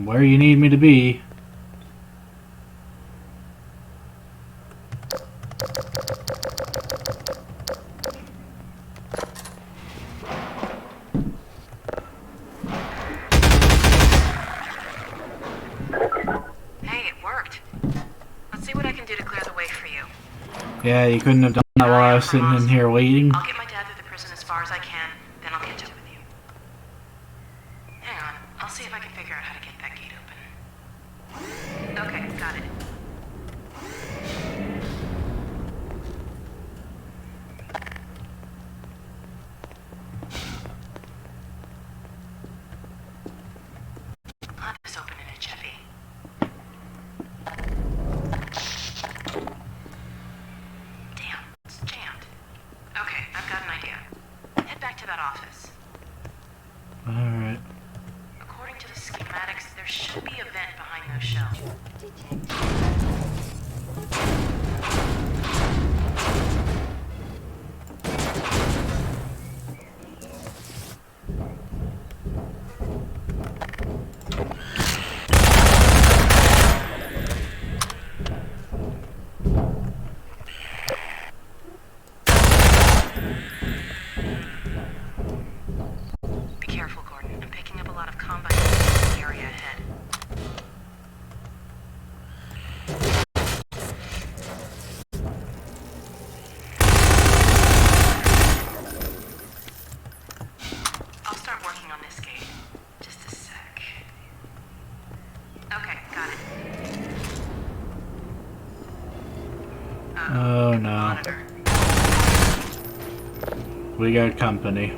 Speaker 7: Where you need me to be.
Speaker 13: Hey, it worked. Let's see what I can do to clear the way for you.
Speaker 7: Yeah, you couldn't have done that while I was sitting in here waiting.
Speaker 13: I'll get my dad through the prison as far as I can, then I'll catch up with you. Hang on, I'll see if I can figure out how to get that gate open. Okay, got it. I'll have this open in a jiffy. Damn, it's jammed. Okay, I've got an idea. Head back to that office.
Speaker 7: Alright.
Speaker 13: According to the schematics, there should be a vent behind those shelves. Be careful, Gordon. I'm picking up a lot of Combine in the area ahead. I'll start working on this gate. Just a sec. Okay, got it.
Speaker 7: Oh no.
Speaker 13: Monitor.
Speaker 7: We got company.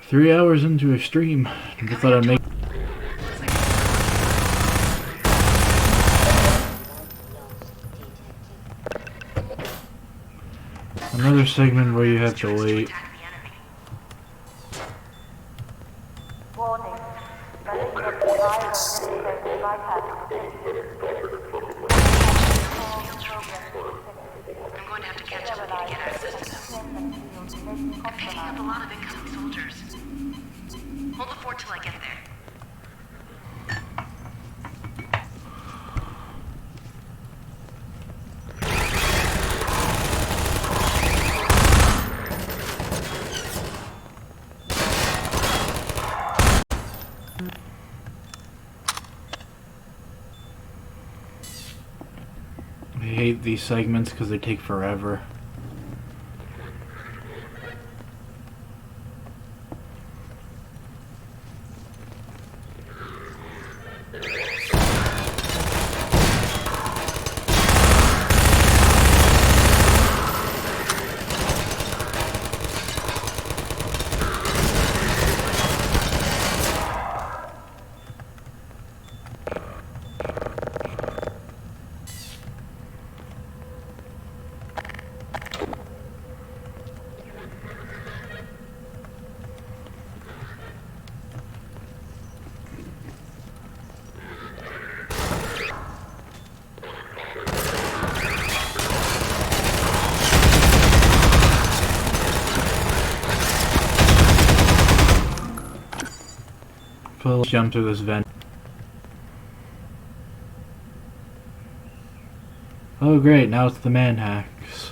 Speaker 7: Three hours into a stream. I thought I'd make another segment where you have to wait.
Speaker 20: Warning. Relic of the virus necessary bypass detected.
Speaker 14: I'm going to have to catch up with you to get access to them. I'm picking up a lot of incoming soldiers. Hold the fort till I get there.
Speaker 7: I hate these segments because they take forever. Let's jump to this vent. Oh great, now it's the manhacks.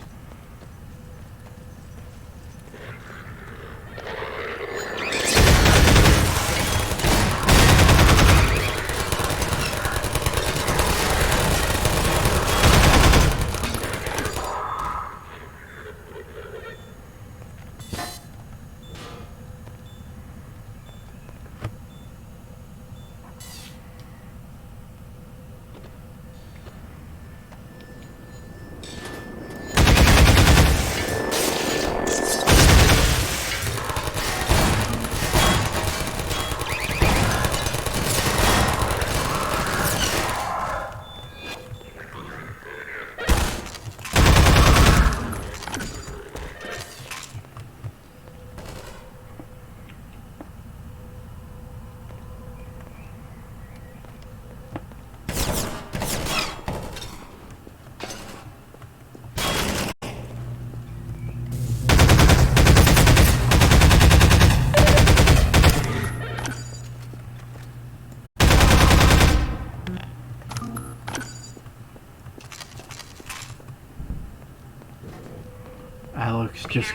Speaker 7: Alex just...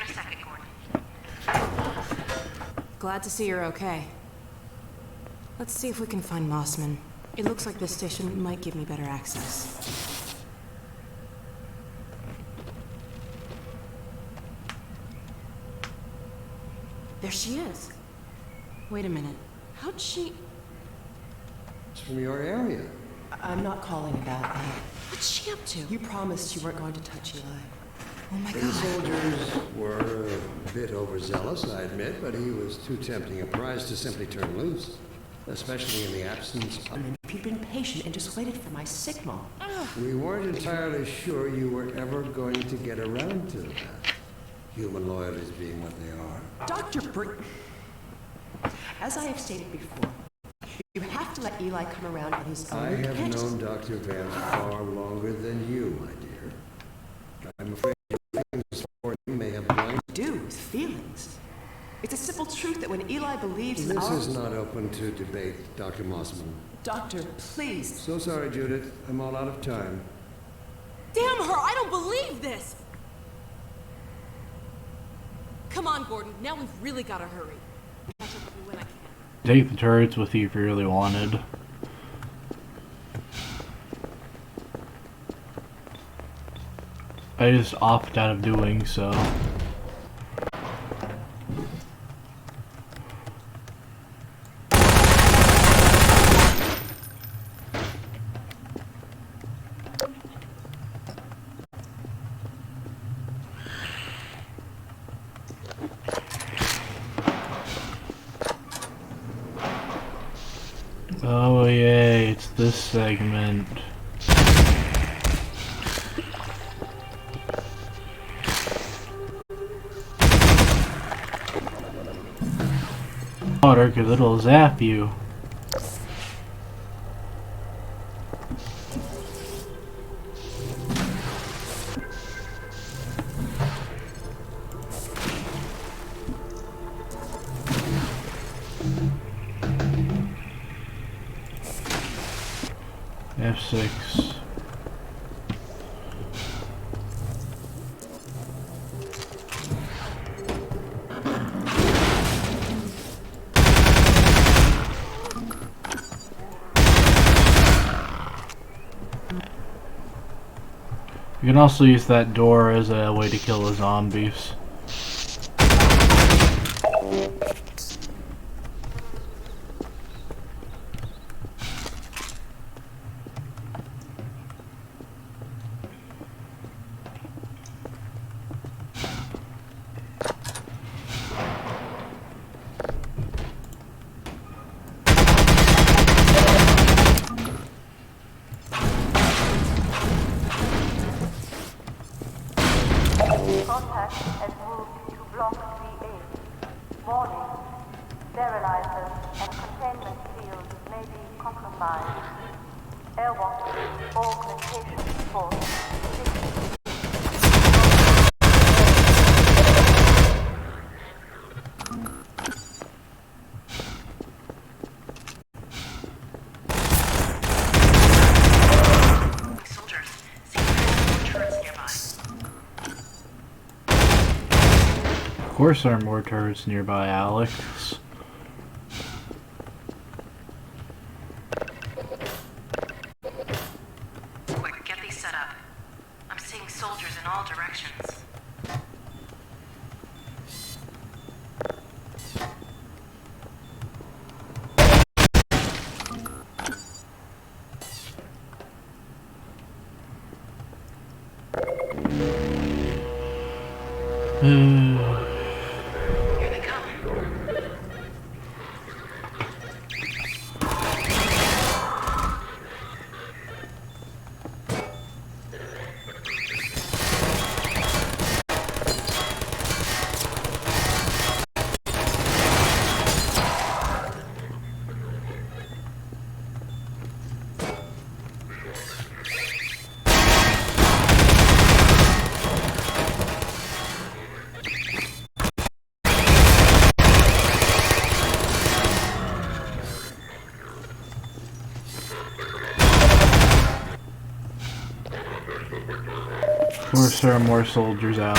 Speaker 13: Glad to see you're okay. Let's see if we can find Mossman. It looks like this station might give me better access. There she is. Wait a minute. How'd she...
Speaker 10: It's from your area.
Speaker 14: I'm not calling about that.
Speaker 13: What's she up to?
Speaker 14: You promised you weren't going to touch Eli.
Speaker 13: Oh my
Speaker 10: The
Speaker 13: God.
Speaker 10: soldiers were a bit overzealous, I admit, but he was too tempting a prize to simply turn loose, especially in the absence of...
Speaker 14: If you'd been patient and just waited for my signal.
Speaker 10: We weren't entirely sure you were ever going to get around to that. Human loyalties being what they are.
Speaker 14: Dr. As I have stated before, you have to let Eli come around on his own.
Speaker 10: I
Speaker 14: You
Speaker 10: have
Speaker 14: can't just-
Speaker 10: known Dr. Vance far longer than you, my dear. I'm afraid your feelings for him may have blinded
Speaker 14: do with feelings. It's a simple truth that when Eli believes in
Speaker 10: This
Speaker 14: our...
Speaker 10: is not open to debate, Dr. Mossman.
Speaker 14: Doctor, please.
Speaker 10: So sorry, Judith. I'm all out of time.
Speaker 1: Damn her! I don't believe this! Come on, Gordon. Now we've really got to hurry. Catch up with you when I can.
Speaker 7: Take the turrets with you if you really wanted. I just opt out of doing so. Oh yay, it's this segment. Water, cause it'll zap you. F6. You can also use that door as a way to kill the zombies.
Speaker 20: Contact has moved to Block 3A. Warning. Sterilizers and containment fields may be compromised. Airwalk augmentation force.
Speaker 14: Soldiers, see if there are turrets nearby.
Speaker 7: Of course there are more turrets nearby, Alex.
Speaker 14: Quick, get these set up. I'm seeing soldiers in all directions. Here they come.
Speaker 7: Of course there are more soldiers out.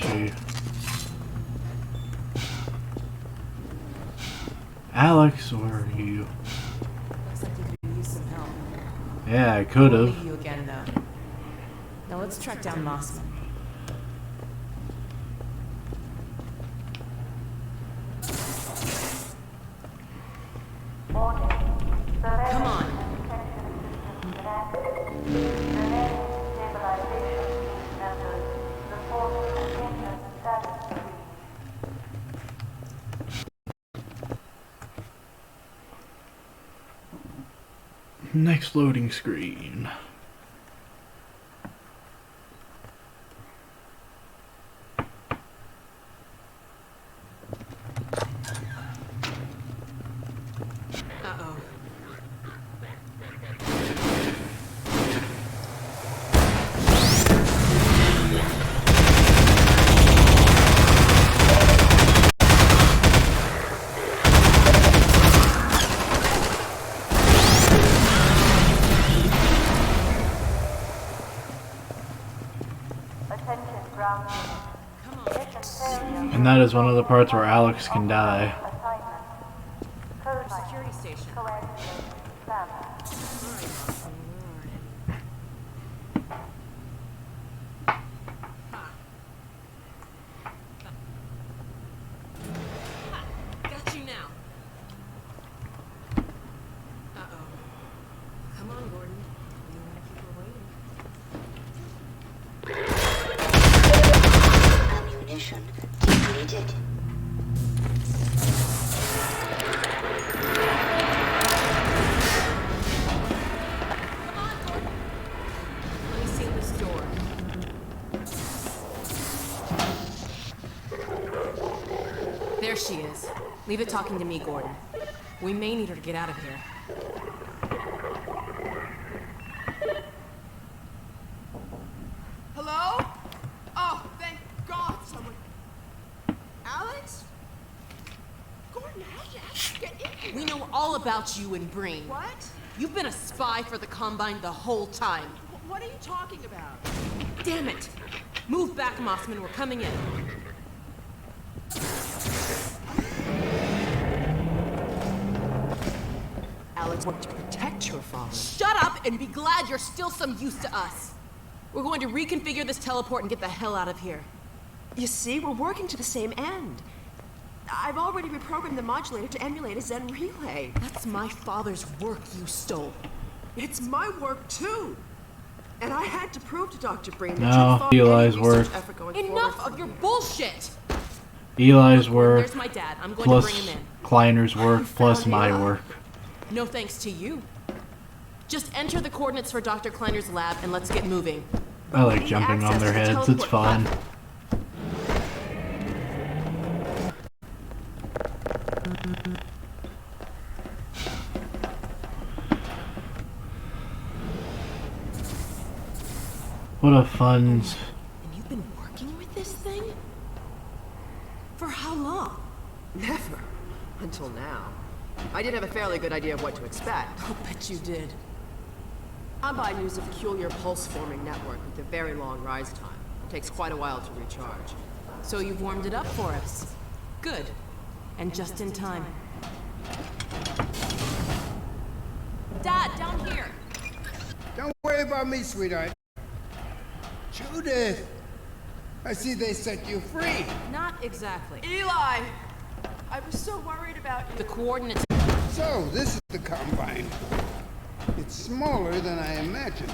Speaker 7: see. Alex, where are you?
Speaker 13: Looks like you could use some help.
Speaker 7: Yeah, I could
Speaker 13: I'll
Speaker 7: have.
Speaker 13: leave you again, though. Now let's track down Mossman. Come on.
Speaker 7: Next loading screen.
Speaker 1: Uh-oh.
Speaker 7: And that is one of the parts where Alex can die.
Speaker 1: Security station. Got you now. Uh-oh. Come on, Gordon. You don't want to keep her waiting.
Speaker 5: Ammunition depleted.
Speaker 1: Let me seal this door. There she is. Leave it talking to me, Gordon. We may need her to get out of here.
Speaker 14: Hello? Oh, thank God someone... Alex? Gordon, how did you get in here?
Speaker 1: We know all about you and Breen.
Speaker 14: What?
Speaker 1: You've been a spy for the Combine the whole time.
Speaker 14: What are you talking about?
Speaker 1: Damn it! Move back, Mossman. We're coming in.
Speaker 14: Alex wanted to protect your father.
Speaker 1: Shut up and be glad you're still some use to us. We're going to reconfigure this teleport and get the hell out of here.
Speaker 14: You see, we're working to the same end. I've already reprogrammed the modulator to emulate a Zen relay.
Speaker 1: That's my father's work you stole.
Speaker 14: It's my work, too. And I had to prove to Dr. Breen that
Speaker 7: No,
Speaker 14: you'd fought
Speaker 7: Eli's
Speaker 14: any research
Speaker 7: work.
Speaker 14: effort going
Speaker 1: Enough
Speaker 14: forward.
Speaker 1: of your bullshit!
Speaker 7: Eli's work
Speaker 1: There's my dad. I'm going
Speaker 7: plus
Speaker 1: to bring him in.
Speaker 7: Kleiner's work plus my work.
Speaker 1: No thanks to you. Just enter the coordinates for Dr. Kleiner's lab and let's get moving.
Speaker 7: I like jumping on their heads. It's fun. What a fun.
Speaker 1: And you've been working with this thing? For how long?
Speaker 14: Never. Until now. I did have a fairly good idea of what to expect.
Speaker 1: I'll bet you did.
Speaker 14: Combine uses a peculiar pulse-forming network with a very long rise time. It takes quite a while to recharge.
Speaker 1: So you've warmed it up for us. Good. And just in time. Dad, down here!
Speaker 18: Don't worry about me, sweetheart. Judith! I see they set you free.
Speaker 1: Not exactly.
Speaker 14: Eli! I was so worried about you.
Speaker 1: The coordinates...
Speaker 18: So, this is the Combine. It's smaller than I imagined.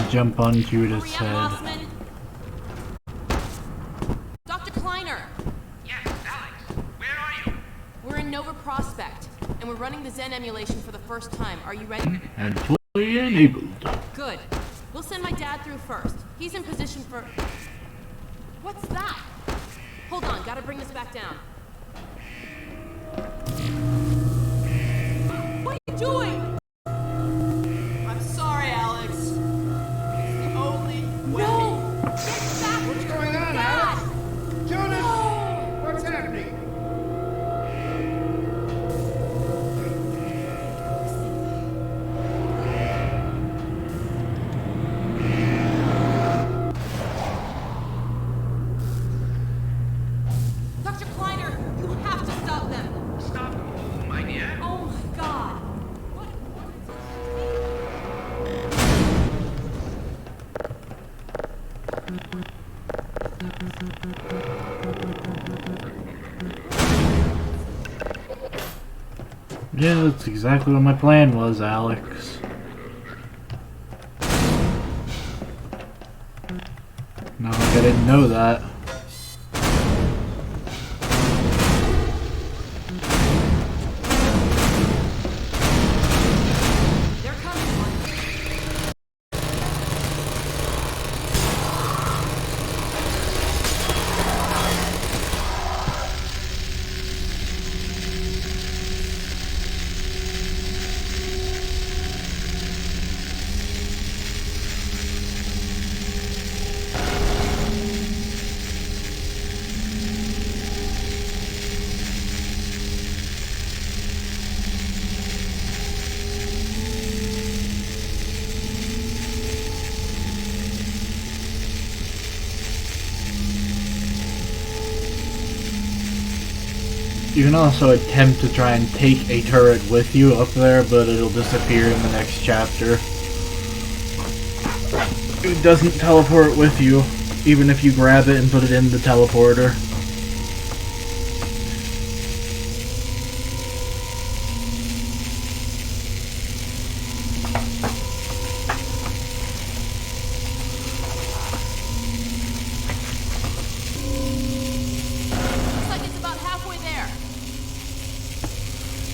Speaker 7: Jump on Judith's
Speaker 1: Hurry up,
Speaker 7: head.
Speaker 1: Mossman. Dr. Kleiner!
Speaker 2: Yes, Alex. Where are you?
Speaker 1: We're in Nova Prospect, and we're running the Zen emulation for the first time. Are you ready?
Speaker 7: And fully enabled.
Speaker 1: Good. We'll send my dad through first. He's in position for... What's that? Hold on, gotta bring this back down. What are you doing?
Speaker 14: I'm sorry, Alex. It's the only way.
Speaker 1: No! Get back!
Speaker 18: What's going on,
Speaker 1: Dad!
Speaker 18: Alex? Judith! What's happening?
Speaker 7: Yeah, that's exactly what my plan was, Alex. Not like I didn't know that. You can also attempt to try and take a turret with you up there, but it'll disappear in the next chapter. It doesn't teleport with you, even if you grab it and put it in the teleporter.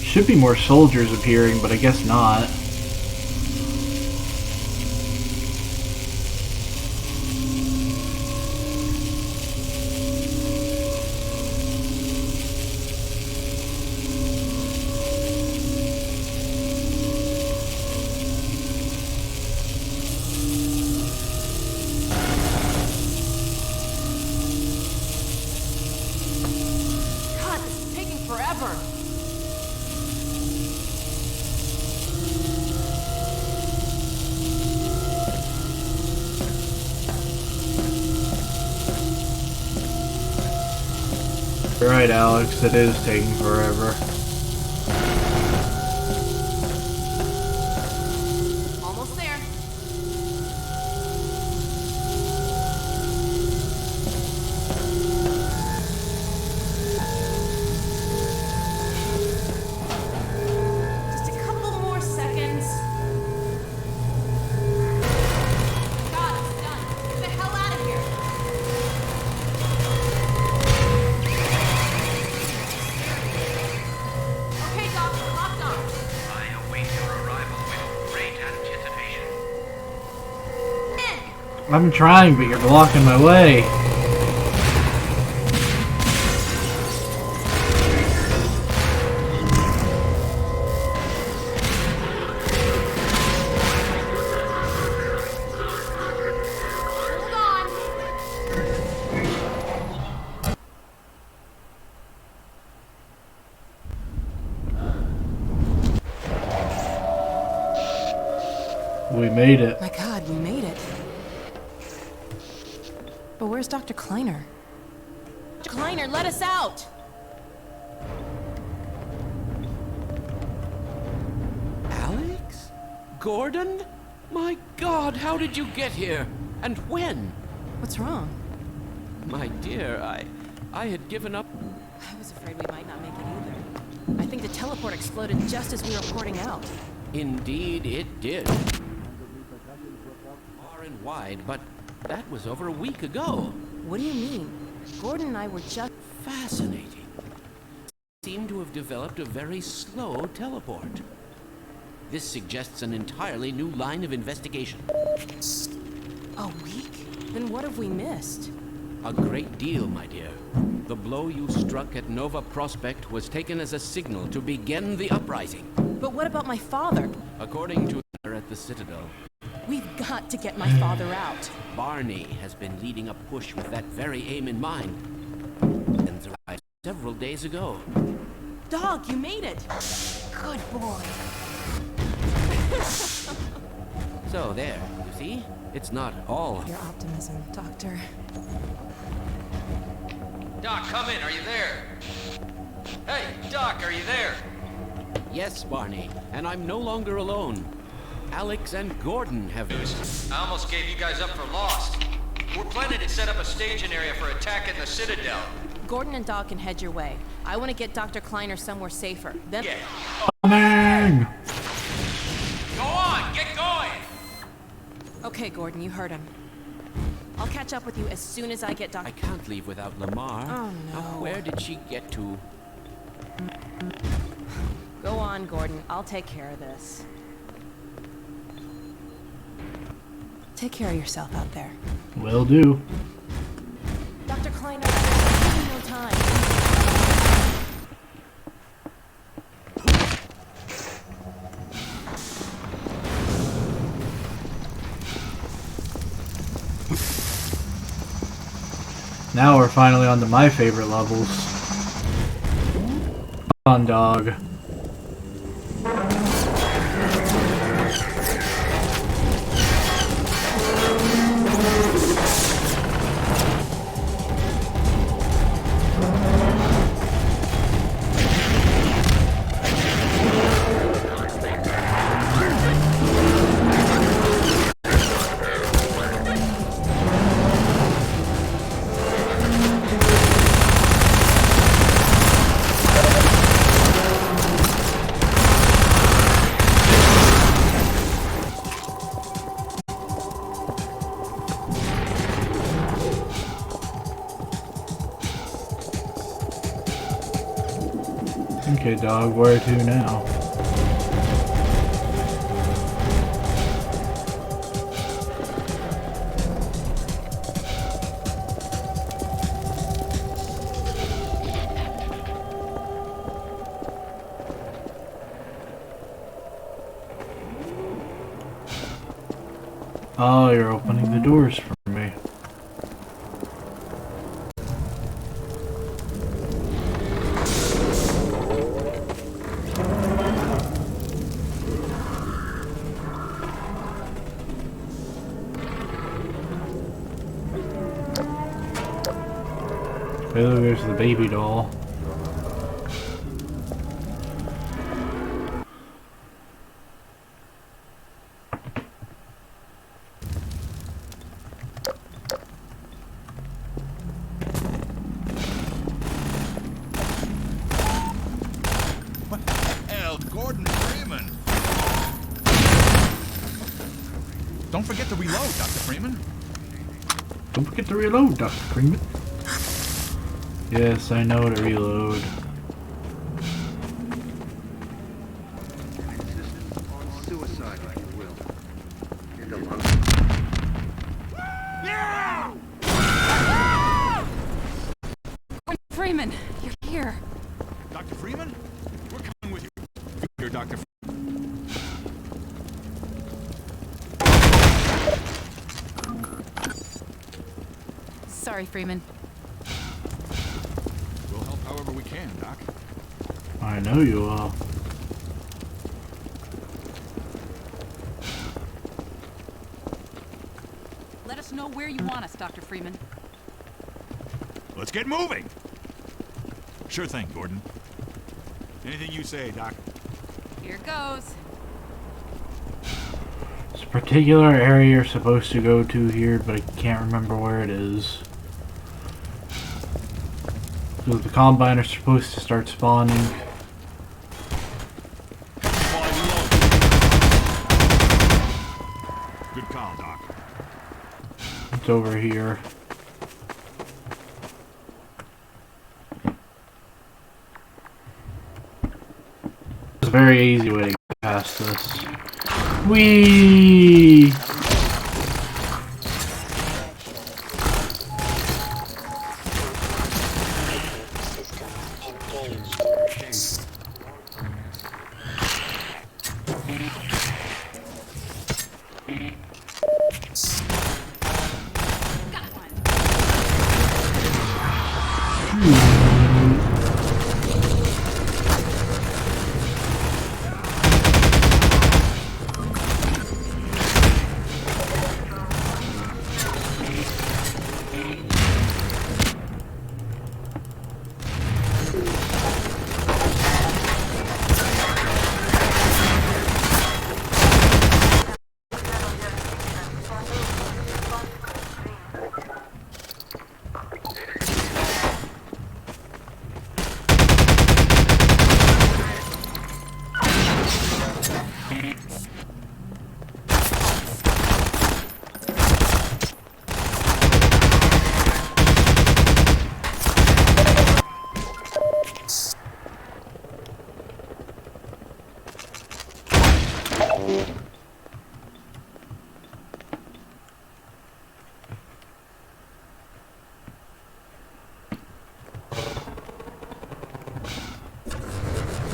Speaker 7: Should be more soldiers appearing, but I guess not.
Speaker 1: God, this is taking forever.
Speaker 7: You're right, Alex, it is taking forever.
Speaker 1: Almost there. Just a couple more seconds. God, it's done. Get the hell out of here. Okay, Doc, we're locked on.
Speaker 2: I await your arrival with great anticipation.
Speaker 7: I'm trying, but you're blocking my way.
Speaker 1: Hold on.
Speaker 7: We made it.
Speaker 13: My God, we made it. But where's Dr. Kleiner?
Speaker 1: Dr. Kleiner, let us out.
Speaker 12: Alex? Gordon? My God, how did you get here? And when?
Speaker 13: What's wrong?
Speaker 12: My dear, I had given up.
Speaker 13: I was afraid we might not make it either. I think the teleport exploded just as we were porting out.
Speaker 12: Indeed, it did. Far and wide, but that was over a week ago.
Speaker 13: What do you mean? Gordon and I were just...
Speaker 12: Fascinating. Seem to have developed a very slow teleport. This suggests an entirely new line of investigation.
Speaker 13: A week? Then what have we missed?
Speaker 12: A great deal, my dear. The blow you struck at Nova Prospect was taken as a signal to begin the uprising.
Speaker 13: But what about my father?
Speaker 12: According to her at the Citadel,
Speaker 13: We've got to get my father out.
Speaker 12: Barney has been leading a push with that very aim in mind. And arrived several days ago.
Speaker 13: Dog, you made it. Good boy.
Speaker 12: So there, you see? It's not all.
Speaker 13: Your optimism, Doctor.
Speaker 11: Doc, come in. Are you there? Hey, Doc, are you there?
Speaker 12: Yes, Barney, and I'm no longer alone. Alex and Gordon have...
Speaker 11: I almost gave you guys up for lost. We're planning to set up a staging area for attacking the Citadel.
Speaker 1: Gordon and Doc can head your way. I want to get Dr. Kleiner somewhere safer. Then.
Speaker 11: Yeah.
Speaker 7: Coming!
Speaker 11: Go on, get going!
Speaker 1: Okay, Gordon, you heard him. I'll catch up with you as soon as I get Dr.
Speaker 12: I can't leave without Lamar.
Speaker 1: Oh, no.
Speaker 12: Now, where did she get to?
Speaker 1: Go on, Gordon. I'll take care of this. Take care of yourself out there.
Speaker 7: Will do.
Speaker 1: Dr. Kleiner, there's no time.
Speaker 7: Now we're finally on to my favorite levels. Come on, dog. Okay, dog, where to now? Oh, you're opening the doors for me. Hey, look, there's the baby doll.
Speaker 15: What the hell, Gordon Freeman? Don't forget to reload, Dr. Freeman.
Speaker 7: Don't forget to reload, Dr. Freeman. Yes, I know to reload.
Speaker 10: On suicide, if you will. And a lump.
Speaker 17: Freeman, you're here.
Speaker 15: Dr. Freeman? We're coming with you. Here, Dr.
Speaker 17: Sorry, Freeman.
Speaker 15: We'll help however we can, Doc.
Speaker 7: I know you will.
Speaker 17: Let us know where you want us, Dr. Freeman.
Speaker 15: Let's get moving. Sure thing, Gordon. Anything you say, Doc.
Speaker 17: Here goes.
Speaker 7: There's a particular area you're supposed to go to here, but I can't remember where it is. So the Combine are supposed to start spawning.
Speaker 15: Good call, Doc.
Speaker 7: It's over here. It's a very easy way to get past this. Whee!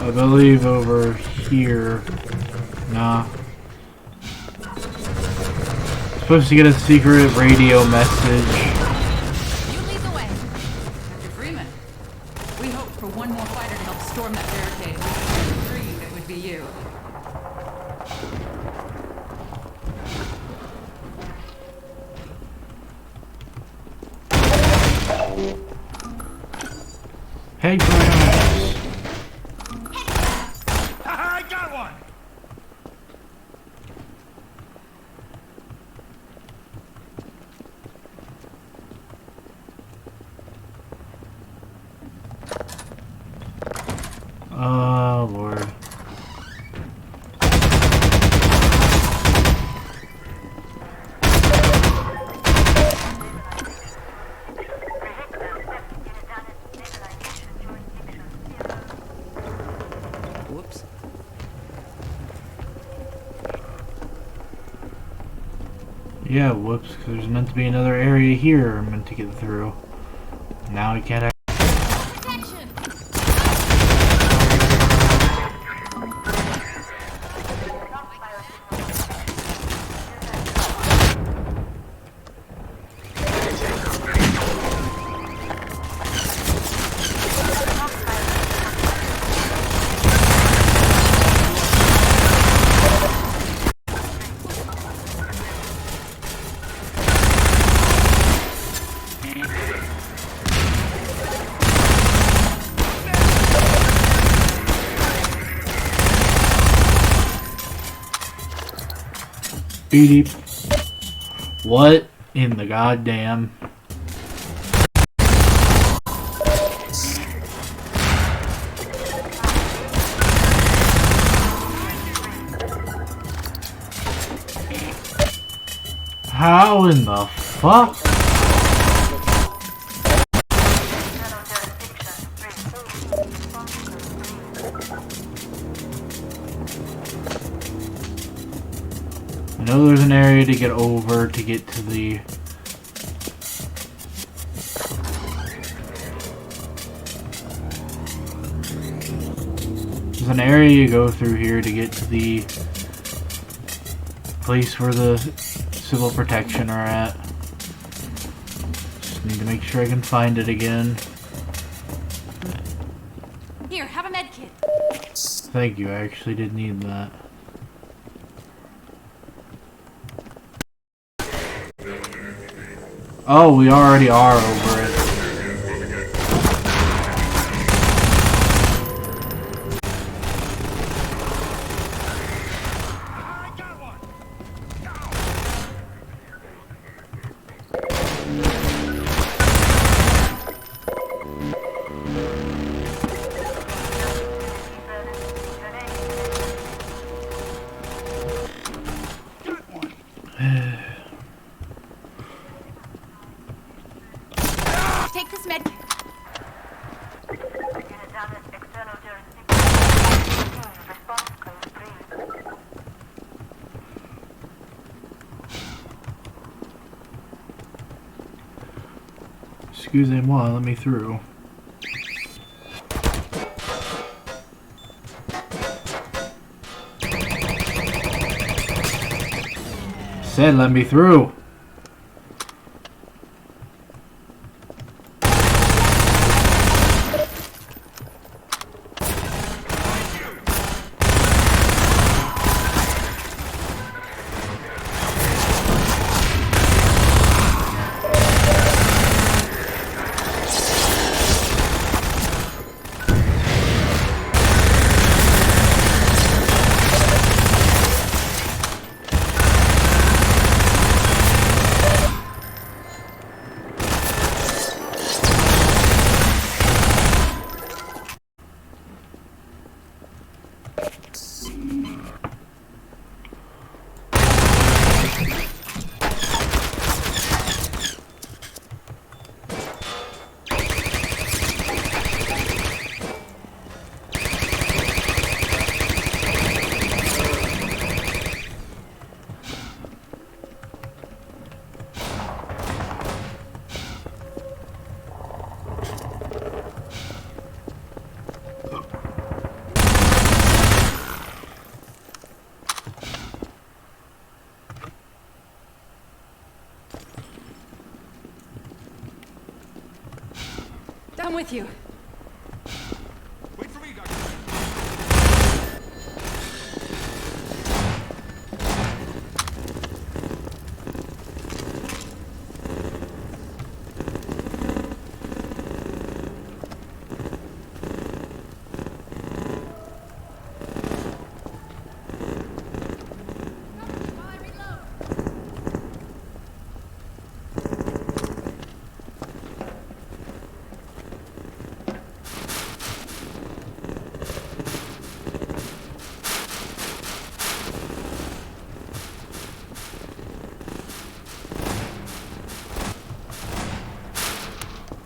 Speaker 7: I believe over here. Nah. Supposed to get a secret radio message.
Speaker 17: You lead the way. Dr. Freeman, we hoped for one more fighter to help storm that barricade. We dreamed it would be you.
Speaker 7: Hey, Graham.
Speaker 16: I got one!
Speaker 7: Oh, Lord.
Speaker 17: Whoops.
Speaker 7: Yeah, whoops, because there's meant to be another area here I'm meant to get through. Now I can't. Beep. What in the goddamn? How in the fuck? I know there's an area to get over to get to the... There's an area you go through here to get to the place where the civil protection are at. Just need to make sure I can find it again.
Speaker 1: Here, have a med kit.
Speaker 7: Thank you, I actually did need that. Oh, we already are over it.
Speaker 1: Take this med kit.
Speaker 7: Excusez-moi, let me through. Said let me through.
Speaker 17: I'm with you.
Speaker 15: Wait for me, Doctor.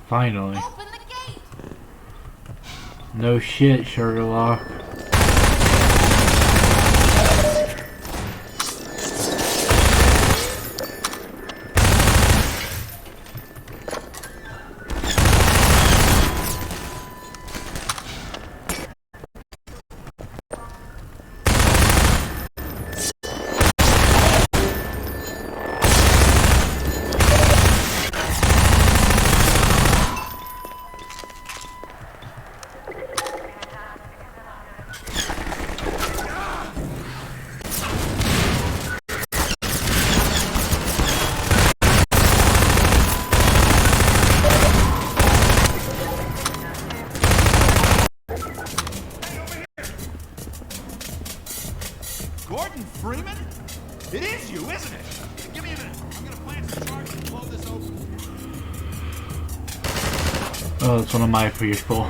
Speaker 7: Finally. No shit, Sherlock.
Speaker 15: Gordon Freeman? It is you, isn't it? Give me a minute. I'm gonna plant some charges and blow this open.
Speaker 7: Oh, it's one of my people.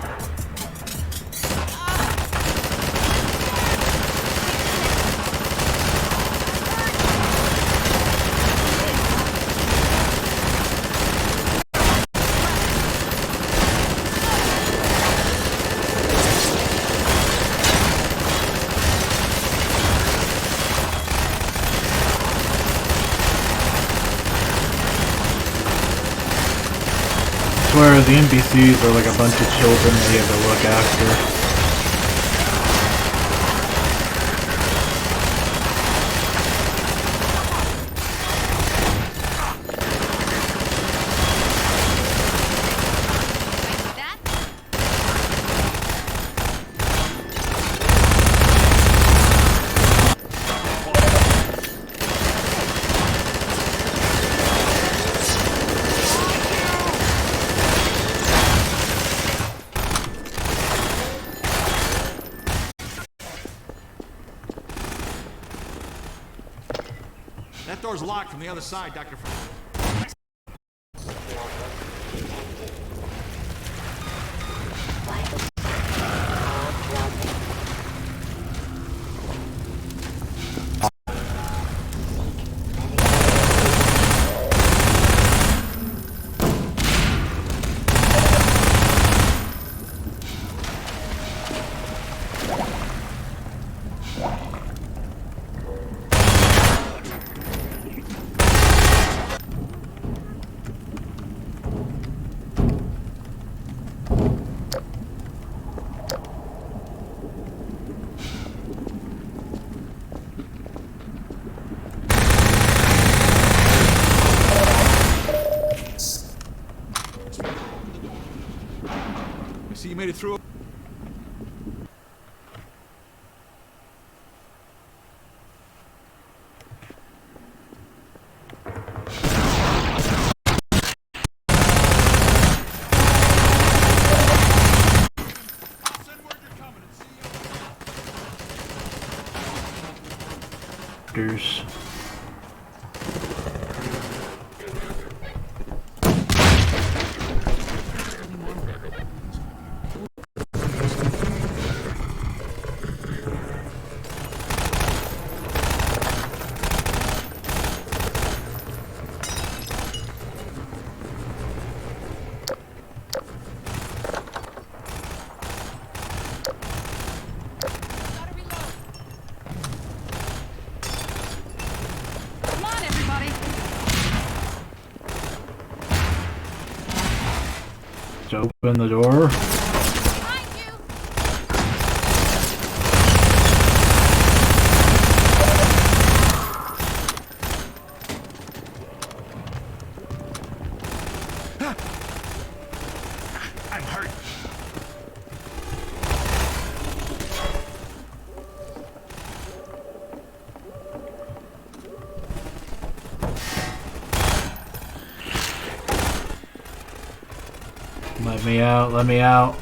Speaker 7: Where the NPCs are like a bunch of children that you have to look after.
Speaker 15: That door's locked from the other side, Dr. Freeman. See, you made it through.
Speaker 7: There's to open the door.
Speaker 16: I'm hurt.
Speaker 7: Let me out, let me out.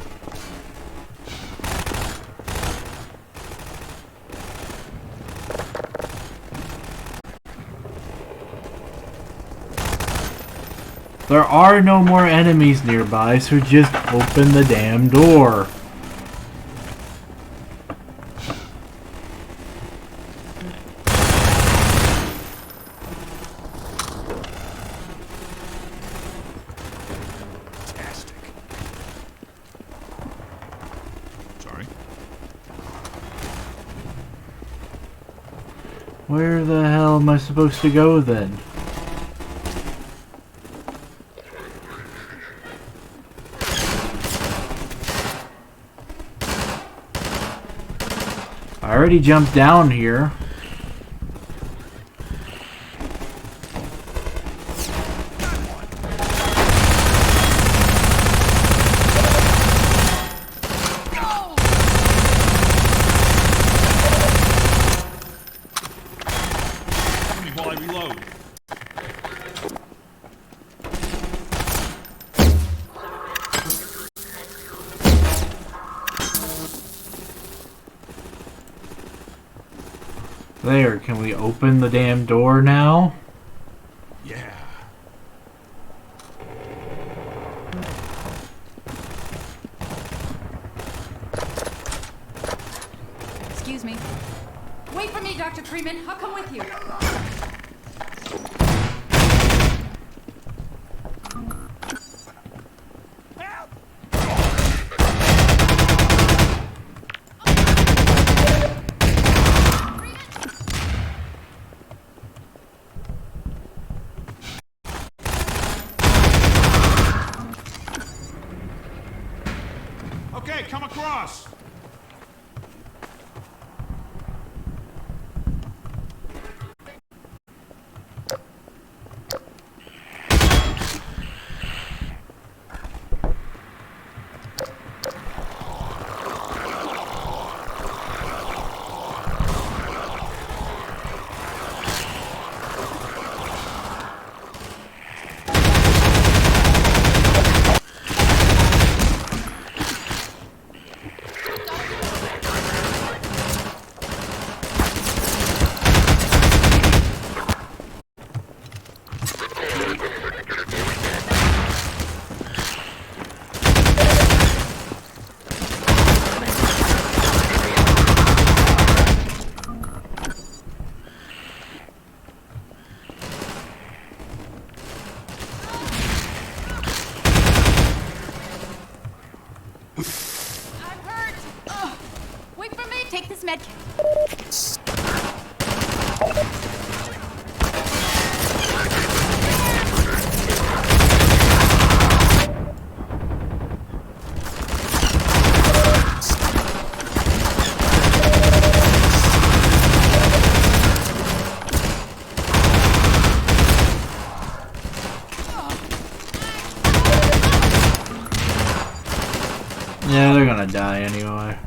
Speaker 7: There are no more enemies nearby, so just open the damn door. Where the hell am I supposed to go then? I already jumped down here.
Speaker 16: While I reload.
Speaker 7: There, can we open the damn door now?
Speaker 16: Yeah.
Speaker 17: Excuse me. Wait for me, Dr. Freeman. I'll come with you.
Speaker 16: Okay, come across.
Speaker 17: Take this med kit.
Speaker 7: Yeah, they're gonna die anyway.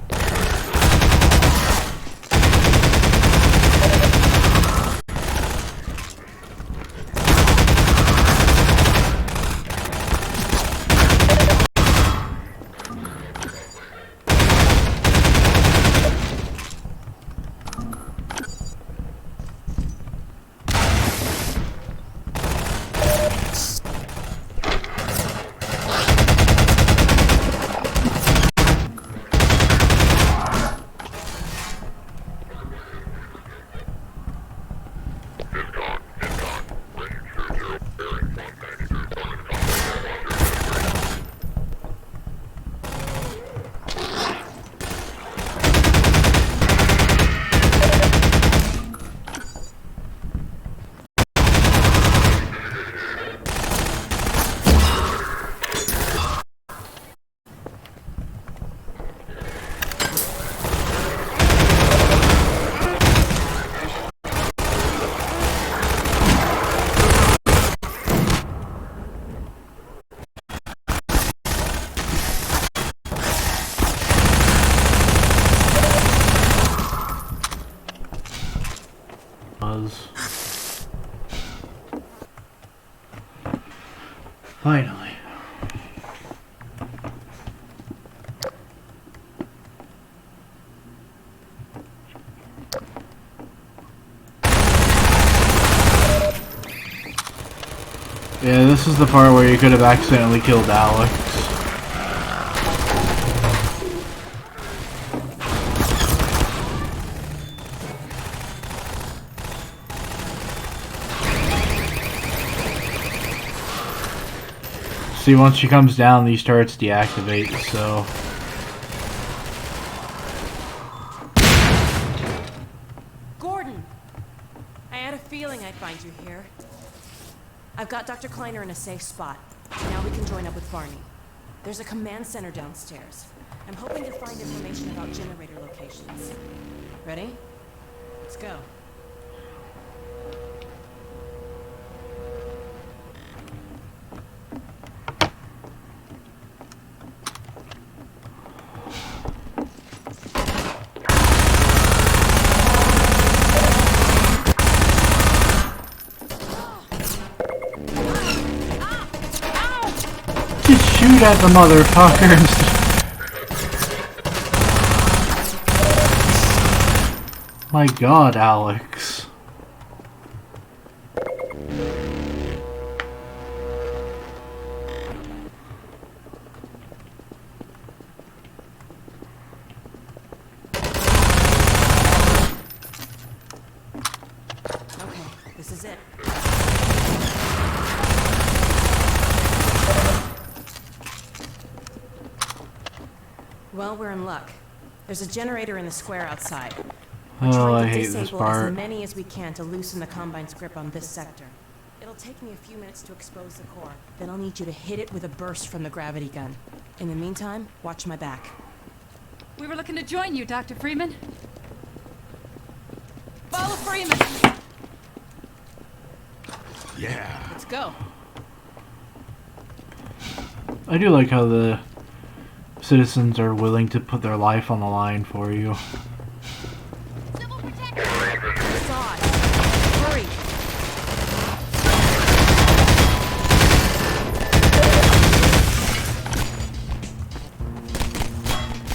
Speaker 7: Yeah, this is the part where you could have accidentally killed Alex. See, once she comes down, these turrets deactivate, so...
Speaker 13: Gordon! I had a feeling I'd find you here. I've got Dr. Kleiner in a safe spot. Now we can join up with Barney. There's a command center downstairs. I'm hoping to find information about generator locations. Ready? Let's go.
Speaker 7: Just shoot at the motherfuckers. My god, Alex.
Speaker 13: Okay, this is it. Well, we're in luck. There's a generator in the square outside. We're
Speaker 7: Oh,
Speaker 13: trying
Speaker 7: I
Speaker 13: to
Speaker 7: hate this
Speaker 13: disable
Speaker 7: part.
Speaker 13: as many as we can to loosen the Combine's grip on this sector. It'll take me a few minutes to expose the core. Then I'll need you to hit it with a burst from the gravity gun. In the meantime, watch my back.
Speaker 17: We were looking to join you, Dr. Freeman. Follow Freeman!
Speaker 15: Yeah.
Speaker 13: Let's go.
Speaker 7: I do like how the citizens are willing to put their life on the line for you.
Speaker 13: Zod, hurry!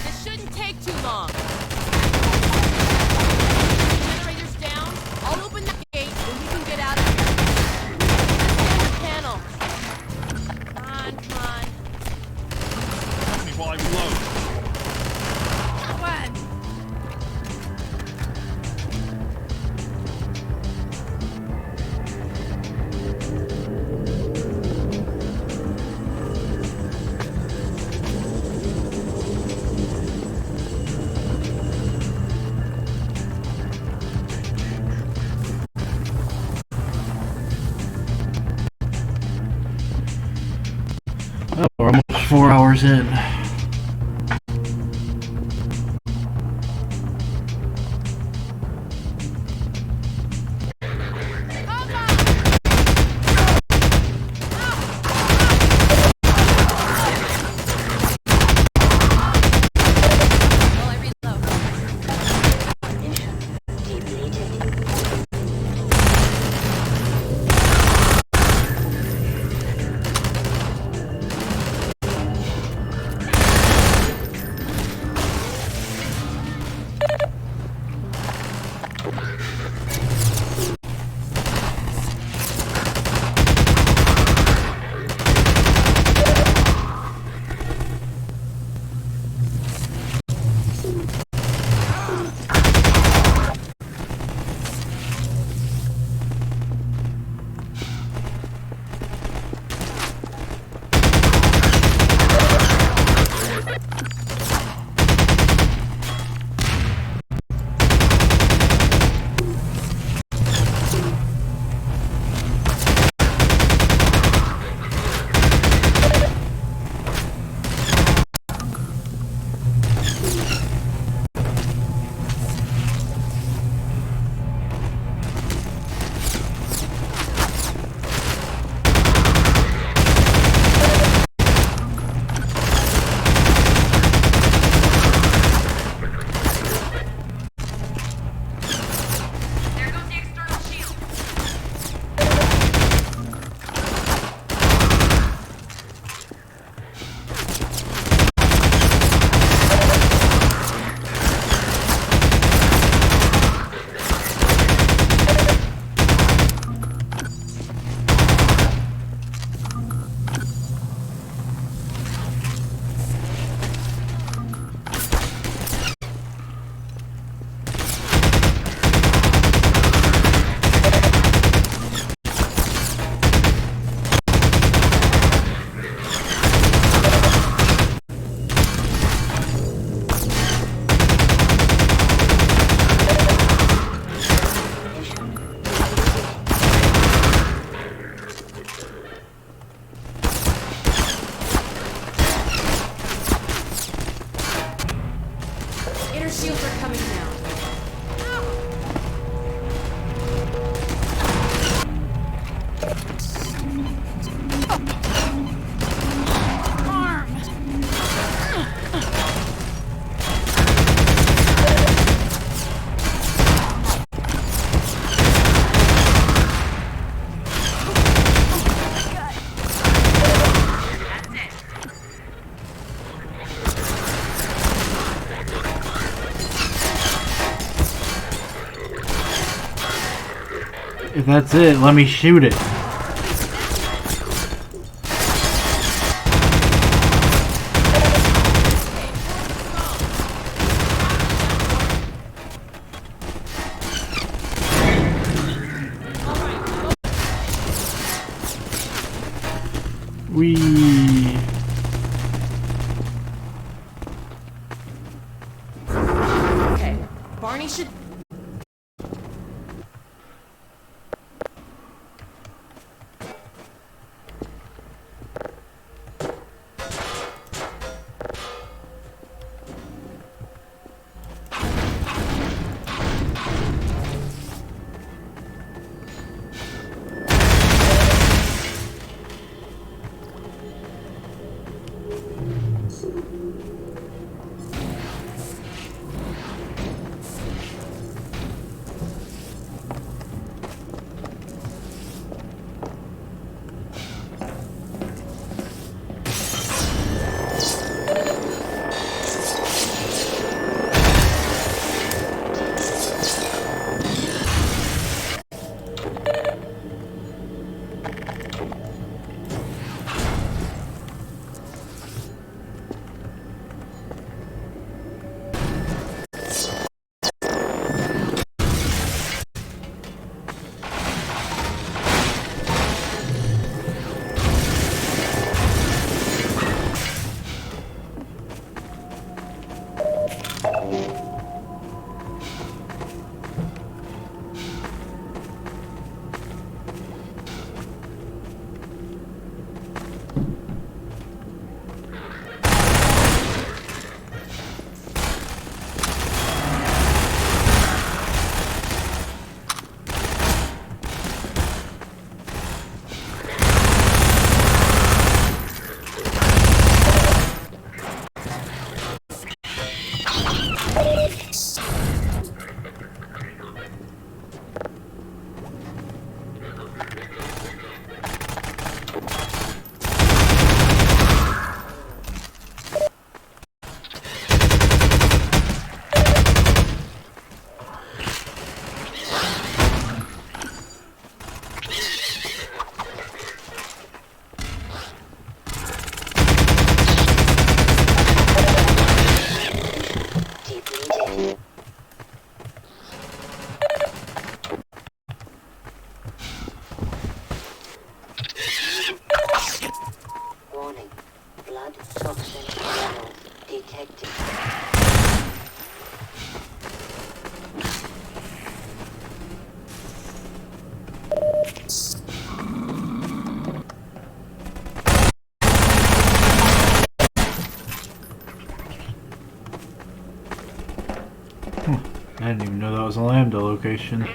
Speaker 1: This shouldn't take too long. Generator's down. I'll open the gate and we can get out of here. Stand the panel. Come on, come on.
Speaker 15: Help me while I reload.
Speaker 1: Come on.
Speaker 7: Oh, we're almost 4 hours in.
Speaker 13: shields are coming down.
Speaker 7: If that's it, let me shoot it. Wee.
Speaker 13: Okay, Barney should...
Speaker 7: I didn't even know that was a Lambda location.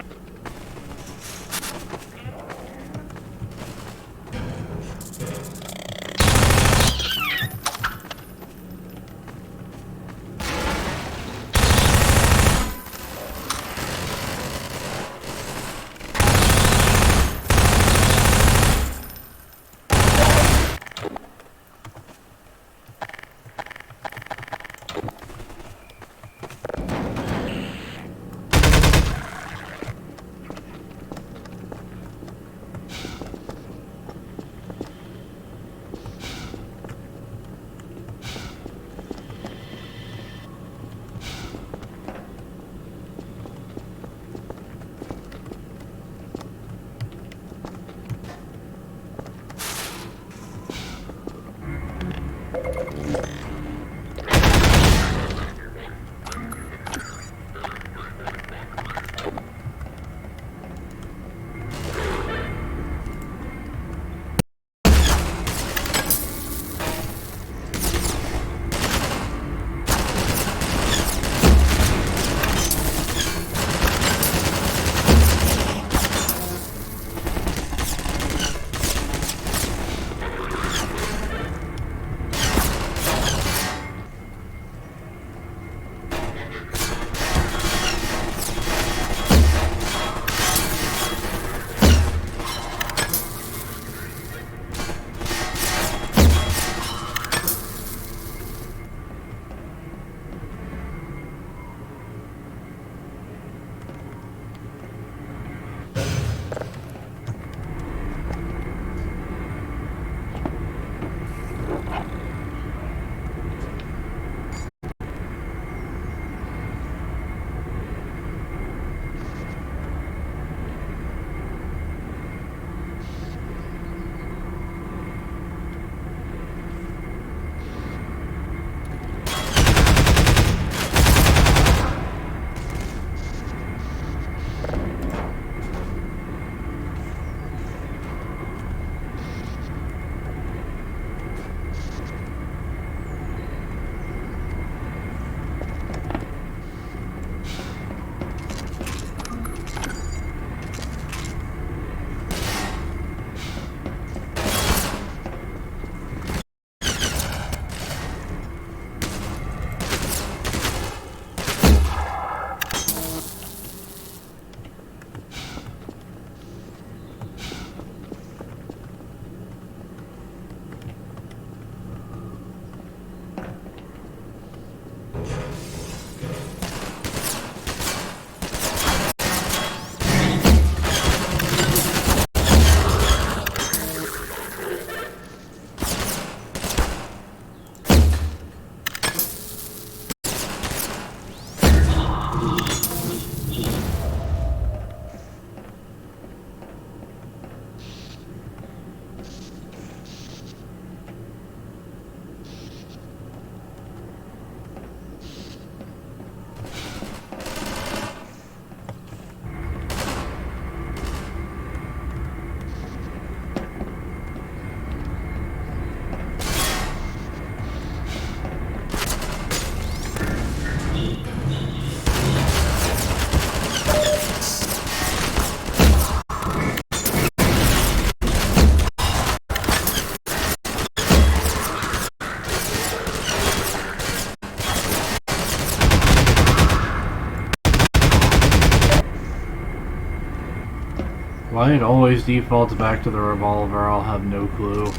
Speaker 7: Why it always defaults back to the revolver, I'll have no clue.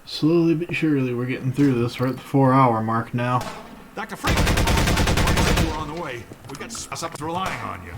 Speaker 7: Slowly but surely we're getting through this. We're at the 4-hour mark now.
Speaker 15: Dr. Freeman, we're on the way. We got us up relying on you.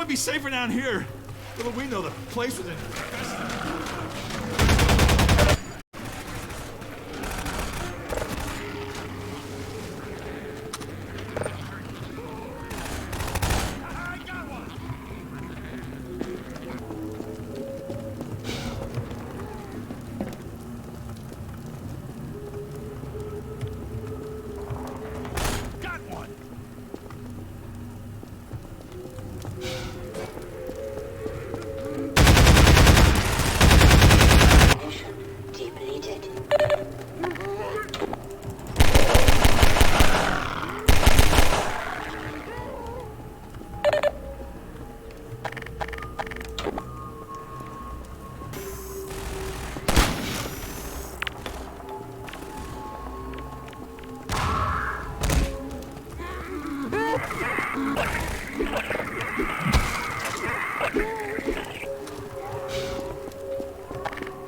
Speaker 15: Be safer down here. Little we know the place was infested.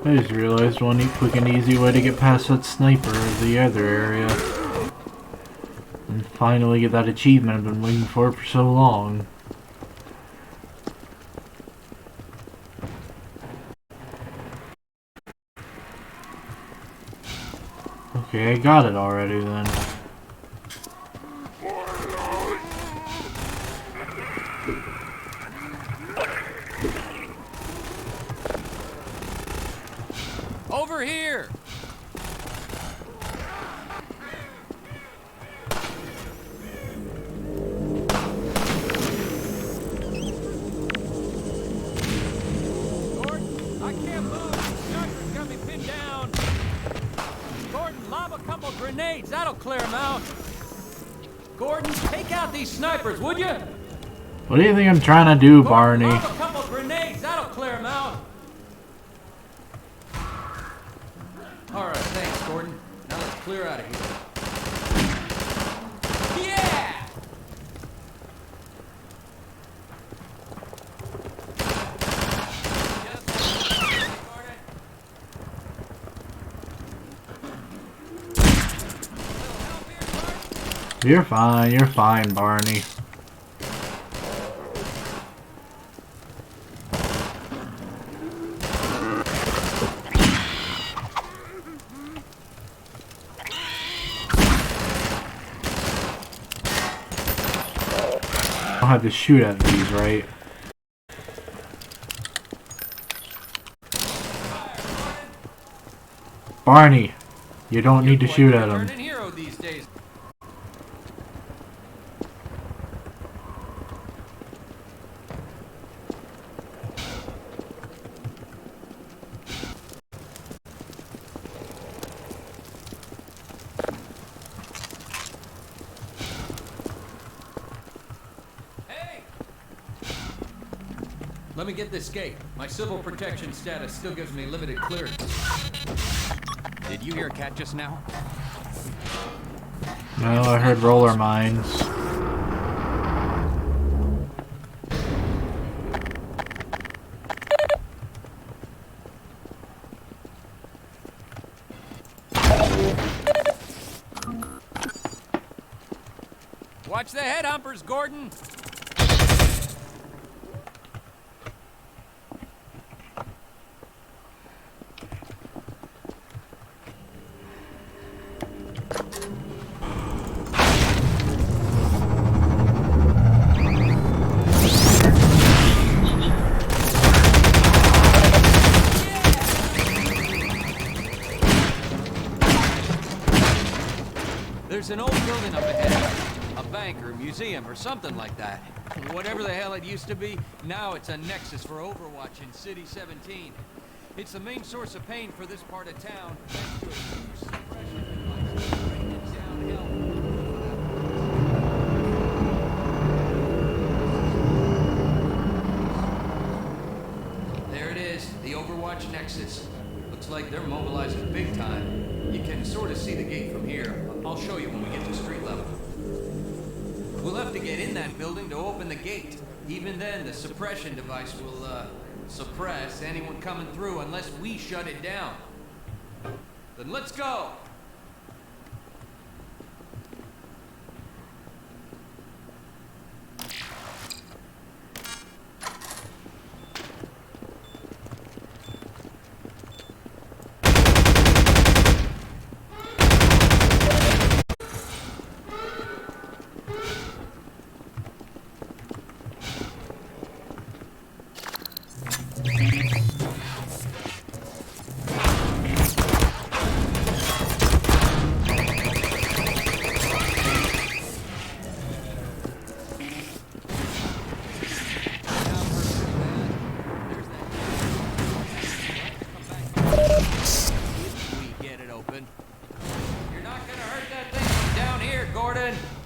Speaker 7: I just realized one quick and easy way to get past that sniper is the other area. And finally get that achievement I've been waiting for so long. Okay, I got it already then.
Speaker 11: Over here! Gordon, I can't move. Sniper's got me pinned down. Gordon, lob a couple grenades. That'll clear them out. Gordon, take out these snipers, would you?
Speaker 7: What do you think I'm trying to do, Barney?
Speaker 11: Lob a couple grenades. That'll clear them out. Alright, thanks, Gordon. Now let's clear out of here. Yeah!
Speaker 7: You're fine, Barney. I don't have to shoot at these, right? Barney, you don't need to shoot at them.
Speaker 11: Hero these days. Let me get this gate. My civil protection status still gives me limited clearance.
Speaker 9: Did you hear a cat just now?
Speaker 7: No, I heard roller mines.
Speaker 11: Watch the head humpers, Gordon. There's an old building up ahead. A bank or a museum or something like that. Whatever the hell it used to be, now it's a nexus for Overwatch in City 17. It's the main source of pain for this part of town. There it is, the Overwatch nexus. Looks like they're mobilizing big time. You can sort of see the gate from here. I'll show you when we get to street level. We'll have to get in that building to open the gate. Even then, the suppression device will, suppress anyone coming through unless we shut it down. Then let's go!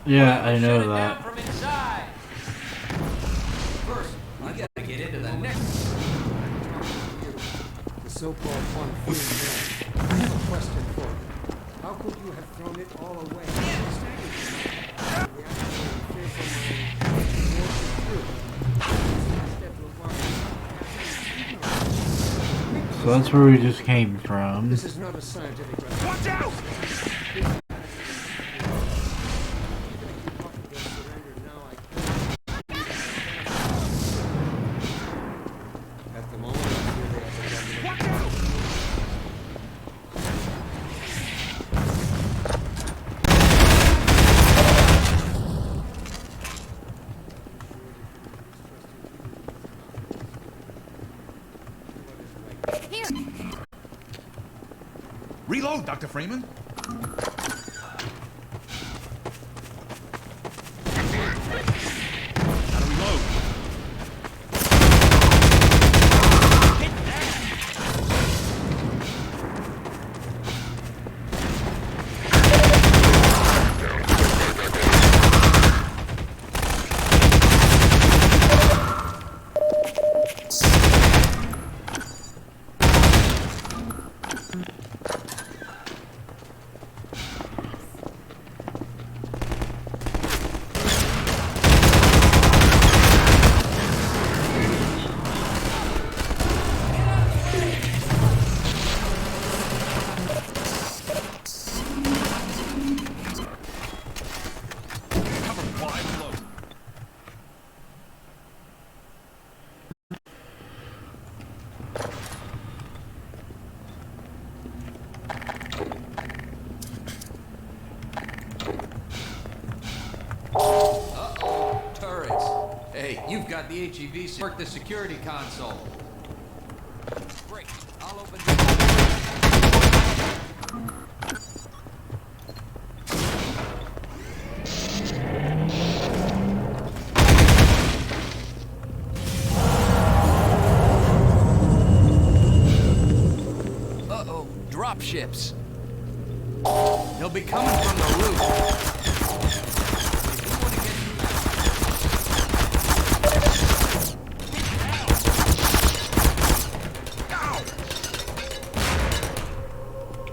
Speaker 7: Yeah, I know that.
Speaker 11: From inside. First, I gotta get into the next.
Speaker 10: The so-called one free man. I have a question for you. How could you have thrown it all away?
Speaker 7: So that's where we just came from.
Speaker 10: This is not a scientific record. Watch out!
Speaker 15: Reload, Dr. Freeman. Gotta reload.
Speaker 11: Uh-oh, turrets. Hey, you've got the HEV. Work the security console. Great. I'll open the Uh-oh, drop ships. They'll be coming from the roof.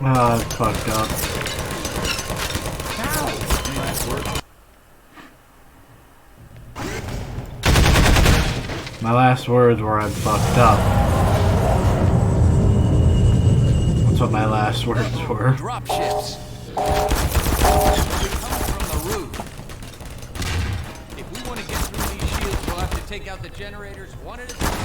Speaker 7: Ah, it's fucked up. My last words were I'm fucked up. That's what my last words were.
Speaker 11: Drop ships. From the roof. take out the generators one at a time.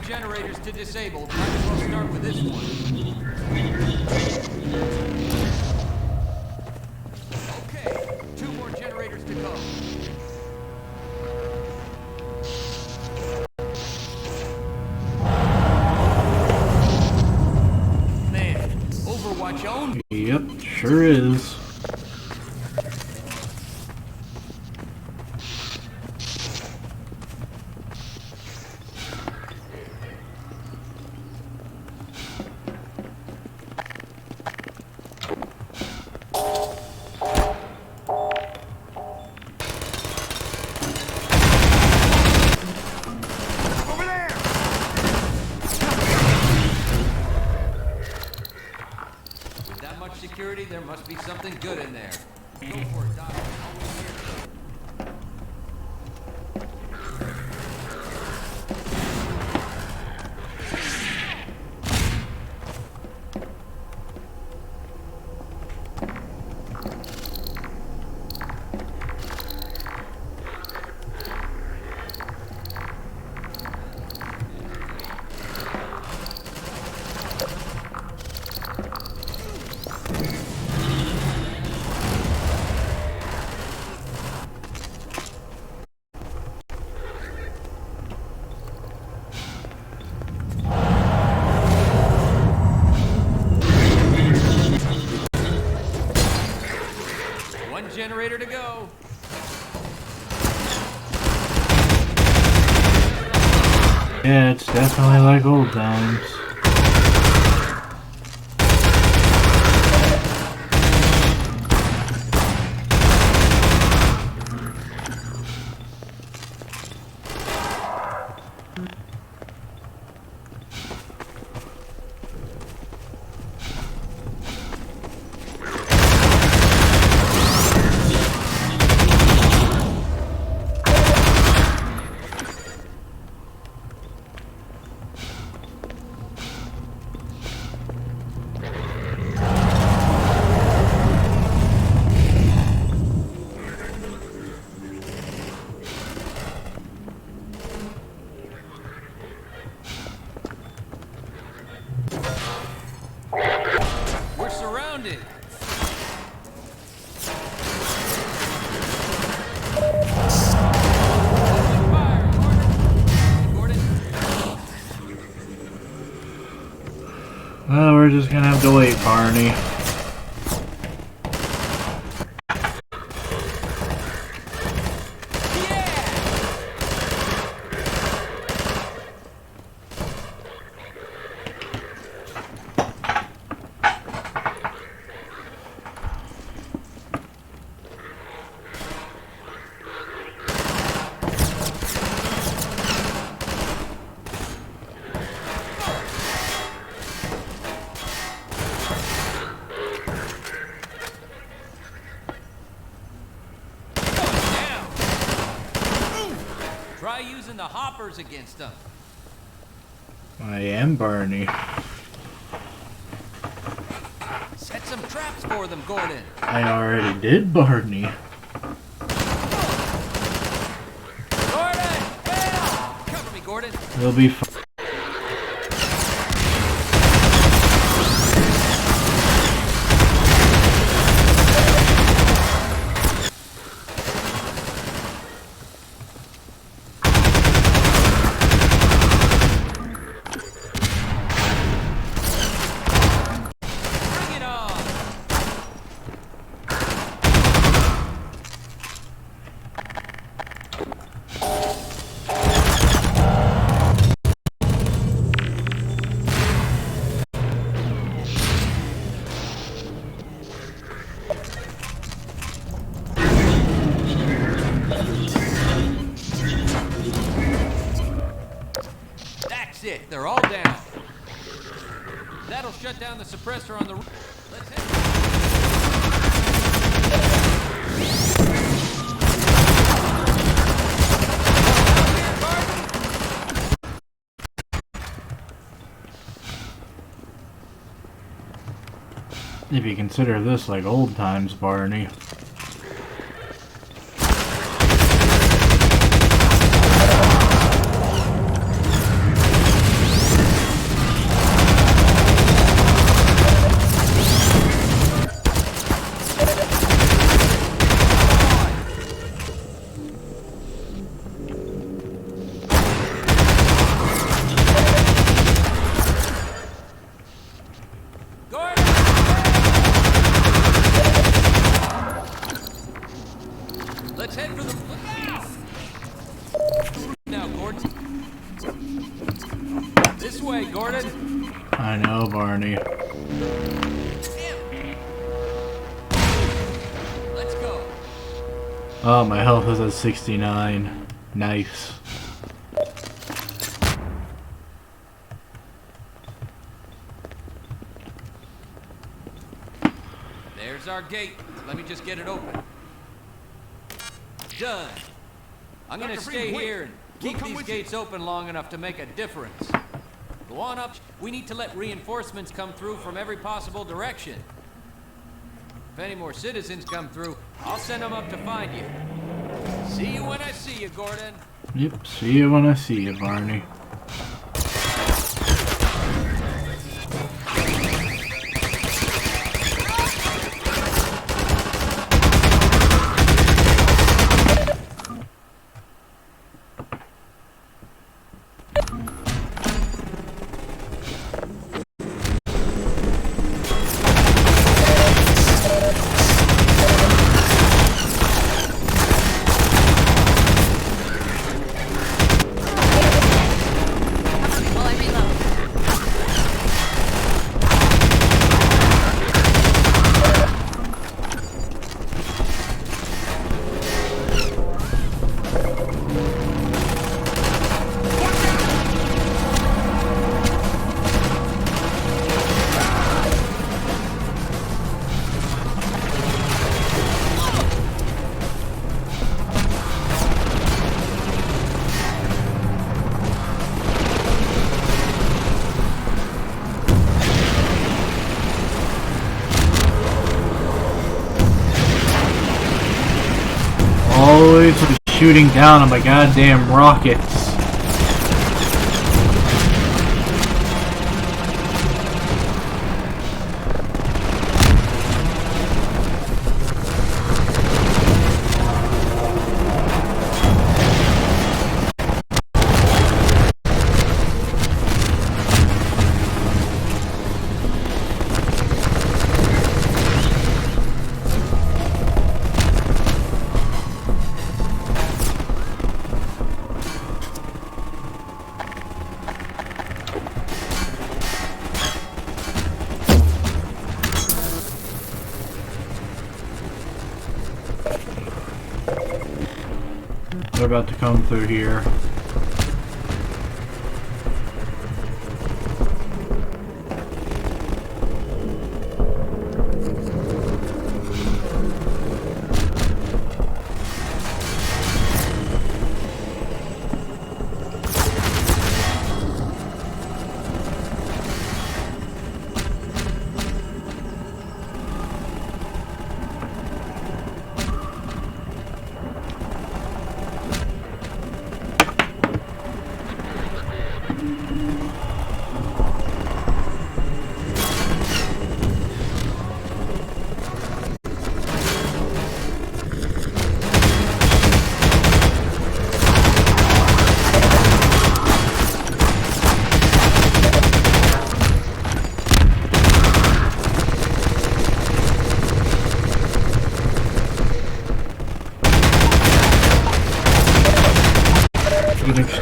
Speaker 11: Generators to disable. Might as well start with this one. Okay, 2 more generators to go. Man, Overwatch owned.
Speaker 7: Yep, sure is.
Speaker 11: Security, there must be something good in there. Go for it, Doc. Always here. One generator to go.
Speaker 7: Yeah, it's definitely like old times.
Speaker 11: We're surrounded.
Speaker 7: Well, we're just gonna have to wait, Barney.
Speaker 11: Try using the hoppers against them.
Speaker 7: I am Barney.
Speaker 11: Set some traps for them, Gordon.
Speaker 7: I already did, Barney.
Speaker 11: Gordon, help! Cover me, Gordon.
Speaker 7: We'll be fine.
Speaker 11: That'll shut down the suppressor on the roof. Let's head.
Speaker 7: If you consider this like old times, Barney.
Speaker 11: Let's head for the now, Gordon. This way, Gordon.
Speaker 7: I know, Barney.
Speaker 11: Let's go.
Speaker 7: Oh, my health is at 69. Nice.
Speaker 11: There's our gate. Let me just get it open. Done. I'm gonna stay here and keep these gates open long enough to make a difference. Go on up. We need to let reinforcements come through from every possible direction. If any more citizens come through, I'll send them up to find you. See you when I see you, Gordon.
Speaker 7: Yep, see you when I see you, Barney. Always shooting down on my goddamn rockets. They're about to come through here.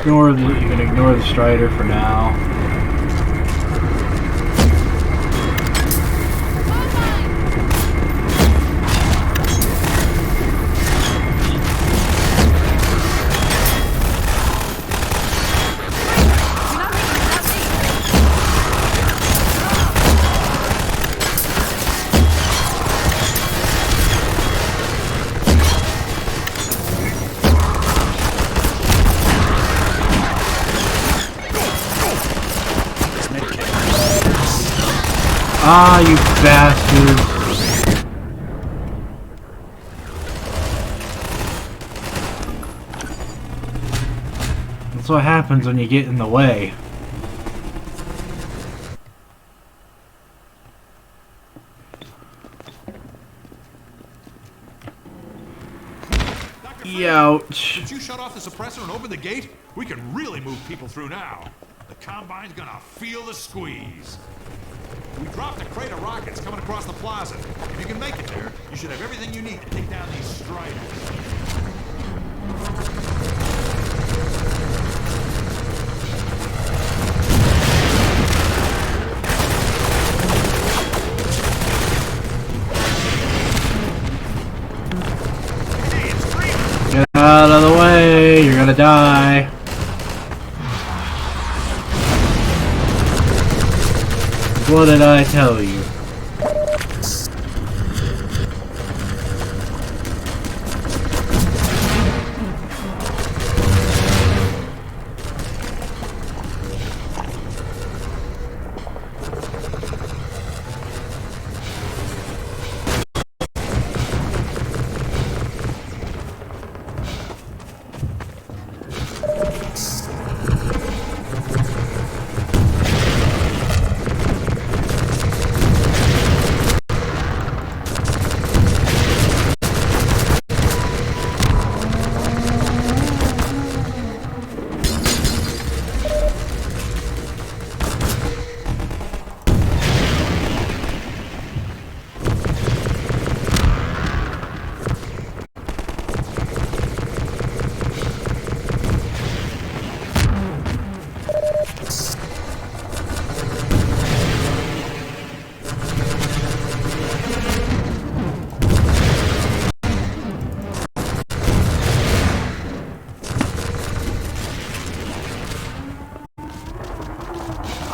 Speaker 7: You can ignore the Strider for now. Ah, you bastard. That's what happens when you get in the way. Ouch.
Speaker 15: Since you shut off the suppressor and open the gate, we can really move people through now. The Combine's gonna feel the squeeze. We dropped a crate of rockets coming across the plaza. If you can make it there, you should have everything you need to take down these Striders.
Speaker 7: Get out of the way, you're gonna die. What did I tell you?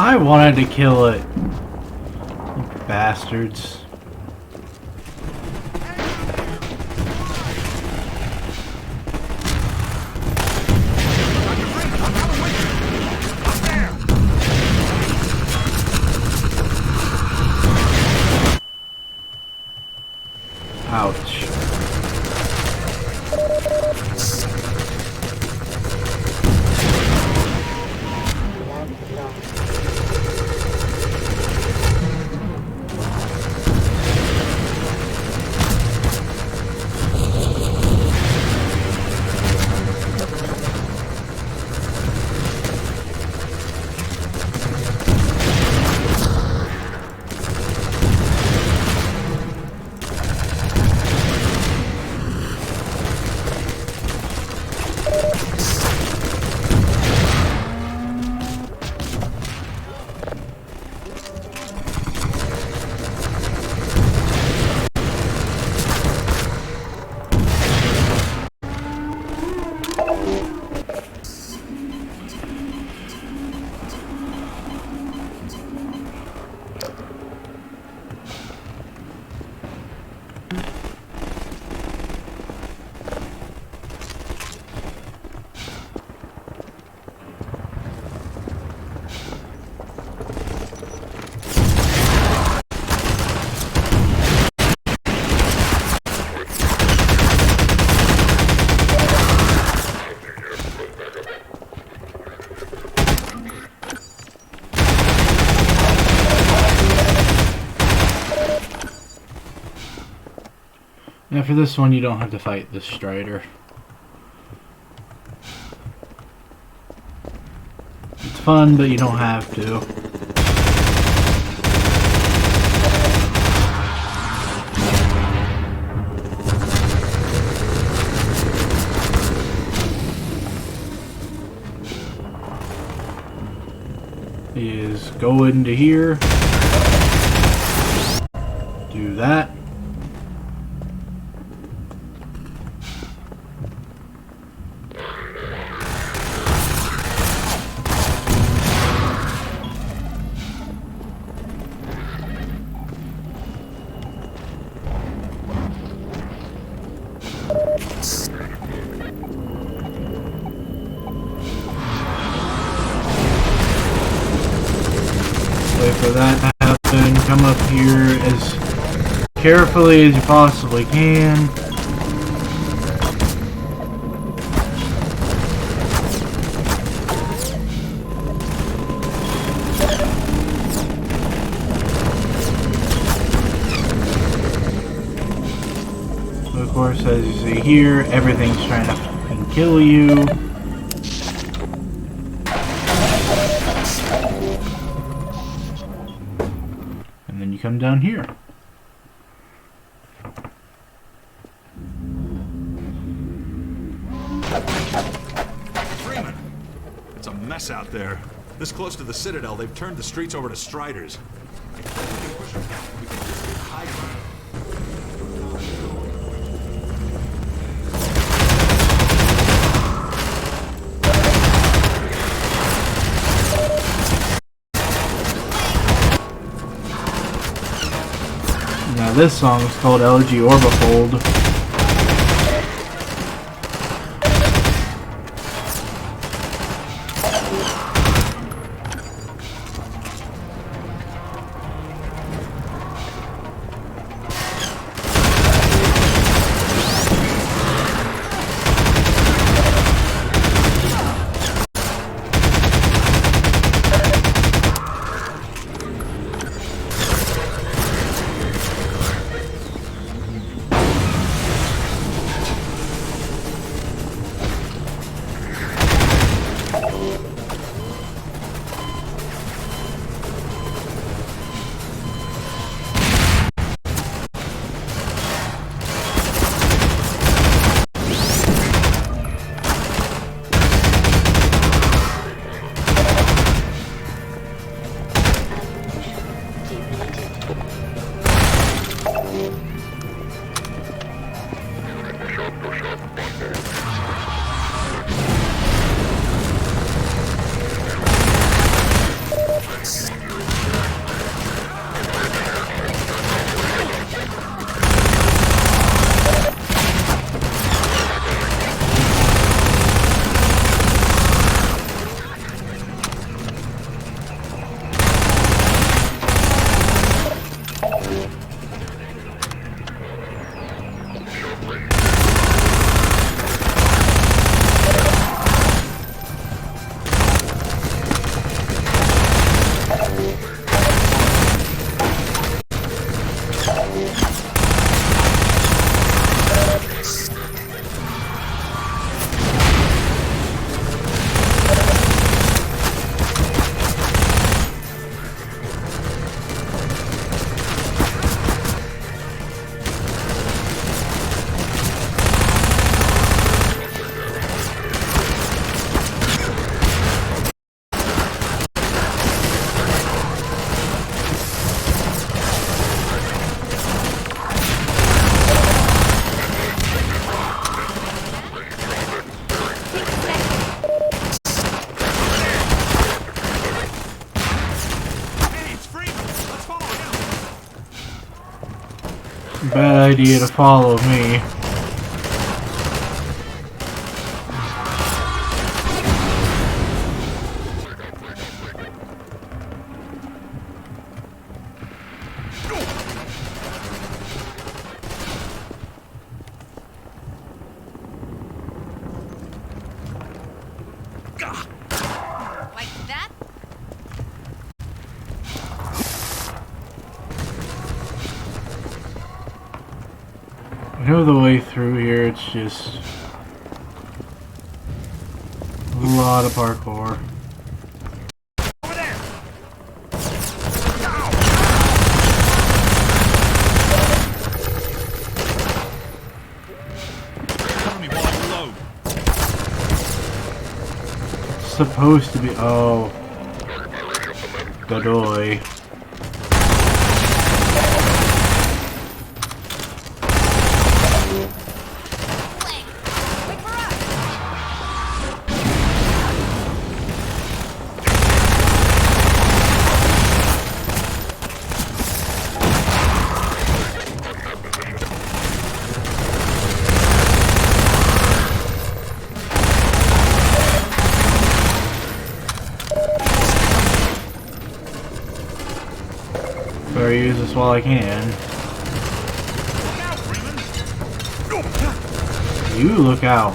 Speaker 7: I wanted to kill it. You bastards. Ouch. Yeah, for this one you don't have to fight the Strider. It's fun, but you don't have to. Is go into here, do that. Wait for that to happen. Come up here as carefully as you possibly can. Of course, as you see here, everything's trying to fucking kill you. And then you come down here.
Speaker 15: Freeman! It's a mess out there. This close to the Citadel, they've turned the streets over to Striders. We can push them down. We can just get high ground.
Speaker 7: Now this song is called Elegy Orbifold. Bad idea to follow me.
Speaker 1: Like that?
Speaker 7: I know the way through here, it's just a lot of parkour. Supposed to be. Oh, Godoy. this while I can. You look out.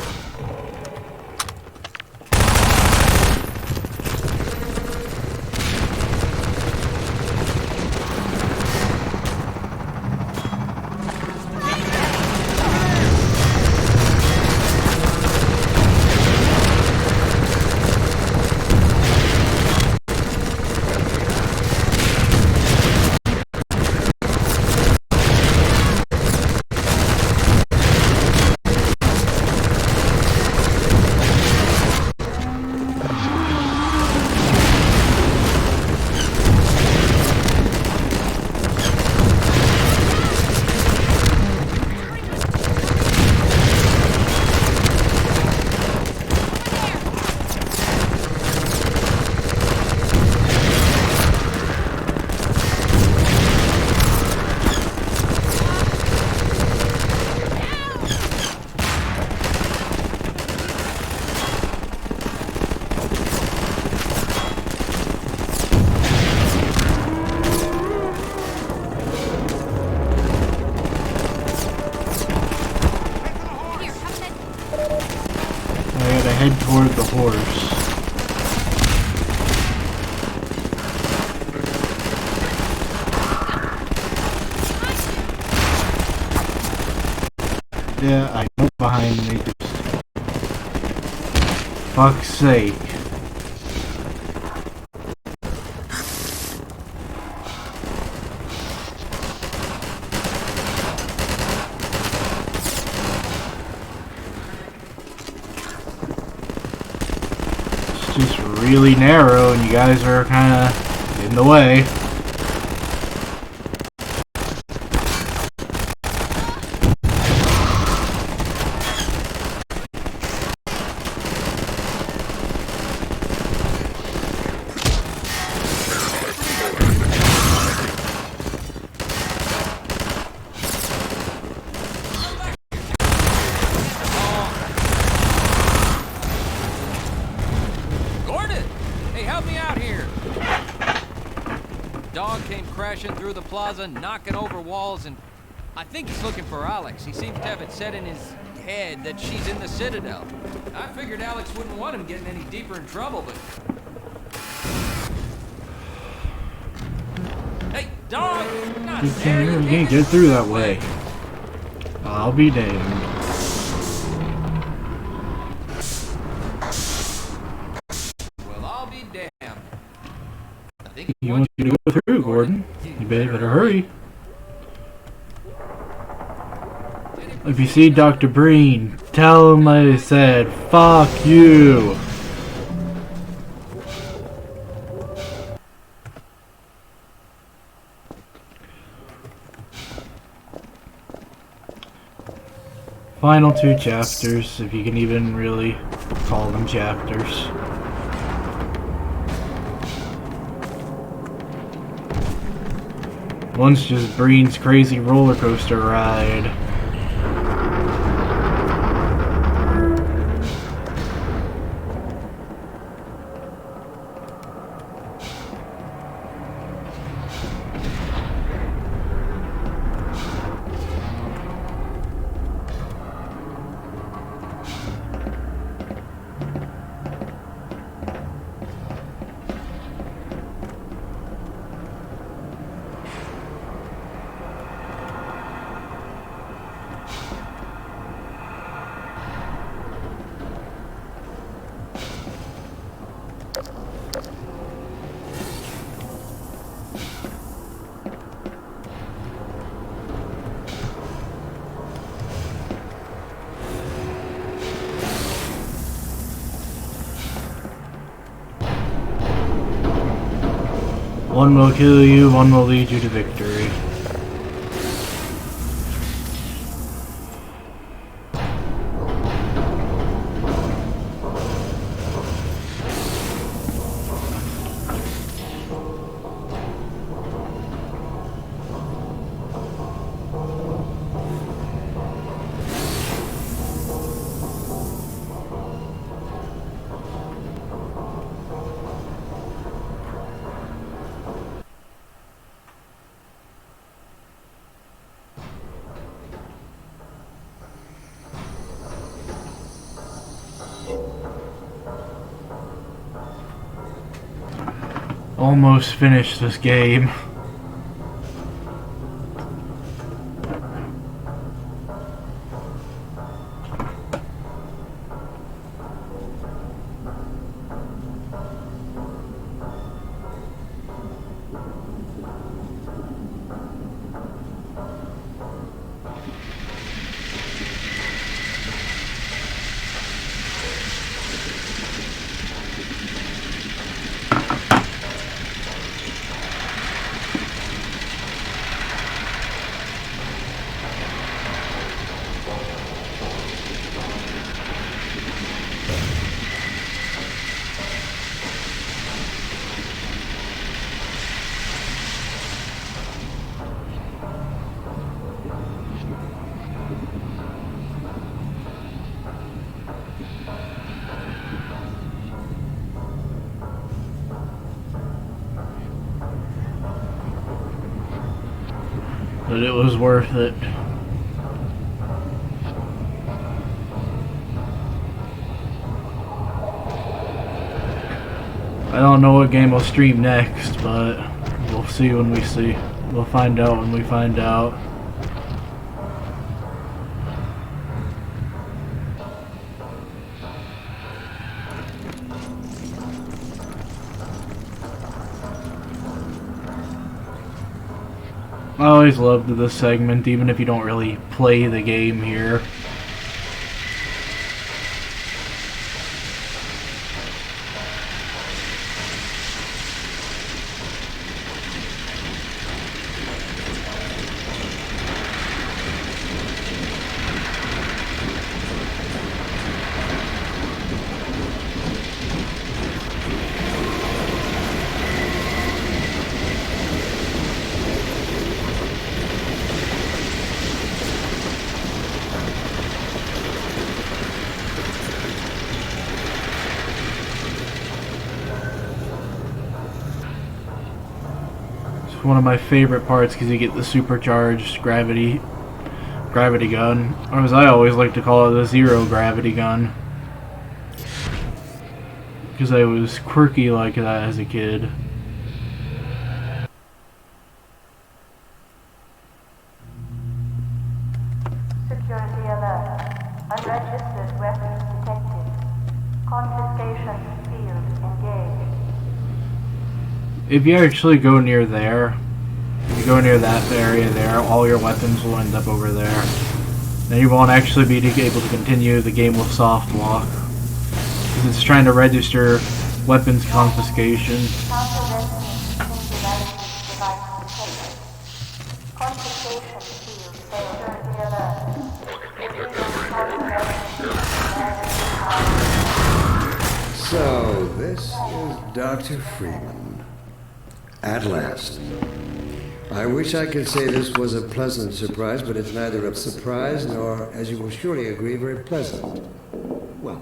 Speaker 7: Head toward the horse. Yeah, I know behind me. Fuck's sake. Just really narrow and you guys are kind of in the way.
Speaker 11: Through the plaza, knocking over walls, and I think he's looking for Alex. He seems to have it set in his head that she's in the Citadel. I figured Alex wouldn't want him getting any deeper in trouble, but... Hey, dog! Not there!
Speaker 7: You can't get through that way. I'll be damned.
Speaker 11: Well, I'll be damned. I think
Speaker 7: he wants you to go through, Gordon. You better hurry. If you see Dr. Breen, tell him I said, fuck you. Final 2 chapters, if you can even really call them chapters. One's just Breen's crazy roller coaster ride. One will kill you, one will lead you to victory. almost finished this game. But it was worth it. I don't know what game will stream next, but we'll see when we see. We'll find out when we find out. I always loved this segment, even if you don't really play the game here. One of my favorite parts because you get the supercharged gravity gun, or as I always like to call it, the zero gravity gun, because I was quirky like that as a kid.
Speaker 20: Security alert. Unregistered weapons detected. Confiscation field engaged.
Speaker 7: If you actually go near there, if you go near that area there, all your weapons will end up over there. Then you won't actually be able to continue the game with soft lock, because it's trying to register weapons confiscation.
Speaker 10: So, this is Dr. Freeman. At last. I wish I could say this was a pleasant surprise, but it's neither a surprise nor, as you will surely agree, very pleasant. Well,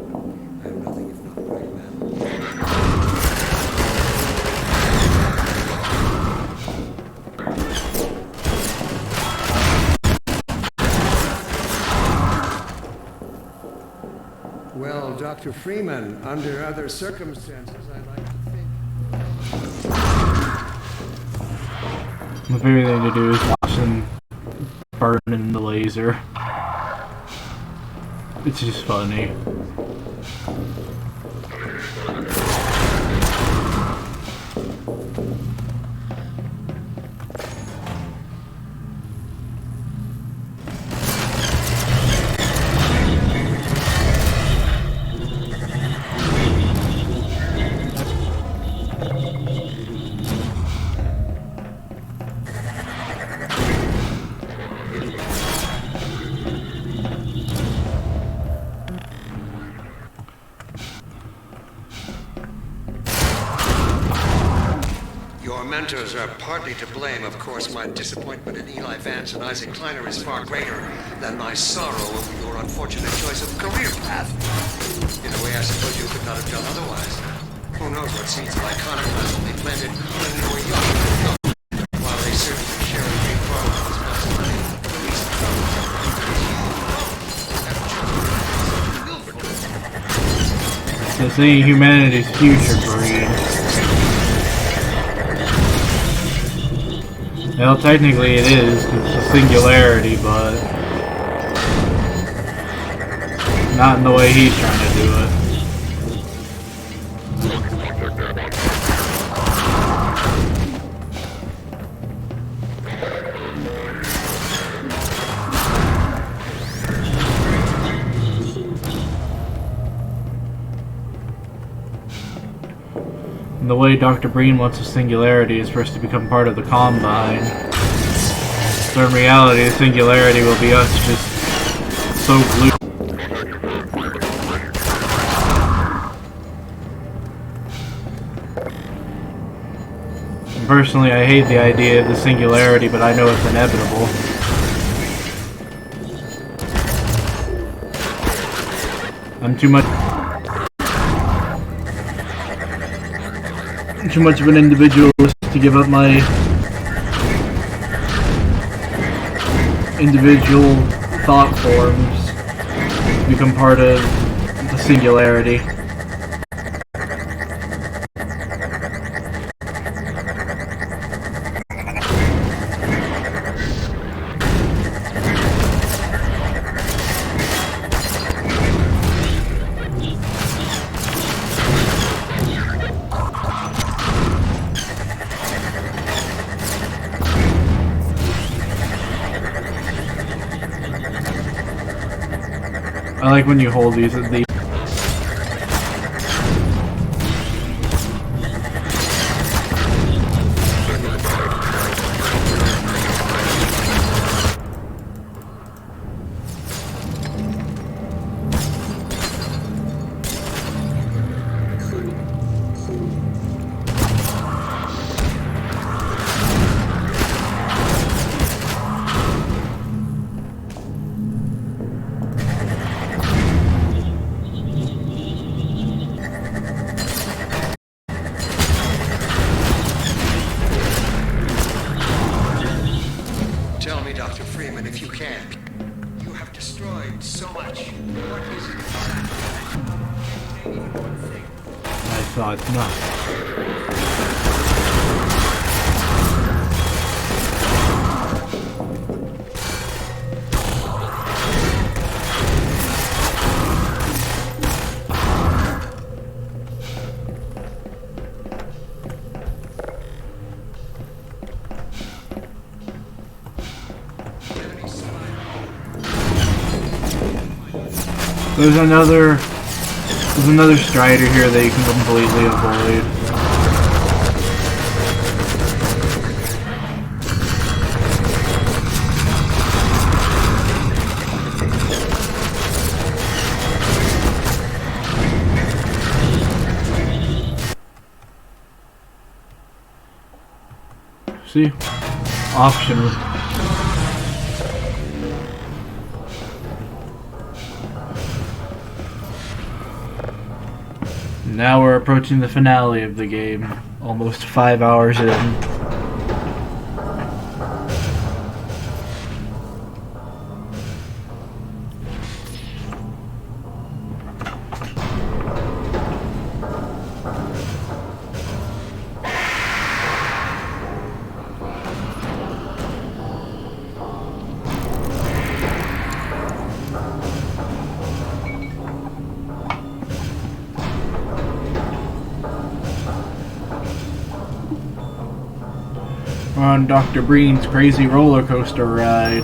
Speaker 10: I have nothing if not pragmatic. Well, Dr. Freeman, under other circumstances, I'd like to think...
Speaker 7: My favorite thing to do is watch them burn in the laser. It's just funny.
Speaker 21: Mentors are partly to blame. Of course, my disappointment in Eli Vance and Isaac Kleiner is far greater than my sorrow over your unfortunate choice of career path. In a way, I suppose you could not have done otherwise. Who knows what seeds of iconoclasm they planted when you were young, while they certainly share a great part of
Speaker 7: responsibility. To see humanity's future, Breed. Well, technically it is, 'cause it's a singularity, but not in the way he's trying to do it. And the way Dr. Breen wants a singularity is for us to become part of the Combine. So in reality, the singularity will be us just so glued. And personally, I hate the idea of the singularity, but I know it's inevitable. I'm too much of an individualist to give up my individual thought forms to become part of the singularity. I like when you hold these at the
Speaker 21: Tell me, Dr. Freeman, if you can. You have destroyed so much. What is it?
Speaker 7: I thought not. There's another Strider here that you can completely avoid. See? Optional. Now we're approaching the finale of the game, almost 5 hours in. We're on Dr. Breen's crazy roller coaster ride.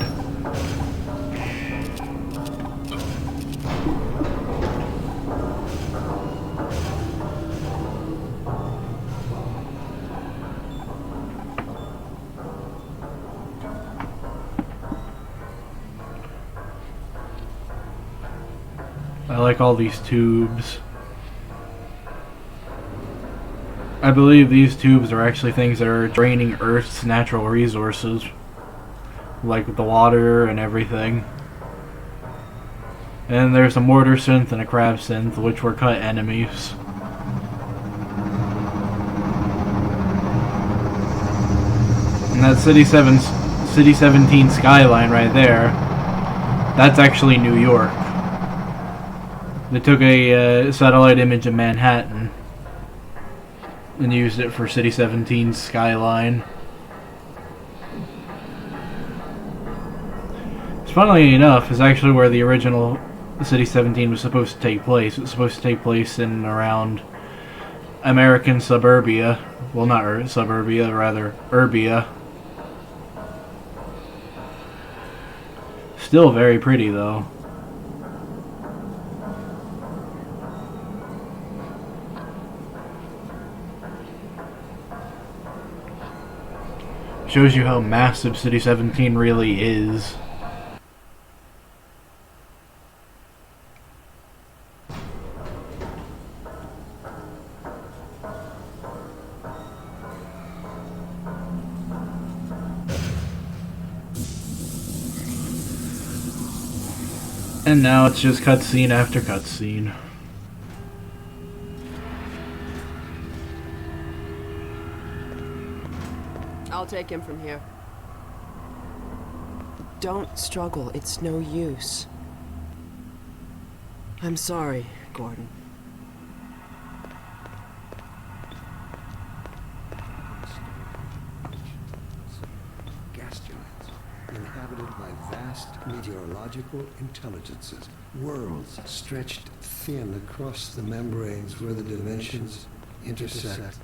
Speaker 7: I like all these tubes. I believe these tubes are actually things that are draining Earth's natural resources, like the water and everything. And there's a mortar synth and a crab synth, which were cut enemies. And that City 17 skyline right there, that's actually New York. They took a satellite image of Manhattan and used it for City 17's skyline. funnily enough, is actually where the original City 17 was supposed to take place. It was supposed to take place in around American suburbia. Well, not suburbia, rather Urbia. Still very pretty, though. Shows you how massive City 17 really is. And now it's just cutscene after cutscene.
Speaker 14: I'll take him from here. Don't struggle. It's no use. I'm sorry, Gordon.
Speaker 10: Gas giants, inhabited by vast meteorological intelligences, worlds stretched thin across the membranes where the dimensions intersect.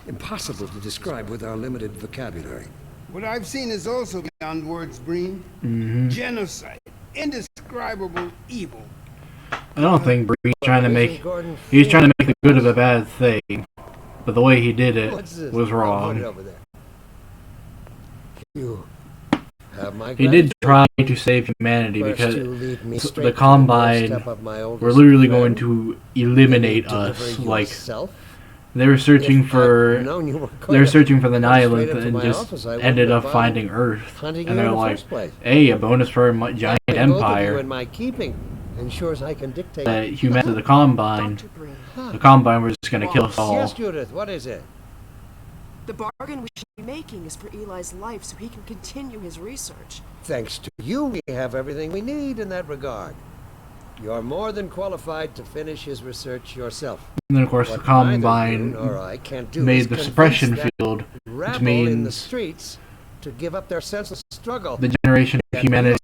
Speaker 10: Impossible to describe with our limited vocabulary.
Speaker 18: What I've seen is also beyond words, Breen. Genocide. Indescribable evil.
Speaker 7: I don't think Bree's trying to make... He's trying to make the good of a bad thing. But the way he did it was wrong. He did try to save humanity because the Combine were literally going to eliminate us. Like, they were searching for the Nihilith and just ended up finding Earth. And they're like, hey, a bonus for a giant empire.
Speaker 21: Ensures I can dictate
Speaker 7: That humanity, the Combine were just going to kill us all.
Speaker 21: Yes, Judith, what is it?
Speaker 14: The bargain we should be making is for Eli's life so he can continue his research.
Speaker 21: Thanks to you, we have everything we need in that regard. You're more than qualified to finish his research yourself.
Speaker 7: And then, of course, the Combine made the suppression field, which means
Speaker 21: in the streets to give up their sense of struggle.
Speaker 7: The generation of humanity,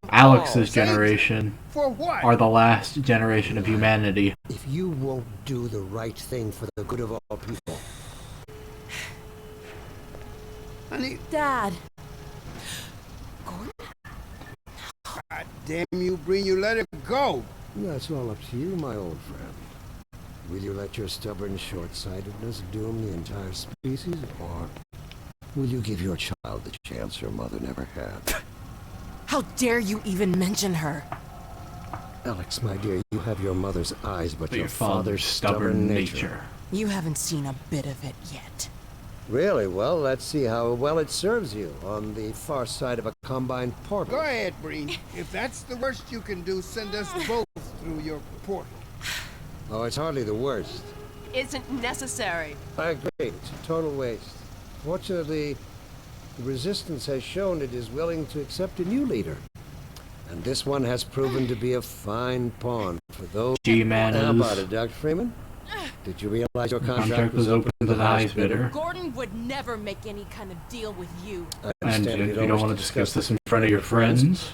Speaker 7: Alex's generation, are the last generation of humanity.
Speaker 21: If you won't do the right thing for the good of all people.
Speaker 18: Honey.
Speaker 1: Dad.
Speaker 18: God damn you, Breen, you let it go.
Speaker 10: That's all up to you, my old friend. Will you let your stubborn short-sightedness doom the entire species, or will you give your child the chance her mother never had?
Speaker 1: How dare you even mention her?
Speaker 10: Alex, my dear, you have your mother's eyes, but your father's stubborn nature.
Speaker 1: You haven't seen a bit of it yet.
Speaker 21: Really? Well, let's see how well it serves you on the far side of a Combine portal.
Speaker 18: Go ahead, Breen. If that's the worst you can do, send us both through your portal.
Speaker 21: Oh, it's hardly the worst.
Speaker 14: Isn't necessary.
Speaker 21: I agree. It's a total waste. Fortunately, the Resistance has shown it is willing to accept a new leader. And this one has proven to be a fine pawn for those... How about it, Dr. Freeman? Did you realize your contract was open to the highest bidder?
Speaker 1: Gordon would never make any kind of deal with you.
Speaker 7: And if you don't want to discuss this in front of your friends,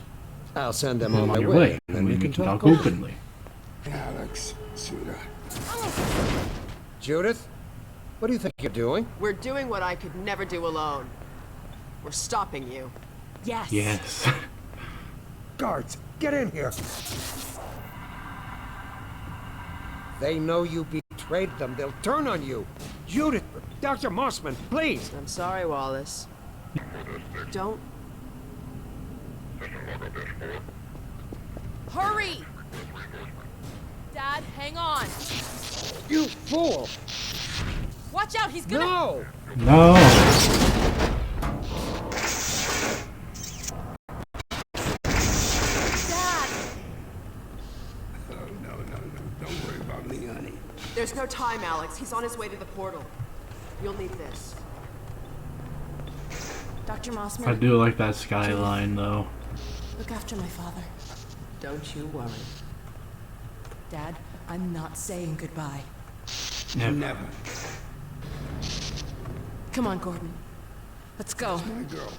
Speaker 21: I'll send them on
Speaker 7: your way, and we can talk openly.
Speaker 18: Alex, sweetheart.
Speaker 21: Judith, what do you think you're doing?
Speaker 14: We're doing what I could never do alone. We're stopping you.
Speaker 1: Yes.
Speaker 7: Yes.
Speaker 21: Guards, get in here. They know you betrayed them. They'll turn on you. Judith, Dr. Mossman, please.
Speaker 14: I'm sorry, Wallace. Don't.
Speaker 1: Hurry! Dad, hang on.
Speaker 21: You fool!
Speaker 1: Watch out, he's gonna...
Speaker 21: No!
Speaker 7: No!
Speaker 14: There's no time, Alex. He's on his way to the portal. You'll need this.
Speaker 1: Dr. Mossman.
Speaker 7: I do like that skyline, though.
Speaker 1: Look after my father.
Speaker 14: Don't you worry.
Speaker 1: Dad, I'm not saying goodbye.
Speaker 18: Never.
Speaker 1: Come on, Gordon. Let's go.
Speaker 18: That's my girl.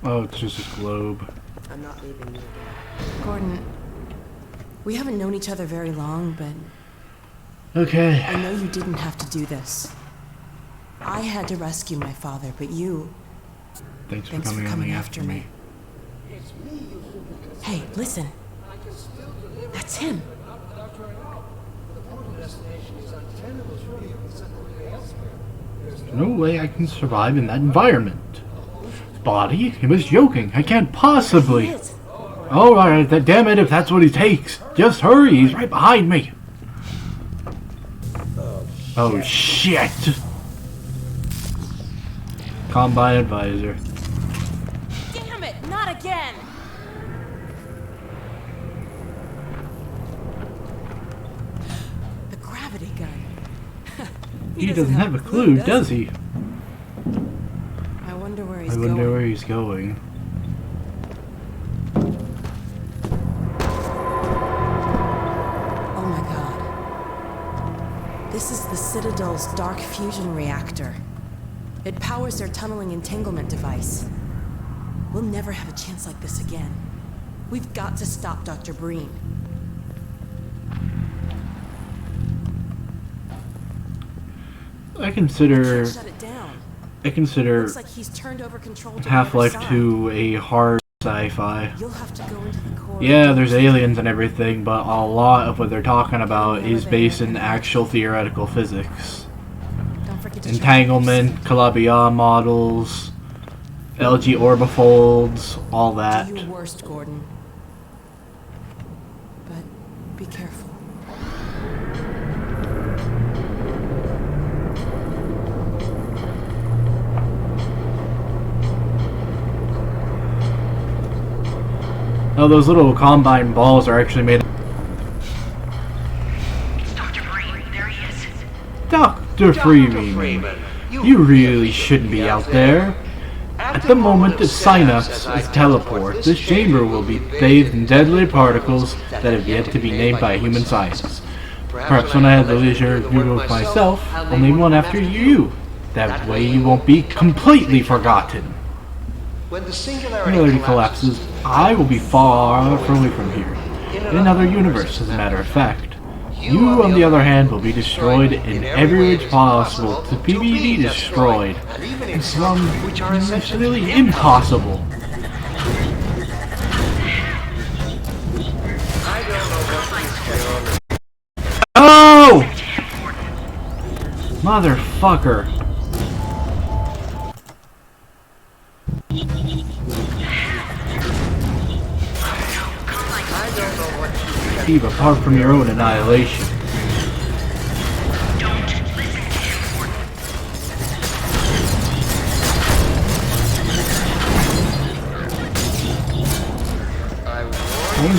Speaker 7: Oh, it's just a globe.
Speaker 14: I'm not leaving you again.
Speaker 13: Gordon, we haven't known each other very long, but...
Speaker 7: Okay.
Speaker 13: I know you didn't have to do this. I had to rescue my father, but you...
Speaker 7: Thanks for coming after me.
Speaker 13: Hey, listen. That's him.
Speaker 7: There's no way I can survive in that environment. Body? He was joking. I can't possibly. Alright, damn it, if that's what he takes. Just hurry, he's right behind me. Oh shit. Combine advisor.
Speaker 1: Damn it, not again!
Speaker 13: The gravity gun.
Speaker 7: He doesn't have a clue, does he?
Speaker 13: I wonder where
Speaker 7: he's going.
Speaker 13: Oh my god. This is the Citadel's dark fusion reactor. It powers their tunneling entanglement device. We'll never have a chance like this again. We've got to stop Dr. Breen.
Speaker 7: I consider
Speaker 13: Shut it down.
Speaker 7: Looks
Speaker 13: like he's turned over control to
Speaker 7: Half-Life
Speaker 13: the other
Speaker 7: 2 a hard sci-fi.
Speaker 13: You'll have to go into the core.
Speaker 7: Yeah, there's aliens and everything, but a lot of what they're talking about is based in actual theoretical physics. Entanglement, Calabi-Yau models, LG orbifolds, all that.
Speaker 13: Do your worst, Gordon. But be careful.
Speaker 7: Oh, those little combine balls are actually made.
Speaker 2: Dr. Breen, there he is.
Speaker 7: Dr. Freeman, you really shouldn't be out there. At the moment the Synapse is teleport, this chamber will be bathed in deadly particles that have yet to be named by human science. Perhaps when I have the leisure to do it myself, I'll name one after you. That way you won't be completely forgotten.
Speaker 21: When the
Speaker 7: Singularity collapses, I will be far away from here. In another universe, as a matter of fact. You, on the other hand, will be destroyed in every way possible to be destroyed. It's really impossible. Oh! Motherfucker. Steve, apart from your own annihilation. I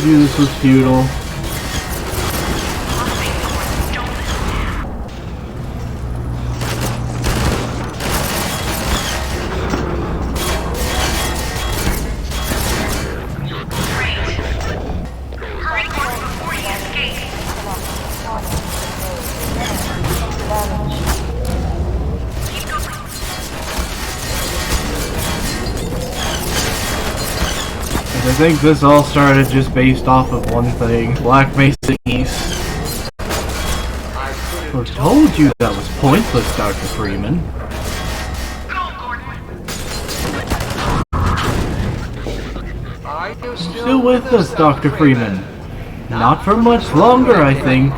Speaker 7: knew this was futile. I think this all started just based off of one thing, Black Mesa East. I told you that was pointless, Dr. Freeman. Still with us, Dr. Freeman. Not for much longer, I think.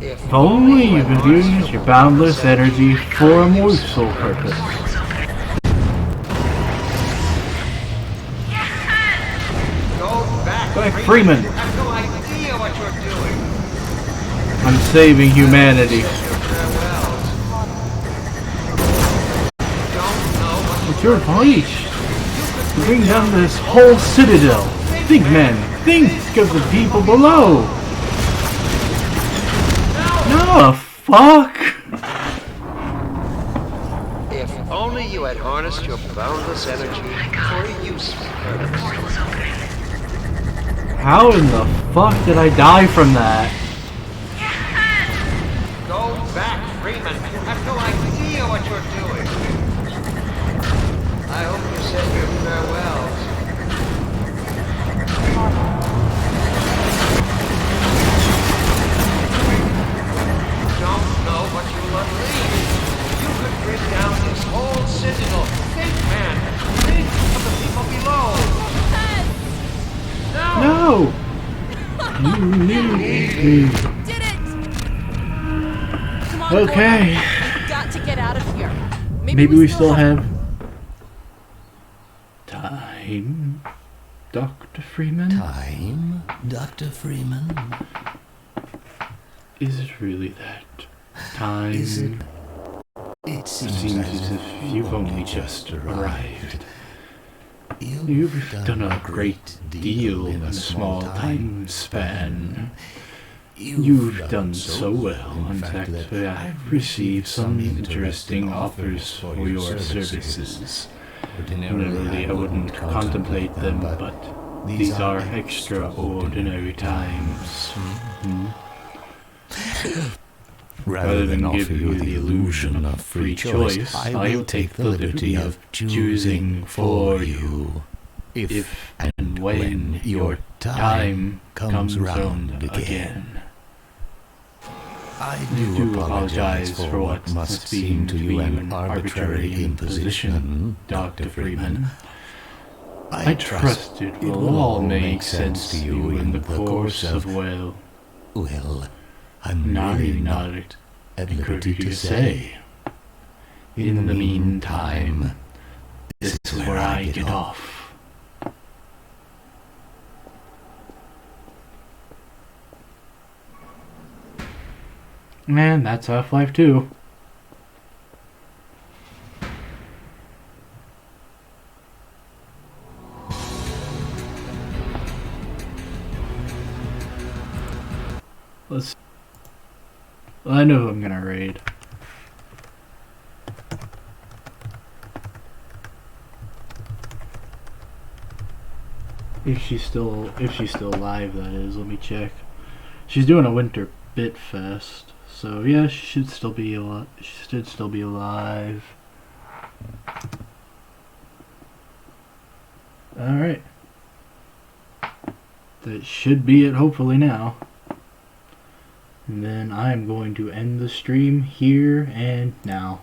Speaker 7: If only you could use your boundless energy for a more useful purpose. Black Freeman!
Speaker 21: I have no idea what you're doing.
Speaker 7: I'm saving humanity. With your voice, you bring down this whole citadel. Think, man. Think of the people below. No, fuck.
Speaker 21: If only you had harnessed your boundless energy for a useful purpose.
Speaker 7: How in the fuck did I die from that?
Speaker 21: Go back, Freeman. You have no idea what you're doing. I hope you said
Speaker 1: Did it! Come on,
Speaker 7: Okay.
Speaker 1: Gordon. We've got to get out of here.
Speaker 7: Maybe we still have time, Dr. Freeman?
Speaker 8: Time, Dr. Freeman?
Speaker 7: Is it really that time?
Speaker 8: Is it? It
Speaker 7: seems as if you've only just arrived. You've done a great deal in a small time span. You've done so well. In fact, I've received some interesting offers for your services. Ordinarily, I wouldn't contemplate them, but these are extraordinary times. Rather than give you the illusion of free choice, I'll take the liberty of choosing for you, if and when your time comes round again.
Speaker 8: I do apologize for what must seem to you an arbitrary imposition, Dr. Freeman.
Speaker 7: I trust it will all make sense to you in the course of, well,
Speaker 8: I'm really not at liberty to say.
Speaker 7: In the meantime, this is where I get off. And that's Half-Life 2. Let's... I know who I'm gonna raid. If she's still alive, that is. Let me check. She's doing a winter bit fest. So yeah, she should still be alive. She should still be alive. All right. That should be it. Hopefully now. And then I'm going to end the stream here and now.